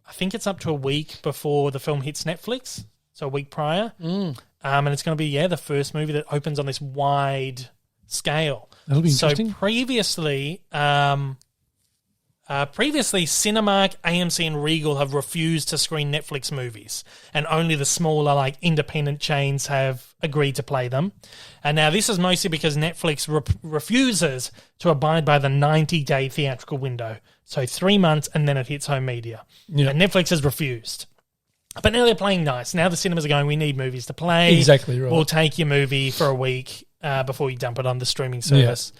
I think it's up to a week before the film hits Netflix, so a week prior. And it's going to be, the first movie that opens on this wide scale. That'll be interesting. So previously, Previously, Cinemark, AMC, and Regal have refused to screen Netflix movies, and only the smaller, like, independent chains have agreed to play them. And now this is mostly because Netflix refuses to abide by the 90-day theatrical window. So 3 months, and then it hits home media. Yeah. And Netflix has refused. But now they're playing nice. Now the cinemas are going, we need movies to play. Exactly right. We'll take your movie for a week before you dump it on the streaming service.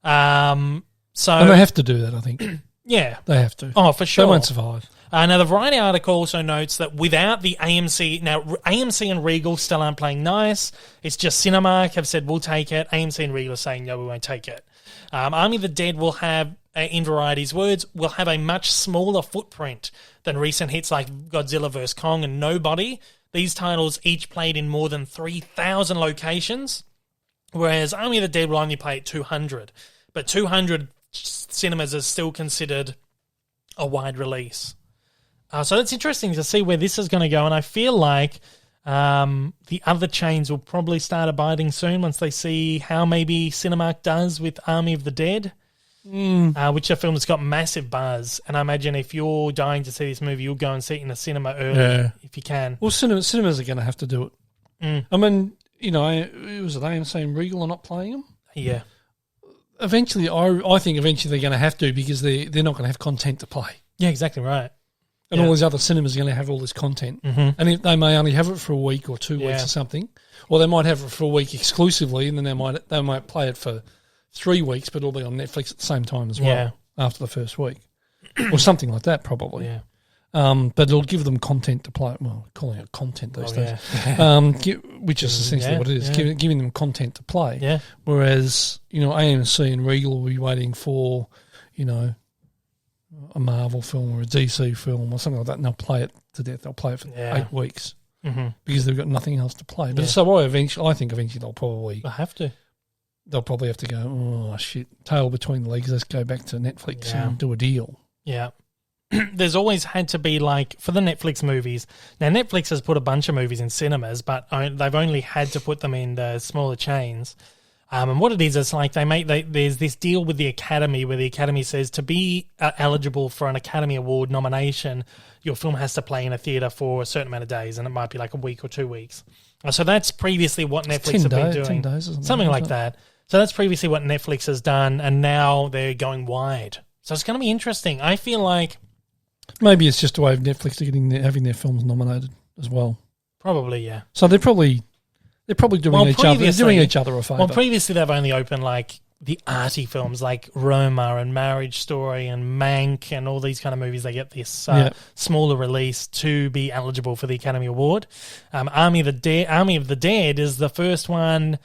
Yeah. And they have to do that, I think. Yeah. They have to. Oh, for sure. They won't survive. Now, the Variety article also notes that without the AMC... Now, AMC and Regal still aren't playing nice. It's just Cinemark have said, we'll take it. AMC and Regal are saying, no, we won't take it. Army of the Dead will have, in Variety's words, will have a much smaller footprint than recent hits like Godzilla vs. Kong and Nobody. These titles each played in more than 3,000 locations, whereas Army of the Dead will only play at 200. But 200 cinemas is still considered a wide release. So it's interesting to see where this is going to go, and I feel like the other chains will probably start abiding soon once they see how maybe Cinemark does with Army of the Dead, which a film that's got massive buzz. And I imagine if you're dying to see this movie, you'll go and see it in a cinema early if you can. Well, cinemas are going to have to do it. I mean, you know, it was an AMC and Regal are not playing them. Yeah. Eventually, I think eventually they're going to have to because they're not going to have content to play. Yeah, exactly right. And all these other cinemas are going to have all this content. Mm-hmm. And they may only have it for a week or 2 weeks or something. Or they might have it for a week exclusively and then they might play it for 3 weeks, but it'll be on Netflix at the same time as well after the first week. Or something like that probably. Yeah. But it'll give them content to play. Well, calling it content these days. Which is essentially what it is, giving them content to play. Yeah. Whereas, you know, AMC and Regal will be waiting for, you know, a Marvel film or a DC film or something like that, and they'll play it to death. They'll play it for 8 weeks because they've got nothing else to play. But so I think eventually they'll probably They'll probably have to go, oh shit, tail between the legs. Let's go back to Netflix and do a deal. Yeah. There's always had to be like for the Netflix movies. Now Netflix has put a bunch of movies in cinemas, but they've only had to put them in the smaller chains. And what it is, it's like there's this deal with the Academy where the Academy says to be eligible for an Academy Award nomination, your film has to play in a theatre for a certain amount of days, and it might be like a week or 2 weeks. So that's previously what Netflix have been doing. 10 days or something like that. So that's previously what Netflix has done, and now they're going wide. So it's going to be interesting. I feel like... Maybe it's just a way of Netflix to having their films nominated as well. Probably, yeah. So they're probably doing each other a favour. Well, previously they've only opened like the arty films like Roma and Marriage Story and Mank and all these kind of movies. They get this smaller release to be eligible for the Academy Award. Army of the Dead is the first one,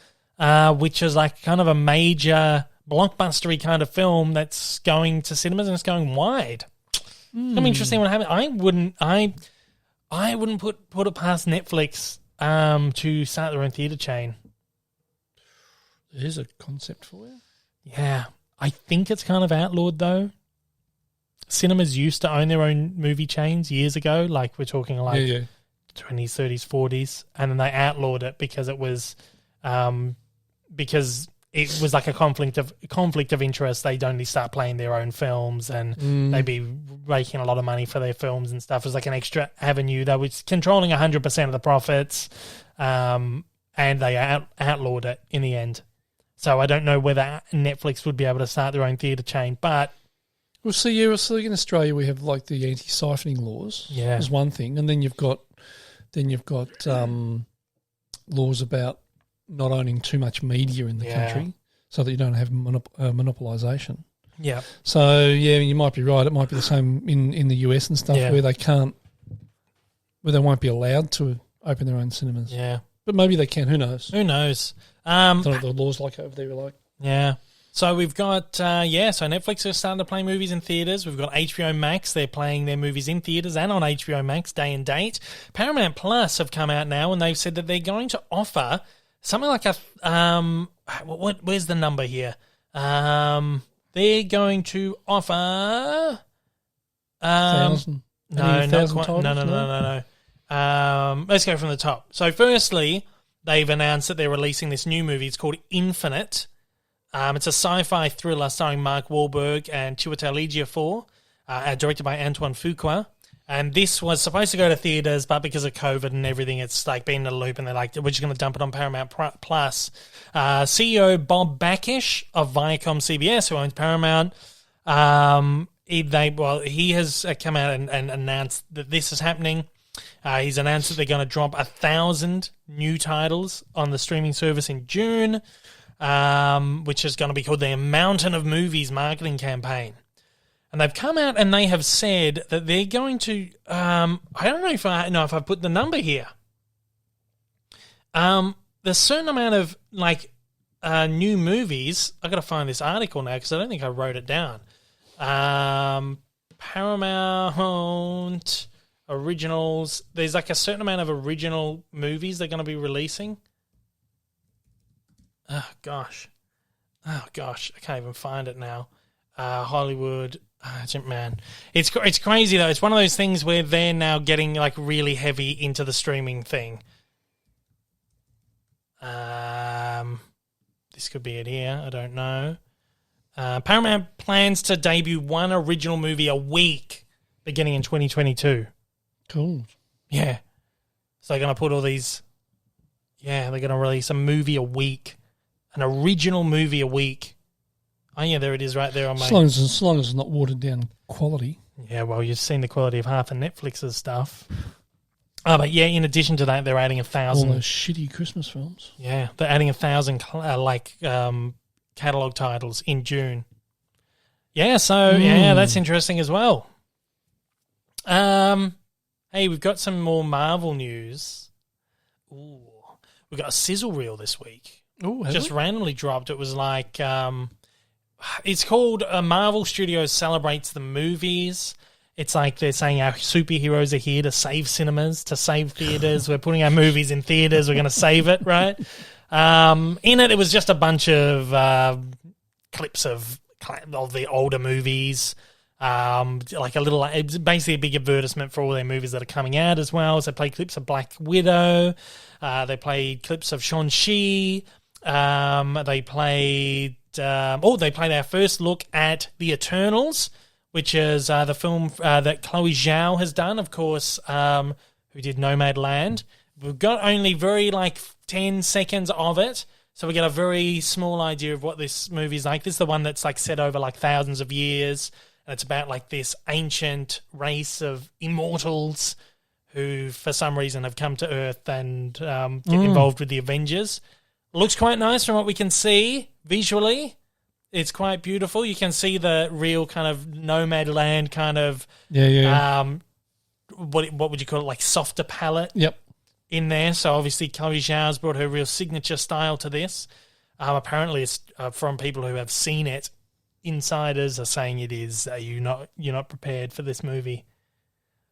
which is like kind of a major blockbustery kind of film that's going to cinemas and it's going wide. It's interesting what happened. I wouldn't put it past Netflix to start their own theatre chain. There's a concept for you. Yeah. I think it's kind of outlawed, though. Cinemas used to own their own movie chains years ago, like we're talking like 20s, 30s, 40s, and then they outlawed it because it was like a conflict of interest. They'd only start playing their own films and they'd be raking a lot of money for their films and stuff. It was like an extra avenue. They were controlling 100% of the profits and they outlawed it in the end. So I don't know whether Netflix would be able to start their own theatre chain, but... Well, see, in Australia we have like the anti-siphoning laws. Yeah. Is one thing. And then you've got laws about not owning too much media in the country so that you don't have monopolisation. Yeah. So, you might be right. It might be the same in the US and stuff where where they won't be allowed to open their own cinemas. Yeah. But maybe they can. Who knows? Who knows? I don't know what the laws like over there are like. Yeah. So we've got, so Netflix is starting to play movies in theatres. We've got HBO Max. They're playing their movies in theatres and on HBO Max day and date. Paramount Plus have come out now and they've said that they're going to offer something like a, where's the number here? They're going to offer, 1,000. No. Let's go from the top. So firstly, they've announced that they're releasing this new movie. It's called Infinite. It's a sci-fi thriller starring Mark Wahlberg and Chiwetel Ejiofor. directed by Antoine Fuqua. And this was supposed to go to theaters, but because of COVID and everything, it's like been in a loop, and they're like, we're just going to dump it on Paramount Plus. CEO Bob Bakish of Viacom CBS, who owns Paramount, he has come out and announced that this is happening. He's announced that they're going to drop 1,000 new titles on the streaming service in June, which is going to be called their Mountain of Movies marketing campaign. And they've come out and they have said that they're going to, I don't know if I put the number here. There's a certain amount of new movies. I've got to find this article now because I don't think I wrote it down. Paramount originals. There's a certain amount of original movies they're going to be releasing. Oh gosh, I can't even find it now. Hollywood. Man, it's crazy though. It's one of those things where they're now getting really heavy into the streaming thing. This could be it here. I don't know. Paramount plans to debut one original movie a week beginning in 2022. Cool. Yeah. So they're going to put all these... Yeah, they're going to release a movie a week. An original movie a week. Oh, yeah, there it is right there on my... As long as it's not watered down quality. Yeah, well, you've seen the quality of half of Netflix's stuff. Oh, but yeah, in addition to that, they're adding 1,000... All those shitty Christmas films. Yeah, they're adding 1,000 catalogue titles in June. Yeah, so, yeah, that's interesting as well. Hey, we've got some more Marvel news. Ooh, we've got a sizzle reel this week. Ooh, just randomly dropped. It was it's called Marvel Studios Celebrates the Movies. It's like they're saying our superheroes are here to save cinemas, to save theaters. We're putting our movies in theaters. We're going to save it, right? In it was just a bunch of clips of the older movies. It's basically a big advertisement for all their movies that are coming out as well. So they play clips of Black Widow. They played clips of Shang-Chi. They played our first look at The Eternals, which is the film that Chloé Zhao has done, of course, who did Nomadland. We've got only very 10 seconds of it, so we get a very small idea of what this movie is like. This is the one that's set over thousands of years, and it's about this ancient race of immortals who, for some reason, have come to Earth and get involved with the Avengers. Looks quite nice from what we can see visually. It's quite beautiful. You can see the real kind of nomad land kind of what would you call it, softer palette in there. So obviously Chloé Zhao's brought her real signature style to this. Apparently it's from people who have seen it. Insiders are saying it is. You're not prepared for this movie.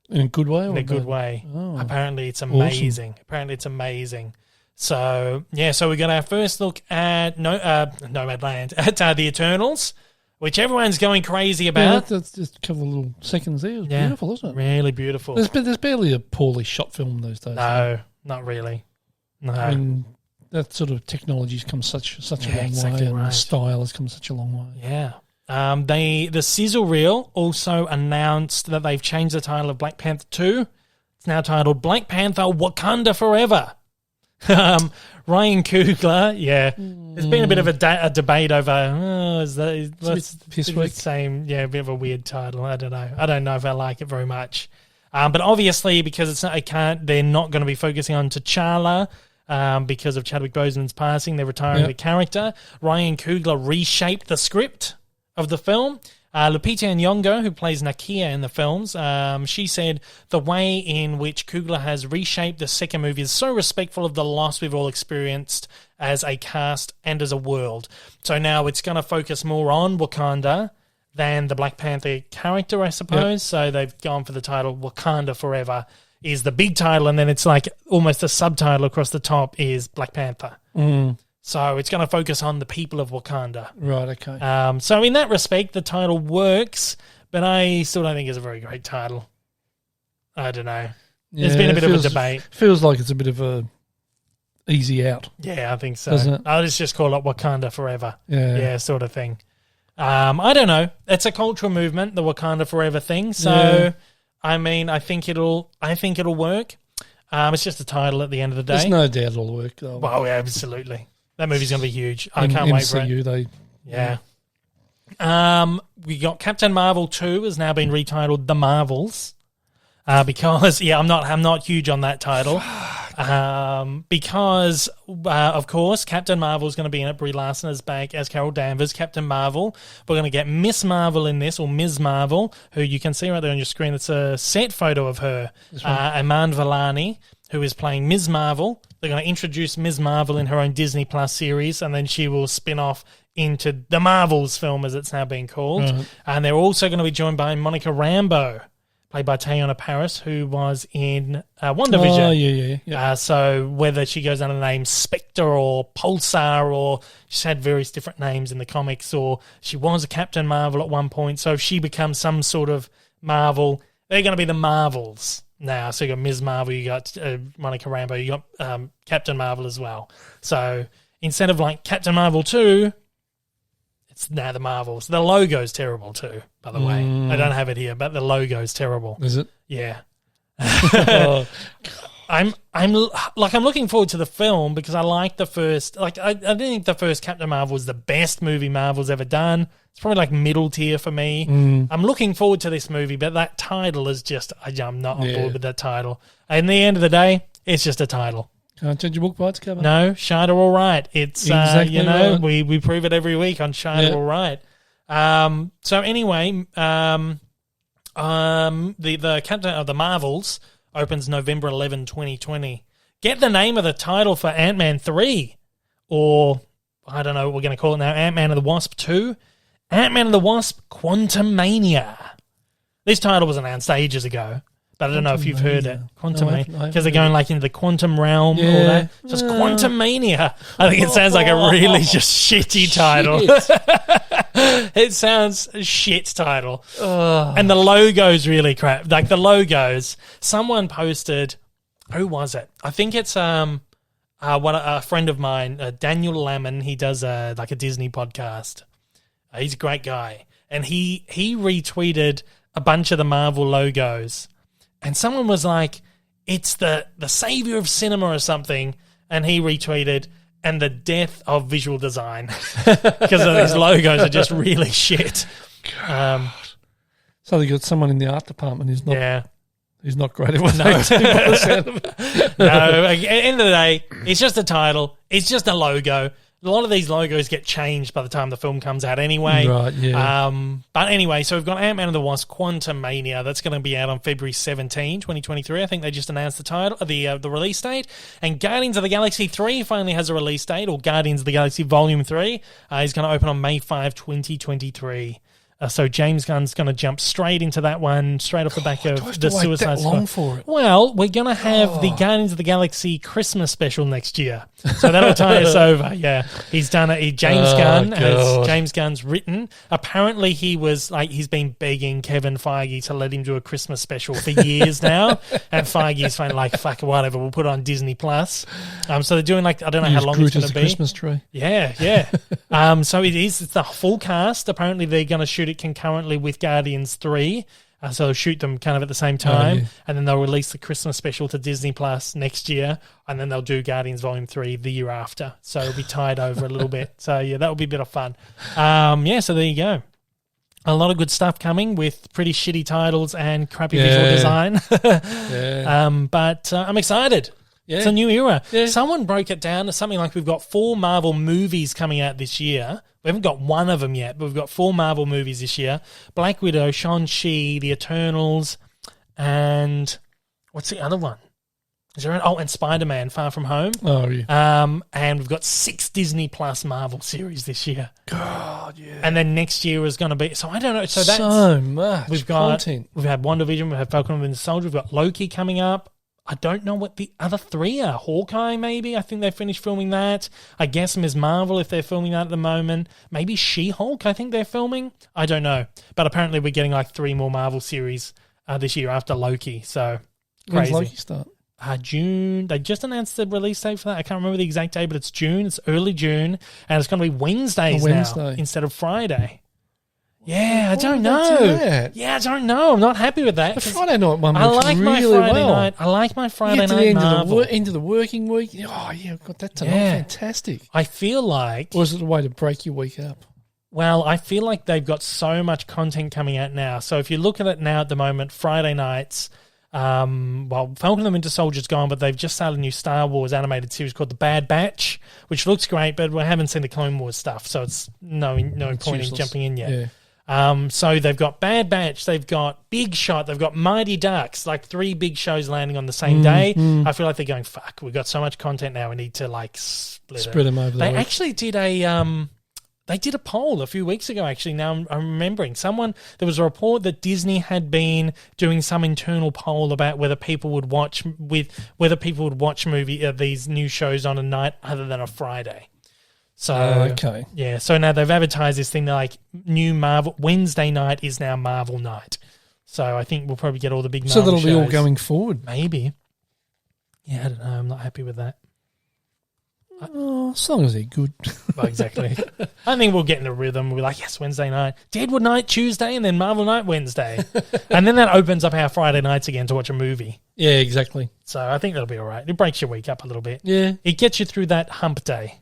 In a good way? In a good way. Oh, apparently it's amazing. Awesome. Apparently it's amazing. So, so we got our first look at Nomadland, at The Eternals, which everyone's going crazy about. Yeah, that's just a couple of little seconds there. It was beautiful, isn't it? Really beautiful. There's barely a poorly shot film those days. No, not really. No. I mean, that sort of technology's come such a long way, and the style has come such a long way. Yeah. The sizzle reel also announced that they've changed the title of Black Panther 2. It's now titled Black Panther Wakanda Forever. Ryan Coogler, there's been a bit of a debate over. Is the same? Yeah, a bit of a weird title. I don't know if I like it very much. But obviously, because they're not going to be focusing on T'Challa because of Chadwick Boseman's passing. They're retiring the character. Ryan Coogler reshaped the script of the film. Lupita Nyong'o, who plays Nakia in the films, she said the way in which Coogler has reshaped the second movie is so respectful of the loss we've all experienced as a cast and as a world. So now it's going to focus more on Wakanda than the Black Panther character, I suppose. Yep. So they've gone for the title Wakanda Forever is the big title, and then it's almost a subtitle across the top is Black Panther. So it's going to focus on the people of Wakanda. Right, okay. So in that respect, the title works, but I still don't think it's a very great title. I don't know. There's been a bit of a debate. Feels like it's a bit of a easy out. Yeah, I think so. Doesn't it? Let's just call it Wakanda Forever. Yeah, sort of thing. I don't know. It's a cultural movement, the Wakanda Forever thing. So, I mean, I think it'll work. It's just a title at the end of the day. There's no doubt it'll work, though. Well, yeah, absolutely. That movie's going to be huge. I can't wait for it. Yeah. We got Captain Marvel 2 has now been retitled The Marvels. Because I'm not huge on that title. Because of course Captain Marvel is going to be in it. Brie Larson is back as Carol Danvers, Captain Marvel. We're going to get Miss Marvel in this, or Ms. Marvel, who you can see right there on your screen. It's a set photo of her, Iman Vellani, who is playing Ms. Marvel. They're going to introduce Ms. Marvel in her own Disney Plus series, and then she will spin off into the Marvels film, as it's now being called. Mm-hmm. And they're also going to be joined by Monica Rambeau, played by Teyonah Parris, who was in WandaVision. Oh, yeah. So whether she goes under the name Spectre or Pulsar, or she's had various different names in the comics, or she was a Captain Marvel at one point, so if she becomes some sort of Marvel, they're going to be the Marvels now. So you got Ms. Marvel, you got Monica Rambeau, you got Captain Marvel as well. So instead of like Captain Marvel 2... it's now the Marvels. The logo's terrible too, by the way. I don't have it here, but the logo's terrible. Is it? Yeah. I'm looking forward to the film because I like the first. Like I didn't think the first Captain Marvel was the best movie Marvel's ever done. It's probably like middle tier for me. I'm looking forward to this movie, but that title is just I'm not on board with that title. In the end of the day, it's just a title. Can't judge a book by its cover. No, Shite are all right. It's exactly right. we prove it every week on Shite are all right. So anyway, the Captain of the Marvels opens November 11, 2020. Get the name of the title for Ant-Man 3, or I don't know what we're going to call it now. Ant-Man and the Wasp 2, Ant-Man and the Wasp: Quantumania. This title was announced ages ago. But I don't know if you've heard it. Quantumania. Because they're going like into the quantum realm. All that. So it's Quantumania. I think it sounds like a really just shitty title. It sounds a shit title. And the logo's really crap. Like the logos, someone posted, who was it? I think it's a friend of mine, Daniel Lamon. He does like a Disney podcast. He's a great guy. And he retweeted a bunch of the Marvel logos. And someone was like, it's the savior of cinema or something. And he retweeted, and the death of visual design. Because of these logos are just really shit. So they got someone in the art department who's not he's not great at what no. they do by the sound of it. No, at the end of the day, it's just a title. It's just a logo. A lot of these logos get changed by the time the film comes out anyway. Right, yeah. But anyway, so we've got Ant-Man and the Wasp: Quantumania. That's going to be out on February 17, 2023. I think they just announced the title, the release date. And Guardians of the Galaxy 3 finally has a release date, or Guardians of the Galaxy Volume 3. Is going to open on May 5, 2023. So James Gunn's going to jump straight into that one, straight off the back of the Suicide Squad. Long for it? Well, we're going to have the Guardians of the Galaxy Christmas special next year, so that'll tie us over. Yeah, he's done it. James Gunn's written. Apparently, he's been begging Kevin Feige to let him do a Christmas special for years now, and Feige's fine, like fuck whatever. We'll put it on Disney Plus. So they're doing like I don't know how long it's going to be. Christmas tree. Yeah. So it's the full cast. Apparently, they're going to shoot it concurrently with Guardians 3. So they'll shoot them kind of at the same time, and then they'll release the Christmas special to Disney Plus next year, and then they'll do Guardians Volume 3 the year after. So it'll be tied over a little bit. So yeah, that'll be a bit of fun. So there you go. A lot of good stuff coming with pretty shitty titles and crappy visual design. But I'm excited. Yeah. It's a new era. Yeah. Someone broke it down to something like we've got 4 Marvel movies coming out this year. We haven't got one of them yet, but we've got 4 Marvel movies this year. Black Widow, Shang-Chi, The Eternals, and what's the other one? Is there and Spider-Man, Far From Home. Oh, yeah. And we've got 6 Disney Plus Marvel series this year. God, yeah. And then next year is going to be... So I don't know. So that's... So much content. We've had WandaVision, we've had Falcon and the Soldier, we've got Loki coming up. I don't know what the other 3 are. Hawkeye, maybe. I think they finished filming that. I guess Ms. Marvel, if they're filming that at the moment. Maybe She-Hulk, I think they're filming. I don't know. But apparently we're getting like 3 more Marvel series this year after Loki. So, crazy. When's Loki start? June. They just announced the release date for that. I can't remember the exact date, but it's June. It's early June. And it's going to be Wednesdays now instead of Friday. Yeah, I don't know. Yeah, I don't know. I'm not happy with that. The Friday night one I works like really my Friday well. night. I like my Friday you get to night the end Marvel. of the end of the working week. Oh, yeah, I've got that tonight. Yeah. Fantastic. I feel like... Or is it a way to break your week up? Well, I feel like they've got so much content coming out now. So if you look at it now at the moment, Friday nights... Falcon and the Winter Soldier's gone, but they've just started a new Star Wars animated series called The Bad Batch, which looks great, but we haven't seen the Clone Wars stuff, so it's no point in jumping in yet. Yeah. So they've got Bad Batch, they've got Big Shot, they've got Mighty Ducks, like 3 big shows landing on the same day. I feel like they're going, fuck, we've got so much content now, we need to like spread them over the week. Actually did They did a poll a few weeks ago, actually. Now I'm remembering. There was a report that Disney had been doing some internal poll about whether people would watch these new shows on a night other than a Friday. So okay. Yeah, so now they've advertised this thing, they're like new Marvel Wednesday night is now Marvel night. So I think we'll probably get all the big Marvel shows. So that'll be all shows. going forward. Maybe. Yeah, I don't know. I'm not happy with that. As long as they're good. Well, exactly. I think we'll get in a rhythm. We'll be like, yes, Wednesday night, Deadwood night Tuesday, and then Marvel night Wednesday. And then that opens up our Friday nights again to watch a movie. Yeah, exactly. So I think that'll be all right. It breaks your week up a little bit. Yeah. It gets you through that hump day.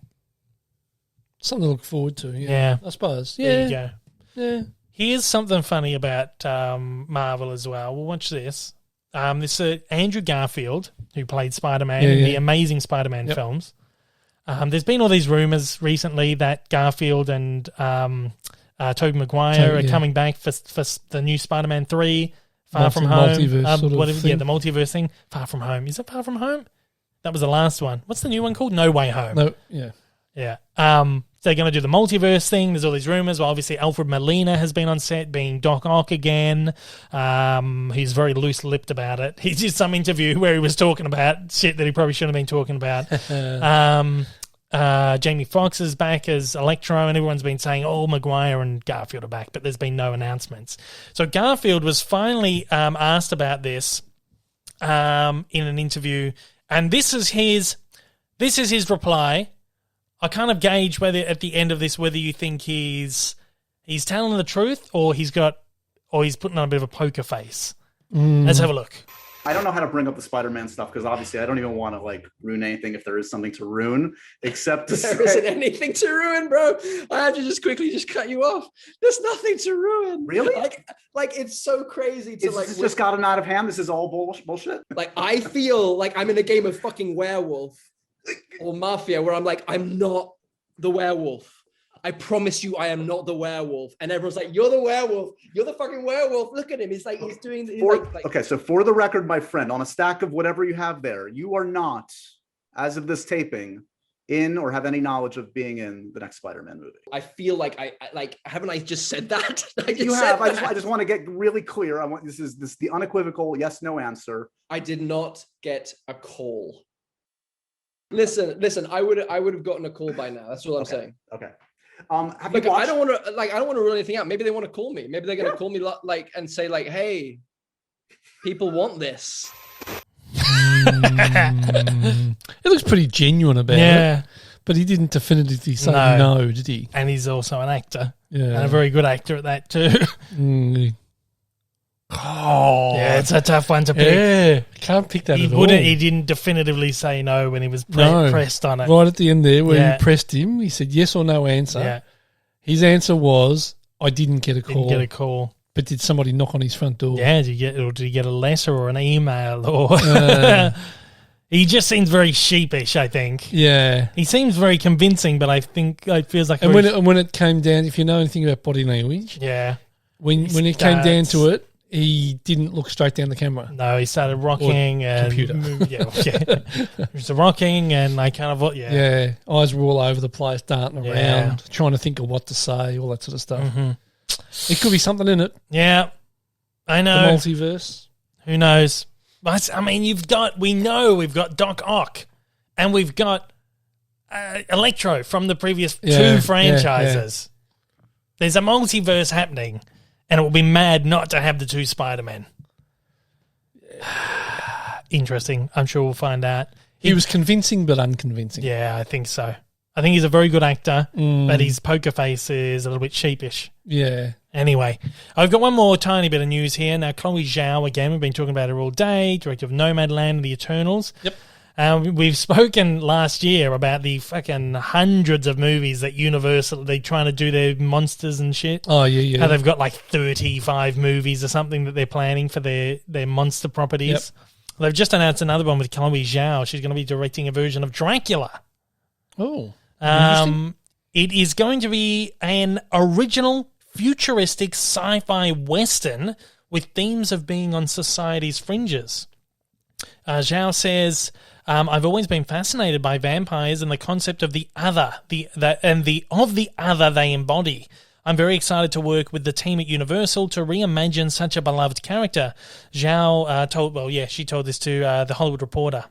Something to look forward to. Yeah. I suppose. Yeah. There you go. Yeah. Here's something funny about Marvel as well. We'll watch this. This is Andrew Garfield, who played Spider-Man in the Amazing Spider-Man films. There's been all these rumours recently that Garfield and Tobey Maguire are coming back for the new Spider-Man 3, Far From Home. Multiverse the multiverse thing. Far From Home. Is it Far From Home? That was the last one. What's the new one called? No Way Home. No, yeah. Yeah. They're going to do the multiverse thing. There's all these rumours. Well, obviously, Alfred Molina has been on set being Doc Ock again. He's very loose-lipped about it. He did some interview where he was talking about shit that he probably shouldn't have been talking about. Jamie Foxx is back as Electro, and everyone's been saying, Maguire and Garfield are back, but there's been no announcements. So Garfield was finally asked about this in an interview, and this is his reply. I kind of gauge whether at the end of this whether you think he's telling the truth or he's putting on a bit of a poker face. Let's have a look. I don't know how to bring up the Spider-Man stuff because obviously I don't even want to like ruin anything if there is something to ruin, except to there isn't anything to ruin, bro. I had to just quickly cut you off. There's nothing to ruin. Really? Like it's so crazy to this just gotten out of hand. This is all bullshit. Like I feel like I'm in a game of fucking werewolf or mafia where I'm like, I'm not the werewolf. I promise you I am not the werewolf. And everyone's like, you're the werewolf. You're the fucking werewolf. Look at him. He's like, he's doing... Okay, so for the record, my friend, on a stack of whatever you have there, you are not, as of this taping, in or have any knowledge of being in the next Spider-Man movie. I feel like haven't I just said that? You have. I just want to get really clear. This is the unequivocal yes/no answer. I did not get a call. Listen. I would have gotten a call by now. That's all I'm saying. Okay. Look, I don't want to rule anything out. Maybe they want to call me. Maybe they're going to call me and say like, "Hey, people want this." It looks pretty genuine about it. But he didn't definitively say no, did he? And he's also an actor. Yeah. And a very good actor at that too. Yeah, it's a tough one to pick. Yeah, can't pick that at all. He didn't definitively say no when he was pressed on it. Right at the end there where he pressed him, he said yes or no answer. Yeah. His answer was, I didn't get a call. But did somebody knock on his front door? Yeah, did he get a letter or an email? Or he just seems very sheepish, I think. Yeah. He seems very convincing, but I think it feels like... And when it came down, if you know anything about body language... Yeah. When it came down to it, he didn't look straight down the camera. No, he started rocking and computer. He was rocking and I kind of Yeah, eyes were all over the place, darting around, trying to think of what to say, all that sort of stuff. Mm-hmm. It could be something in it. Yeah, I know. The multiverse. Who knows? But I mean, we've got Doc Ock, and we've got Electro from the previous two franchises. Yeah. There's a multiverse happening. And it will be mad not to have the two Spider-Men. Interesting. I'm sure we'll find out. He was convincing but unconvincing. Yeah, I think so. I think he's a very good actor, but his poker face is a little bit sheepish. Yeah. Anyway, I've got one more tiny bit of news here. Now, Chloé Zhao, again, we've been talking about her all day, director of Nomadland and The Eternals. Yep. We've spoken last year about the fucking hundreds of movies that Universal, they're trying to do their monsters and shit. Oh, yeah. How they've got like 35 movies or something that they're planning for their monster properties. Yep. They've just announced another one with Chloé Zhao. She's going to be directing a version of Dracula. Oh, interesting. It is going to be an original futuristic sci-fi western with themes of being on society's fringes. Zhao says, I've always been fascinated by vampires and the concept of the other, the other they embody. I'm very excited to work with the team at Universal to reimagine such a beloved character. Zhao she told this to The Hollywood Reporter.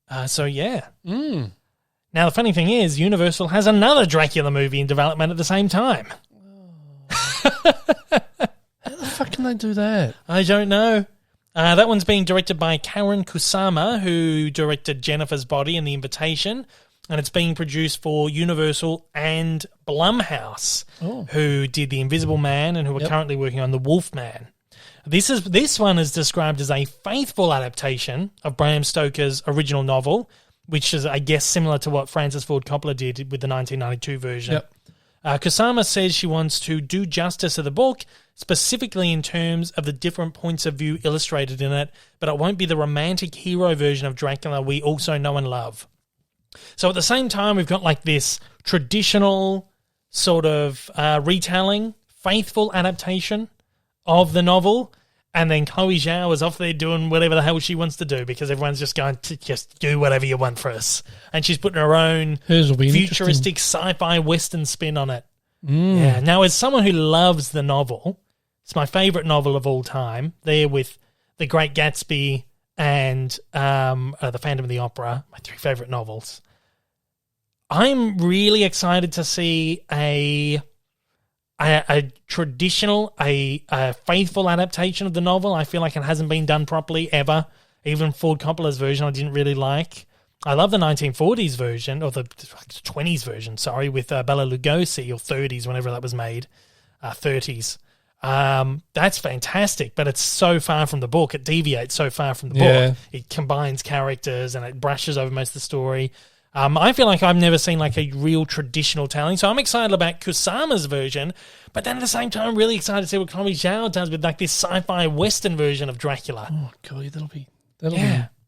Mm. Now, the funny thing is, Universal has another Dracula movie in development at the same time. How the fuck can they do that? I don't know. That one's being directed by Karen Kusama, who directed Jennifer's Body and The Invitation, and it's being produced for Universal and Blumhouse, who did The Invisible Man and who are currently working on The Wolfman. This one is described as a faithful adaptation of Bram Stoker's original novel, which is, I guess, similar to what Francis Ford Coppola did with the 1992 version. Yep. Kusama says she wants to do justice to the book, specifically in terms of the different points of view illustrated in it, but it won't be the romantic hero version of Dracula we also know and love. So at the same time, we've got like this traditional sort of retelling, faithful adaptation of the novel, and then Chloé Zhao is off there doing whatever the hell she wants to do because everyone's just going to just do whatever you want for us. And she's putting her own futuristic sci-fi western spin on it. Mm. Yeah. Now, as someone who loves the novel, it's my favourite novel of all time, there with The Great Gatsby and The Phantom of the Opera, my three favourite novels. I'm really excited to see a traditional, a faithful adaptation of the novel. I feel like it hasn't been done properly ever. Even Ford Coppola's version I didn't really like. I love the 1940s version, or the 20s version, sorry, with Bela Lugosi, or 30s, whenever that was made, 30s. That's fantastic, but it's so far from the book. It deviates so far from the book. It combines characters and it brushes over most of the story. I feel like I've never seen like a real traditional telling, so I'm excited about Kusama's version, but then at the same time, I'm really excited to see what Chloé Zhao does with like this sci-fi western version of Dracula. Oh, God, that'll be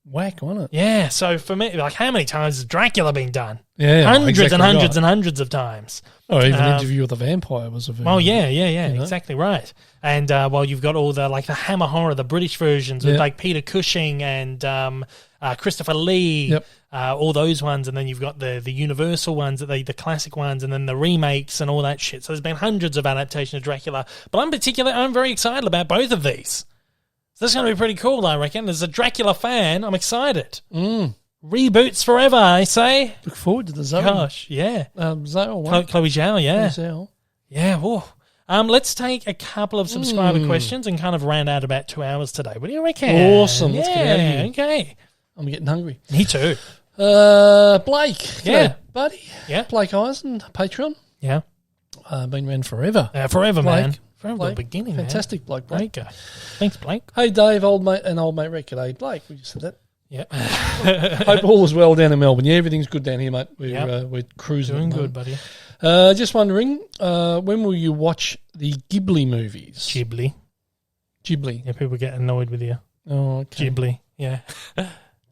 whack, won't it? Yeah, so for me, like how many times has Dracula been done? Yeah, hundreds exactly and hundreds right. and hundreds of times. Or even Interview with a Vampire was a version. Oh, yeah, you know? exactly right. And you've got all the like the Hammer Horror, the British versions with like Peter Cushing and Christopher Lee, all those ones, and then you've got the Universal ones, the classic ones, and then the remakes and all that shit. So there's been hundreds of adaptations of Dracula, but I'm very excited about both of these. So that's going to be pretty cool, I reckon. As a Dracula fan, I'm excited. Reboots forever, I say. Look forward to the Zhao. Gosh, yeah. Zhao, Chloé Zhao, yeah. Zhao. Yeah, whoa. Let's take a couple of subscriber questions and kind of round out about 2 hours today. What do you reckon? Awesome. Let's get out of here. Okay. I'm getting hungry. Me too. Blake. Yeah. Buddy. Yeah. Blake Eisen, Patreon. Yeah. Been around forever. Forever, Blake. man. From Blake. the beginning, Fantastic bloke, Blake. Blake. Thanks, Blake. Hey, Dave, old mate Rick. G'day, Blake. We just said that. Yeah. Hope all is well down in Melbourne. Yeah, everything's good down here, mate. We're cruising. Doing good, buddy. Just wondering, when will you watch the Ghibli movies? Ghibli. Yeah, people get annoyed with you. Oh, okay. Ghibli, yeah.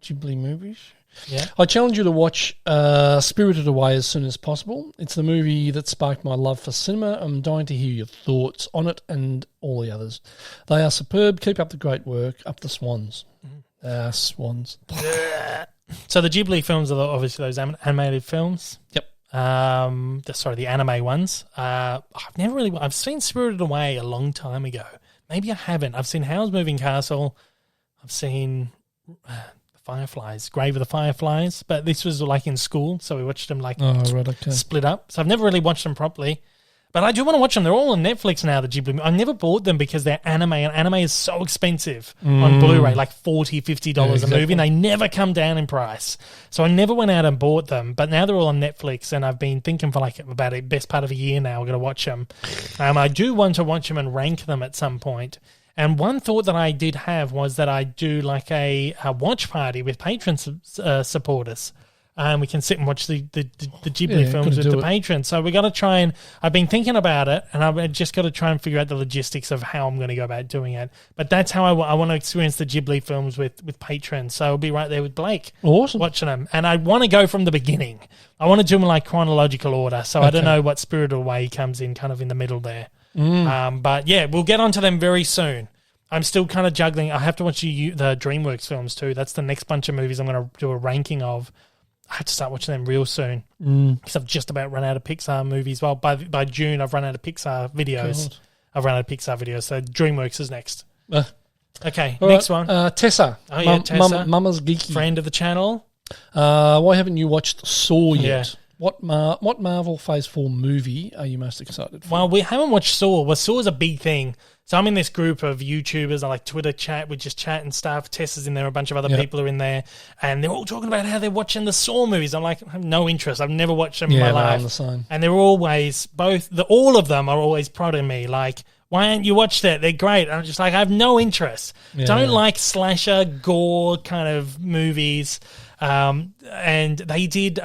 Ghibli movies? Yeah. I challenge you to watch Spirited Away as soon as possible. It's the movie that sparked my love for cinema. I'm dying to hear your thoughts on it and all the others. They are superb. Keep up the great work. Up the swans. Swans. So the Ghibli films are obviously those animated films. Yep. The anime ones. I've seen Spirited Away a long time ago. Maybe I haven't. I've seen Howl's Moving Castle. I've seen Fireflies, Grave of the Fireflies, but this was like in school, so we watched them split up. So I've never really watched them properly. But I do want to watch them. They're all on Netflix now, the Ghibli. I never bought them because they're anime, and anime is so expensive on Blu-ray, like $40, $50 a movie, and they never come down in price. So I never went out and bought them, but now they're all on Netflix, and I've been thinking for like about the best part of a year now, I'm going to watch them. I do want to watch them and rank them at some point. And one thought that I did have was that I do like a watch party with patron supporters. We can sit and watch the Ghibli films with the patrons. So we got to try and I've been thinking about it, and I've just got to try and figure out the logistics of how I'm going to go about doing it. But that's how I want to experience the Ghibli films with patrons. So I'll be right there with Blake, watching them. And I want to go from the beginning. I want to do them in like chronological order. So I don't know what spirited way he comes in, kind of in the middle there. But yeah, we'll get onto them very soon. I'm still kind of juggling. I have to watch the DreamWorks films too. That's the next bunch of movies I'm going to do a ranking of. I have to start watching them real soon because I've just about run out of Pixar movies. Well, by June, I've run out of Pixar videos. God. I've run out of Pixar videos, so DreamWorks is next. Okay, all next right. one. Tessa. Oh, yeah, Tessa. Mama's Geeky. Friend of the channel. Why haven't you watched Saw yet? Yeah. What Marvel Phase 4 movie are you most excited for? Well, we haven't watched Saw. Well, Saw is a big thing. So I'm in this group of YouTubers, I like Twitter chat, we just chat and stuff. Tess is in there, a bunch of other people are in there, and they're all talking about how they're watching the Saw movies. I'm like, I have no interest. I've never watched them in my life. I'm the same. And they're always, all of them are always prodding me, like, why haven't you watched it? They're great. And I'm just like, I have no interest. Don't like slasher, gore kind of movies. And they did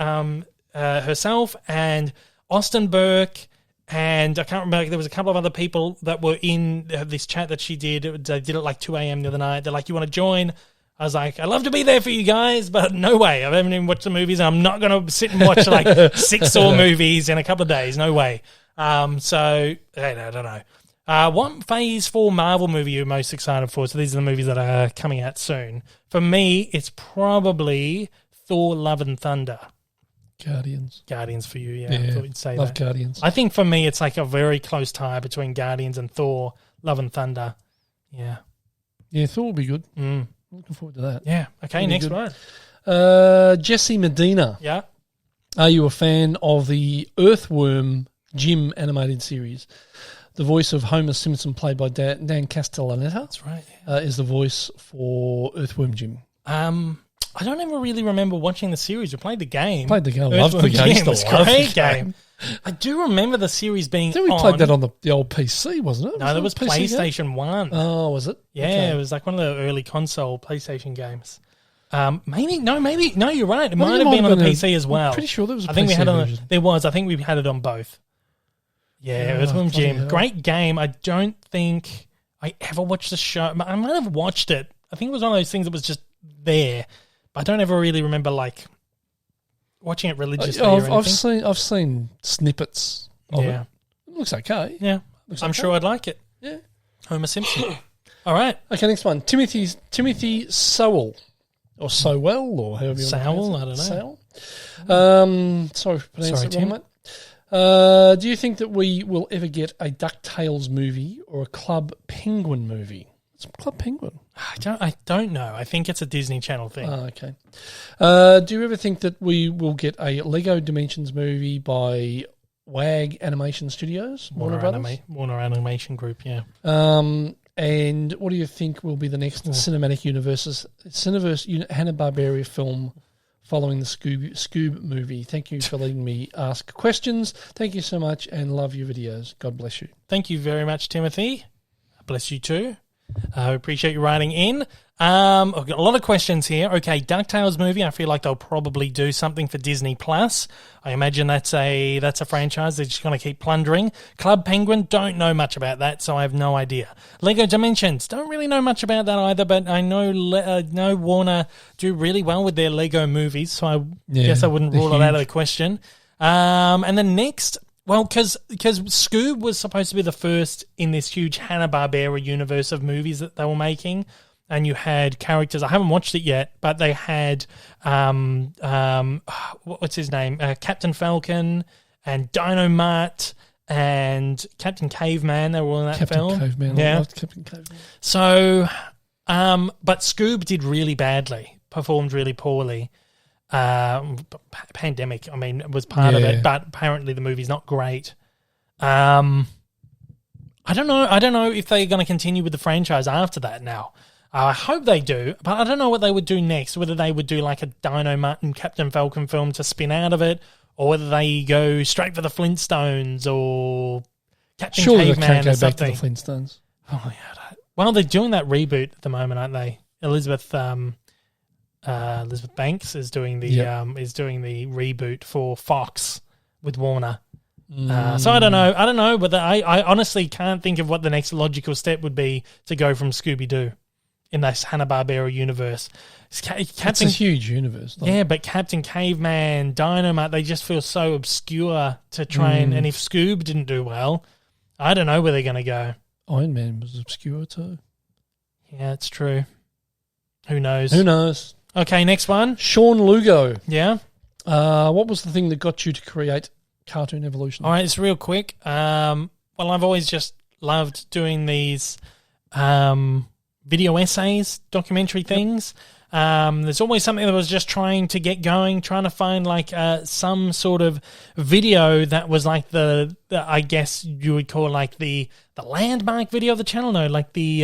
herself and Austin Burke, and I can't remember, there was a couple of other people that were in this chat that she did. They did it like 2 a.m. the other night. They're like, you want to join? I was like, I'd love to be there for you guys, but no way. I haven't even watched the movies, and I'm not going to sit and watch like 6 Saw movies in a couple of days. No way. So, I don't know. What Phase 4 Marvel movie are you most excited for? So these are the movies that are coming out soon. For me, it's probably Thor, Love and Thunder. Guardians for you, yeah. I thought you'd say love Guardians. I think for me, it's like a very close tie between Guardians and Thor, Love and Thunder. Yeah. Yeah, Thor will be good. Looking forward to that. Yeah. Okay, next one. Jesse Medina. Yeah. Are you a fan of the Earthworm Jim animated series? The voice of Homer Simpson, played by Dan Castellaneta. That's right. Is the voice for Earthworm Jim. I don't ever really remember watching the series. We played the game. Loved the game. It was a great game. I do remember the series being on. Then we played that on the old PC, wasn't it? No, that was PlayStation 1. Oh, was it? Yeah, okay. It was like one of the early console PlayStation games. Maybe, no, you're right. It might have been on the PC as well. I'm pretty sure there was a I think PC we had version. I think we had it on both. Yeah, Earthworm Jim. Great game. I don't think I ever watched the show. I might have watched it. I think it was one of those things that was just there. I don't ever really remember like watching it religiously. I've seen snippets of it. It looks okay. Yeah, I'm sure I'd like it. Yeah, Homer Simpson. All right. Okay, next one. Timothy Sowell or Sowell or however you want to pronounce it. I don't know. Sowell. Sorry for pronouncing it wrong, mate. Do you think that we will ever get a DuckTales movie or a Club Penguin movie? It's Club Penguin. I don't know. I think it's a Disney Channel thing. Oh, okay. Do you ever think that we will get a Lego Dimensions movie by WAG Animation Studios? Warner Brothers? Warner Animation Group, yeah. And what do you think will be the next Cinematic Universe Hanna-Barbera film following the Scoob movie? Thank you for letting me ask questions. Thank you so much and love your videos. God bless you. Thank you very much, Timothy. Bless you too. I appreciate you writing in. I've got a lot of questions here. Okay, DuckTales movie. I feel like they'll probably do something for Disney Plus. I imagine that's a franchise they're just going to keep plundering. Club Penguin, don't know much about that, so I have no idea. Lego Dimensions, don't really know much about that either, but I know Warner do really well with their Lego movies, so I guess I wouldn't rule it out of the question. And then next, well, because Scoob was supposed to be the first in this huge Hanna-Barbera universe of movies that they were making, and you had characters. I haven't watched it yet, but they had what's his name? Captain Falcon and Dino-Mutt and Captain Caveman. They were all in that film. Captain Caveman. I loved Captain Caveman. So, but Scoob did really badly, performed really poorly. Pandemic, I mean, was part of it, but apparently the movie's not great. I don't know. I don't know if they're going to continue with the franchise after that now. I hope they do, but I don't know what they would do next, whether they would do like a Dino Martin Captain Falcon film to spin out of it, or whether they go straight for the Flintstones or Captain Caveman or something. Back to the Flintstones. Oh my God. Well, they're doing that reboot at the moment, aren't they? Elizabeth Banks is doing the reboot for Fox with Warner. So I don't know whether I honestly can't think of what the next logical step would be to go from Scooby-Doo in this Hanna-Barbera universe. It's a huge universe. Yeah, but Captain Caveman, Dynamite, they just feel so obscure to try and if Scoob didn't do well, I don't know where they're going to go. Iron Man was obscure too. Yeah, it's true. Who knows? Okay, next one. Sean Lugo. Yeah? What was the thing that got you to create Cartoon Evolution? All right, it's real quick. Well, I've always just loved doing these video essays, documentary things. There's always something that was just trying to get going, trying to find like some sort of video that was like the I guess you would call like the landmark video of the channel. No, like the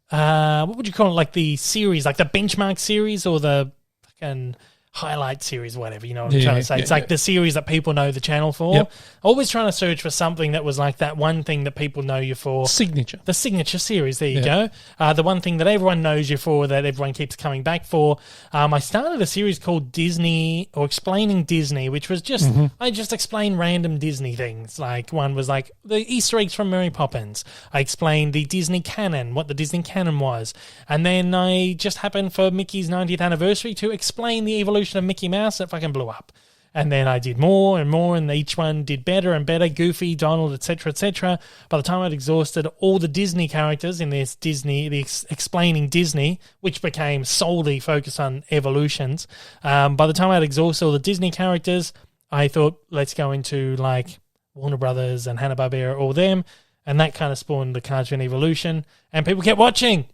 what would you call it? Like the series, like the benchmark series or the fucking highlight series, whatever, you know what I'm trying to say. It's like the series that people know the channel for. Yep. Always trying to search for something that was like that one thing that people know you for. Signature. The signature series, there you go. The one thing that everyone knows you for, that everyone keeps coming back for. I started a series called Disney, or Explaining Disney, which was just, I just explain random Disney things. Like one was like the Easter eggs from Mary Poppins. I explained the Disney canon, what the Disney canon was. And then I just happened for Mickey's 90th anniversary to explain the evolution of Mickey Mouse that fucking blew up. And then I did more and more, and each one did better and better. Goofy, Donald, etc., etc. By the time I'd exhausted all the Disney characters in this Explaining Disney, which became solely focused on evolutions, by the time I'd exhausted all the Disney characters, I thought, let's go into like Warner Brothers and Hanna-Barbera, all them, and that kind of spawned the Cartoon Evolution, and people kept watching.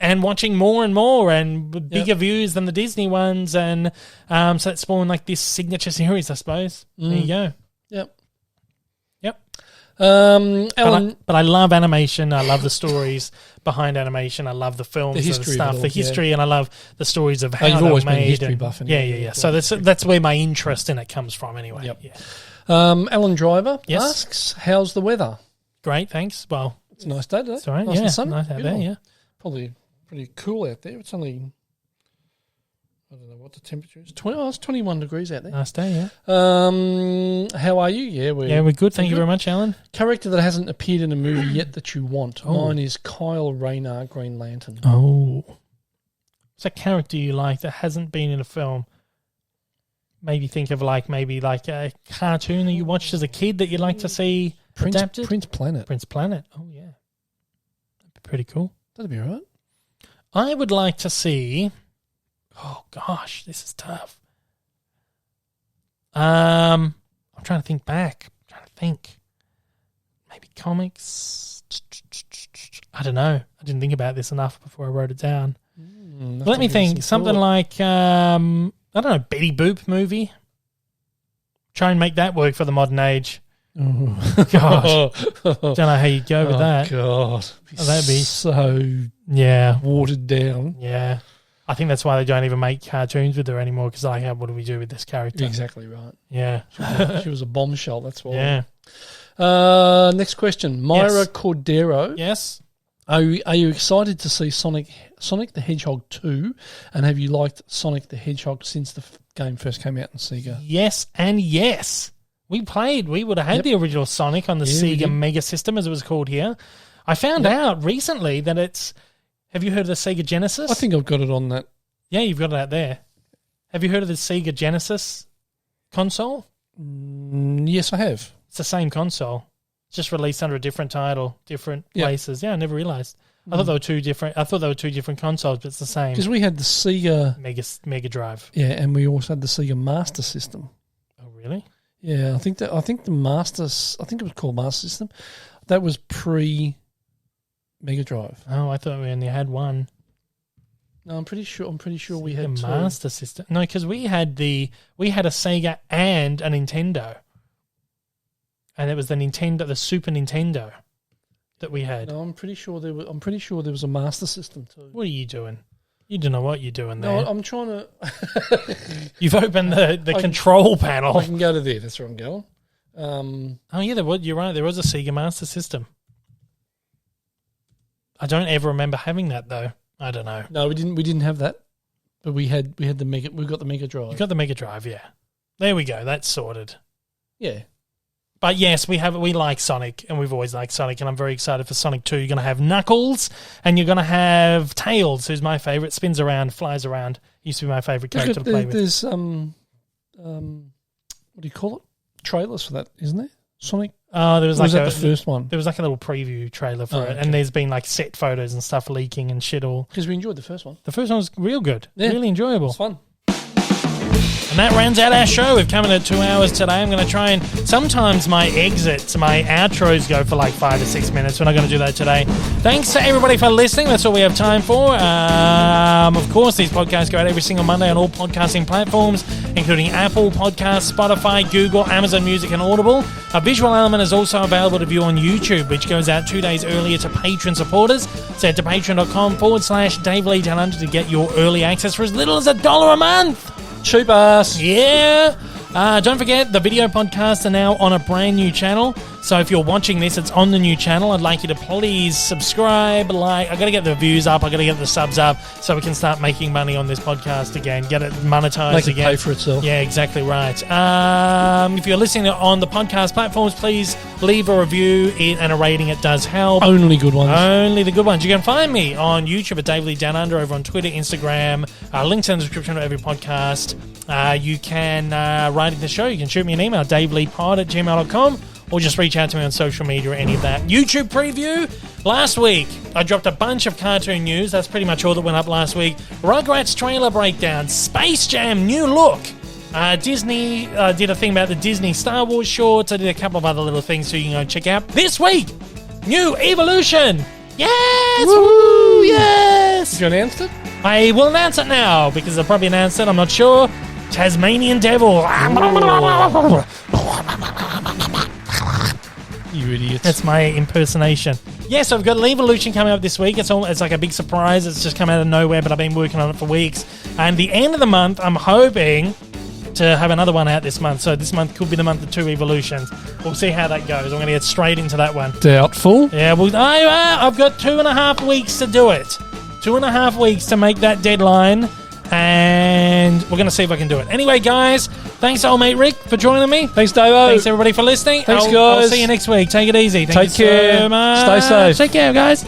And watching more and more and bigger views than the Disney ones. And so that spawned like this signature series, I suppose. There you go. Yep. Alan, but I love animation. I love the stories behind animation. I love the films the history and stuff, the history, and I love the stories of how you've they're always made. Been a history buff. Yeah. So that's where my interest in it comes from anyway. Yep. Yeah. Alan Driver asks, how's the weather? Great, thanks. Well, it's a nice day today. It's all right. Nice and sunny. Nice out there, yeah. Probably pretty cool out there. It's only, I don't know what the temperature is. It's 21 degrees out there. Nice day, yeah. How are you? Yeah, we're good. Thank you very much, Alan. Character that hasn't appeared in a movie yet that you want. Mine is Kyle Rayner, Green Lantern. Oh. What's a character you like that hasn't been in a film? Maybe think of maybe a cartoon that you watched as a kid that you'd like to see adapted? Prince Planet. Prince Planet. Oh, yeah. That'd be pretty cool. That'd be all right. I would like to see... Oh, gosh, this is tough. I'm trying to think back. Maybe comics. I don't know. I didn't think about this enough before I wrote it down. Let me think. Something like, I don't know, Betty Boop movie. Try and make that work for the modern age. Oh, gosh. Don't know how you'd go with that. God. That'd be so watered down. Yeah. I think that's why they don't even make cartoons with her anymore, because what do we do with this character? Exactly right. Yeah. She was a bombshell, that's why. Yeah. Next question. Myra Cordero. Yes. Are you excited to see Sonic the Hedgehog 2? And have you liked Sonic the Hedgehog since the game first came out in Sega? Yes and yes. We would have had the original Sonic on the Sega Mega System, as it was called here. I found out recently that it's... Have you heard of the Sega Genesis? I think I've got it on that. Yeah, you've got it out there. Have you heard of the Sega Genesis console? Yes, I have. It's the same console. It's just released under a different title, different places. Yeah, I never realised. I thought they were two different consoles, but it's the same. Because we had the Sega Mega Drive. Yeah, and we also had the Sega Master System. Oh, really? Yeah, I think the Master. I think it was called Master System. That was pre Mega Drive. Oh, I thought we only had one. No, I'm pretty sure we had Sega two. Master System. No, because we had a Sega and a Nintendo. and it was the Super Nintendo that we had. No, I'm pretty sure there was a Master System too. What are you doing? You don't know what you're doing there. No, I'm trying to. You've opened the control panel. I can go to there. That's where I'm going. Oh yeah, you're right. There was a Sega Master System. I don't ever remember having that though. I don't know. No, we didn't have that, but we got the Mega Drive. You got the Mega Drive, yeah. There we go. That's sorted. Yeah. But yes, we like Sonic, and we've always liked Sonic, and I'm very excited for Sonic 2. You're going to have Knuckles, and you're going to have Tails, who's my favourite, spins around, flies around. Used to be my favourite character to play with. There's what do you call it? Trailers for that, isn't there? Sonic. Oh, there was like the first one. There was like a little preview trailer for it, and there's been like set photos and stuff leaking and shit all. Because we enjoyed the first one. The first one was real good, really enjoyable. It was fun. And that rounds out our show. We've come in at 2 hours today. I'm going to try and sometimes my outros go for like 5 to 6 minutes. We're not going to do that today. Thanks to everybody for listening. That's all we have time for. Of course, these podcasts go out every single Monday on all podcasting platforms, including Apple Podcasts, Spotify, Google, Amazon Music, and Audible. A visual element is also available to view on YouTube, which goes out 2 days earlier to Patreon supporters. So head to patreon.com/Dave Lee Down Under to get your early access for as little as $1 a month. Cheap ass. Yeah. Don't forget, the video podcasts are now on a brand new channel. So if you're watching this, it's on the new channel. I'd like you to please subscribe, I got to get the views up. I got to get the subs up so we can start making money on this podcast again. Get it monetized again. Make it pay for itself. Yeah, exactly right. If you're listening on the podcast platforms, please leave a review and a rating. It does help. Only good ones. Only the good ones. You can find me on YouTube at Dave Lee Down Under, over on Twitter, Instagram. Links in the description of every podcast. You can write in the show. You can shoot me an email, daveleepod@gmail.com, or just reach out to me on social media or any of that. YouTube preview. Last week, I dropped a bunch of cartoon news. That's pretty much all that went up last week. Rugrats trailer breakdown. Space Jam new look. Disney did a thing about the Disney Star Wars shorts. I did a couple of other little things so you can go check out. This week, new Evolution. Yes! Woo! Yes! You announced it? I will announce it now because I'll probably announce it. I'm not sure. Tasmanian Devil. You idiots. That's my impersonation. Yes, I've got Evolution coming up this week. It's like a big surprise. It's just come out of nowhere, but I've been working on it for weeks. And the end of the month, I'm hoping to have another one out this month. So this month could be the month of 2 evolutions. We'll see how that goes. I'm going to get straight into that one. Doubtful. Yeah, well, I've got 2.5 weeks to do it. 2.5 weeks to make that deadline. And we're going to see if I can do it. Anyway, guys, thanks, old mate Rick, for joining me. Thanks, Davo. Thanks, everybody, for listening. Thanks, guys. I'll see you next week. Take it easy. Thank you care. So much. Stay safe. Take care, guys.